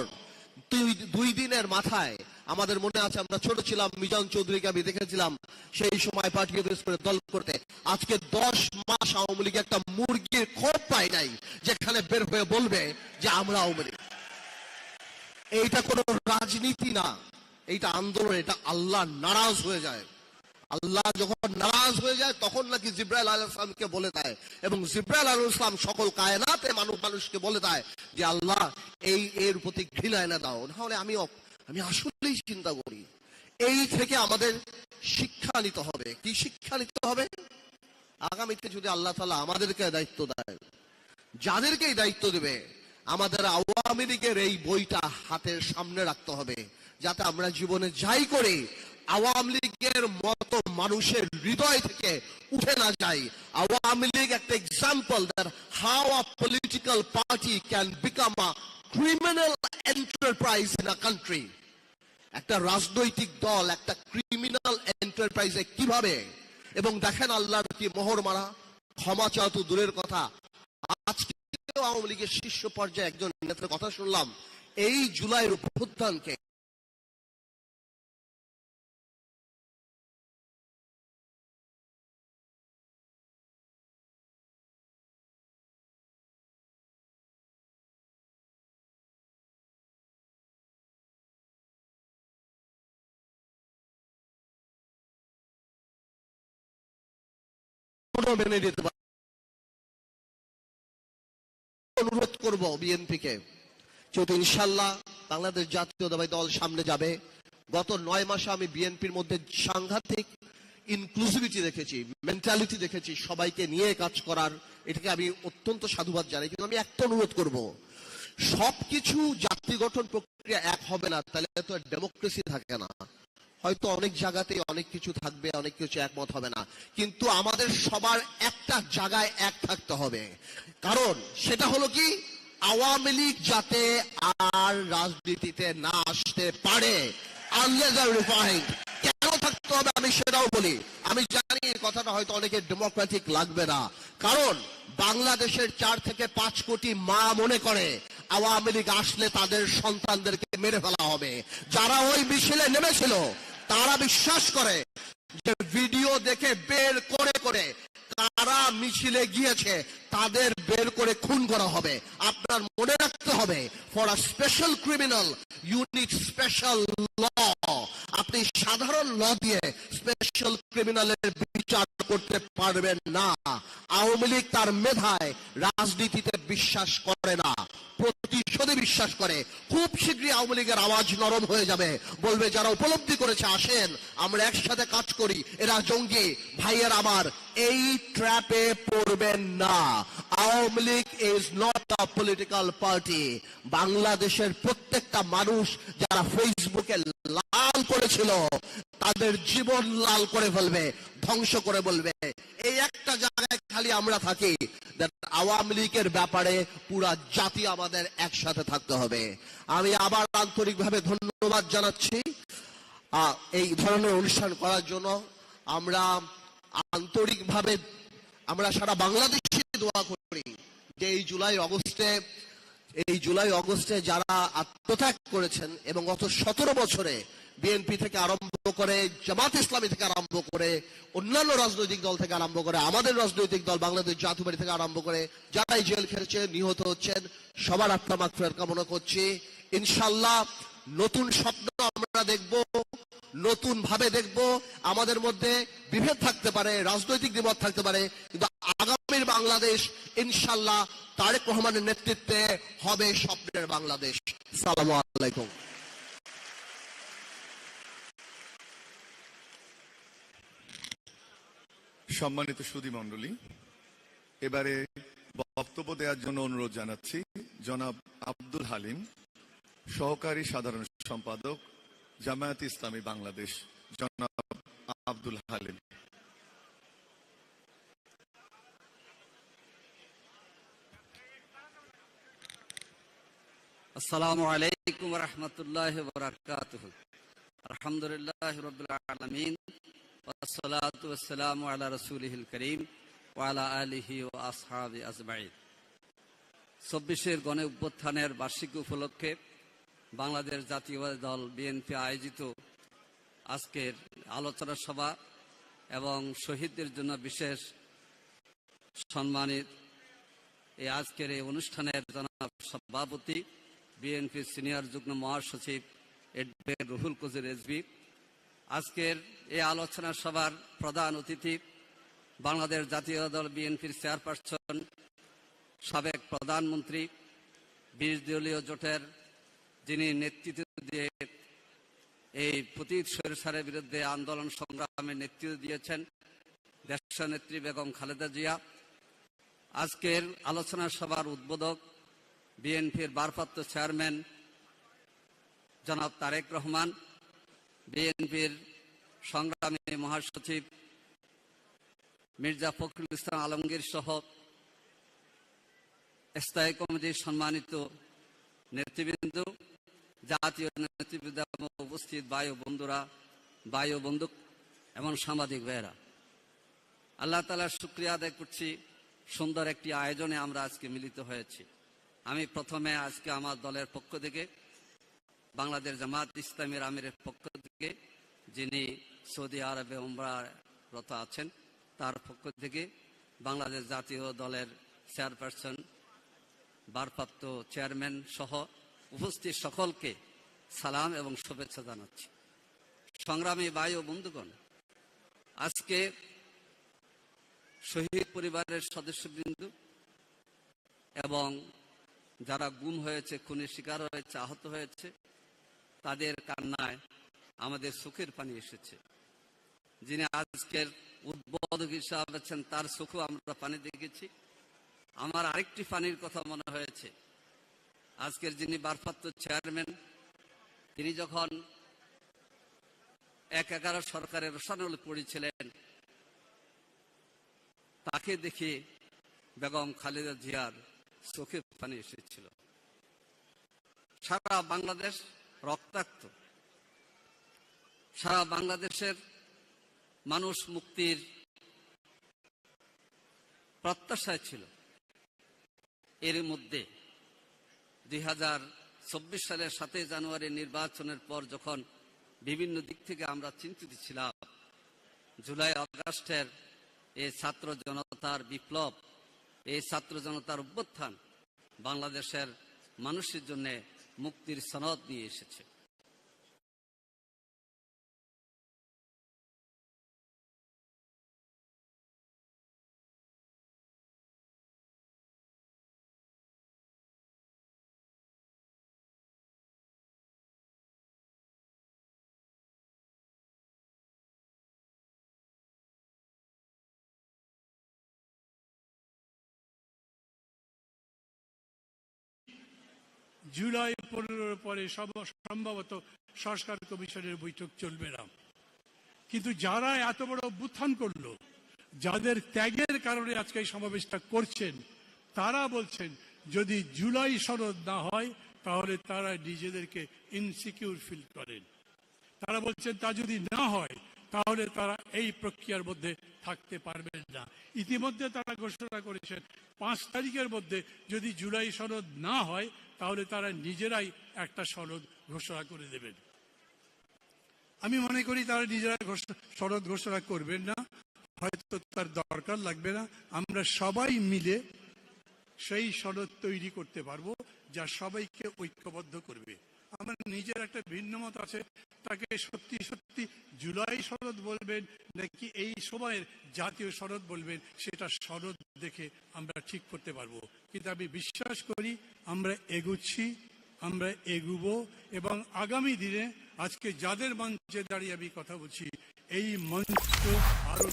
T: 2 দিনের মাথায় আমাদের মনে আছে, আমরা ছোট ছিলাম, মিজান চৌধুরীকে আমি দেখেছিলাম সেই সময় পার্টি অফিস করে দল করতে। আজকে 10 মাস আওয়ামী লীগ একটা মুরগির খোপ পায় নাই যেখানে বের হয়ে বলবে যে আমরা আওয়ামী লীগ। এইটা কোনো রাজনীতি না, এইটা আন্দোলন। এটা আল্লাহ নারাজ হয়ে যায়। আল্লাহ যখন নারাজ হয়ে যায় তখন নাকি জিব্রাইল আলাইহিস সালামকে বলে দেয়, এবং জিব্রাইল আলাইহিস সালাম সকল কায়নাতে মানুষকে বলে দেয় যে আল্লাহ এর প্রতি ঘৃণা এনে দাও। নাহলে আমি আসলেই চিন্তা করি, এই থেকে আমাদের শিক্ষা নিতে হবে। কি শিক্ষা নিতে হবে? আগামীতে যদি আল্লাহ তাআলা আমাদেরকে দায়িত্ব দেয়, যাদেরকে দায়িত্ব দেবে, আমাদের আওয়ামী লীগের এই বইটা হাতের সামনে রাখতে হবে, যাতে আমরা জীবনে যাই করি আওয়ামী লীগের মতো মানুষের হৃদয় থেকে উঠে না যায়। আওয়ামী লীগ একটা example that how a political party can become a criminal enterprise in a country. একটা রাজনৈতিক দল একটা ক্রিমিনাল এন্টারপ্রাইজে কিভাবে, এবং দেখেন আল্লাহর কি মোহর মারা, ক্ষমা চাওয়া তো দূরের কথা। আজকে আওয়ামী লীগের শীর্ষ পর্যায়ে একজন নেতার কথা শুনলাম, এই জুলাইয়ের অভ্যুত্থানকে মেনে নিতে পারে। অনুরোধ করব বিএনপিকে, যেহেতু ইনশাল্লাহ বাংলাদেশ জাতীয়তাবাদী দল সামনে যাবে। গত 9 মাসে আমি বিএনপির মধ্যে সাংঘাতিক ইনক্লুসিভিটি দেখেছি, মেন্টালিটি দেখেছি, সবাইকে নিয়ে কাজ করার। এটাকে আমি অত্যন্ত সাধুবাদ জানাই। কিন্তু আমি একটা অনুরোধ করব, সবকিছু জাতি গঠন প্রক্রিয়া এক হবে না, তাহলে তো ডেমোক্রেসি থাকে না। হয়তো অনেক জায়গাতেই অনেক কিছু থাকবে, অনেক কিছু একমত হবে না, কিন্তু আমাদের সবার একটা জায়গায় এক থাকতে হবে। কারণ সেটা হলো কি, আওয়ামী লীগ যাতে আর রাজনীতিতে না আসতে পারে। কেন থাকতে হবে আমি সেটাও বলি। আমি জানি কথাটা হয়তো অনেকের ডেমোক্রেটিক লাগবে না, কারণ বাংলাদেশের 4 থেকে 5 কোটি মা মনে করে আওয়ামী লীগ আসলে তাদের সন্তানদেরকে মেরে ফেলা হবে। যারা ওই মিছিলে নেমেছিল তারা বিশ্বাস করে যে ভিডিও দেখে বের করে করে কারা মিছিলে গিয়েছে তাদের বের করে খুন করা হবে। আপনার মনে রাখতে হবে, for a special criminal you need special law. আপনি সাধারণ ল দিয়ে স্পেশাল ক্রিমিনালের বিচার করতে পারবেন না। আওয়ামী লীগ তার মেধায় রাজনীতিতে বিশ্বাস করে না, প্রতিশোধে বিশ্বাস করে। খুব শীঘ্রই আওয়ামী লীগের আওয়াজ নরম হয়ে যাবে, বলবে যারা উপলব্ধি করেছে আসেন আমরা একসাথে কাজ করি, এরা জঙ্গি। ভাইয়ের আমার, এই ট্র্যাপে পড়বেন না। Awami League is not a political party. বাংলাদেশের প্রত্যেকটা মানুষ যারা ফেসবুকে লাল করেছিল তাদের জীবন লাল করে ফেলবে, ধ্বংস করে বলবে। এই একটা জায়গায় খালি আমরা থাকি, আওয়ামী লীগের ব্যাপারে পুরা জাতি আমাদের একসাথে থাকতে হবে। আমি আবার আন্তরিকভাবে ধন্যবাদ জানাচ্ছি এই ধরনের অনুষ্ঠান করার জন্য। আমরা আন্তরিকভাবে আমরা সারা বাংলাদেশে দোয়া করি করি যে এই জুলাই অগস্টে যারা আত্মত্যাগ করেছেন এবং গত 17 বছরে বিএনপি থেকে আরম্ভ করে, জামাত ইসলামী থেকে আরম্ভ করে, অন্যান্য রাজনৈতিক দল থেকে আরম্ভ করে, আমাদের রাজনৈতিক দল বাংলাদেশ জাতীয় পার্টি থেকে আরম্ভ করে যারাই জেল খেটেছেন, নিহত হচ্ছেন, সবার আত্মা মাগফিরাত কামনা করছি। ইনশাআল্লাহ নতুন স্বপ্ন আমরা দেখব, নতুন ভাবে দেখব। আমাদের মধ্যে বিভেদ থাকতে পারে, রাজনৈতিক দ্বিমত থাকতে পারে, কিন্তু আগামীর বাংলাদেশ ইনশাআল্লাহ তারেক রহমানের নেতৃত্বে হবে স্বপ্নের বাংলাদেশ। আসসালামু আলাইকুম।
B: সম্মানিত সুধী মণ্ডলী, এবারে বক্তব্য দেওয়ার জন্য অনুরোধ জানাচ্ছি জনাব আব্দুল হালিম, সহকারী সাধারণ সম্পাদক জামায়াত ইসলামী বাংলাদেশ। জনাব আব্দুল হালিম।
U: আসসালামু আলাইকুম ওয়া রাহমাতুল্লাহি ওয়া বারাকাতুহু। আলহামদুলিল্লাহি রাব্বিল আলামিন ওয়াস সালাতু ওয়াস সালামু আলা রাসূলিহিল কারীম ওয়া আলা আলিহি ওয়া আসহাবি আজমাইন। ২৪ গণ অভ্যুত্থানের বার্ষিকী উপলক্ষে বাংলাদেশ জাতীয়তাবাদী দল বিএনপি আয়োজিত আজকের আলোচনা সভা এবং শহীদদের জন্য বিশেষ সম্মানিত এই আজকের এই অনুষ্ঠানের জনাব সভাপতি বিএনপি সিনিয়র যুগ্ম মহাসচিব অ্যাডভোকেট রুহুল কবির রেজভী, আজকের এই আলোচনা সভার প্রধান অতিথি বাংলাদেশ জাতীয় দল বিএনপির চেয়ারপারসন, সাবেক প্রধানমন্ত্রী, ২০ দলীয় জোটের যিনি নেতৃত্ব দিয়ে এই পতিত স্বৈরাচারের বিরুদ্ধে আন্দোলন সংগ্রামে নেতৃত্ব দিয়েছেন দেশনেত্রী বেগম খালেদা জিয়া। আজকের আলোচনা সভার উদ্বোধক বিএনপির ভারপ্রাপ্ত চেয়ারম্যান জনাব তারেক রহমান, বিএনপির সংগ্রামী মহাসচিব মির্জা ফখরুল ইসলাম আলমগীর সহ স্থায়ী কমিটির সম্মানিত নেতৃবৃন্দ, জাতীয় নেতৃবৃন্দ, উপস্থিত ভাই ও বন্ধু এবং সাংবাদিক ভাইয়েরা, আল্লাহ তাআলার শুকরিয়া আদায় করছি সুন্দর একটি আয়োজনে আমরা আজকে মিলিত হয়েছি। আমি প্রথমে আজকে আমার দলের পক্ষ থেকে, বাংলাদেশ জামাত ইসলামীর আমিরের পক্ষ থেকে, যিনি সৌদি আরবে উমরারত আছেন, তার পক্ষ থেকে বাংলাদেশ জাতীয় দলের চেয়ারপারসন, ভারপ্রাপ্ত চেয়ারম্যান সহ উপস্থিত সকলকে সালাম এবং শুভেচ্ছা জানাচ্ছি। সংগ্রামী ভাই ও বন্ধুগণ, আজকে শহীদ পরিবারের সদস্যবৃন্দ এবং যারা গুম হয়েছে, খুনের শিকার হয়েছে, আহত হয়েছে, তাদের কান্নায় আমাদের চোখের পানি এসেছে। যিনি আজকের উদ্বোধক হিসাবে আছেন, তার চোখেও আমরা পানি দেখেছি। আমার আরেকটি পানির কথা মনে হয়েছে, আজকের যিনি ভারপ্রাপ্ত চেয়ারম্যান, তিনি যখন ১/১১ সরকারের রোশানলে পড়েছিলেন, তাকে দেখে বেগম খালেদা জিয়ার চোখে পানি এসেছিল। সারা বাংলাদেশ রক্তাক্ত, সারা বাংলাদেশের মানুষ মুক্তির প্রত্যাশায় ছিল। এর মধ্যে ২০২৪ সালের ৭ জানুয়ারি নির্বাচনের পর যখন বিভিন্ন দিক থেকে আমরা চিন্তিত ছিলাম, জুলাই আগস্টের এই ছাত্র জনতার বিপ্লব, এই ছাত্র জনতার অভ্যুত্থান বাংলাদেশের মানুষের জন্য মুক্তির সনদ নিয়ে এসেছে।
D: জুলাই ১৫ পরে সম্ভবত সংস্কার কমিশনের বৈঠক চলবে না, কিন্তু যারা এত বড় অভ্যুত্থান করলো, যাদের ত্যাগের কারণে আজকে এই সমাবেশটা করছেন, তারা বলছেন যদি জুলাই সনদ না হয় তাহলে তারা নিজেদেরকে ইনসিকিউর ফিল করেন। তারা বলছেন তা যদি না হয় তাহলে তারা এই প্রক্রিয়ার মধ্যে থাকতে পারবেন না। ইতিমধ্যে তারা ঘোষণা করেছেন 5 তারিখের মধ্যে যদি জুলাই সনদ না হয় তাহলে তারা নিজেরাই একটা সনদ ঘোষণা করে দেবেন। আমি মনে করি তারা নিজেরা সনদ ঘোষণা করবেন না, হয়তো তার দরকার লাগবে না। আমরা সবাই মিলে সেই সনদ তৈরি করতে পারবো যা সবাইকে ঐক্যবদ্ধ করবে। আমার নিজের একটা ভিন্ন মত আছে, তাকে সত্যি সত্যি জুলাই সনদ বলবেন নাকি এই সময়ের জাতীয় সনদ বলবেন, সেটা সনদ দেখে আমরা ঠিক করতে পারবো। কিন্তু আমি বিশ্বাস করি আমরা এগুচ্ছি, আমরা এগুবো, এবং আগামী দিনে আজকে যাদের মঞ্চে দাঁড়িয়ে আমি কথা বলছি, এই মঞ্চ আরো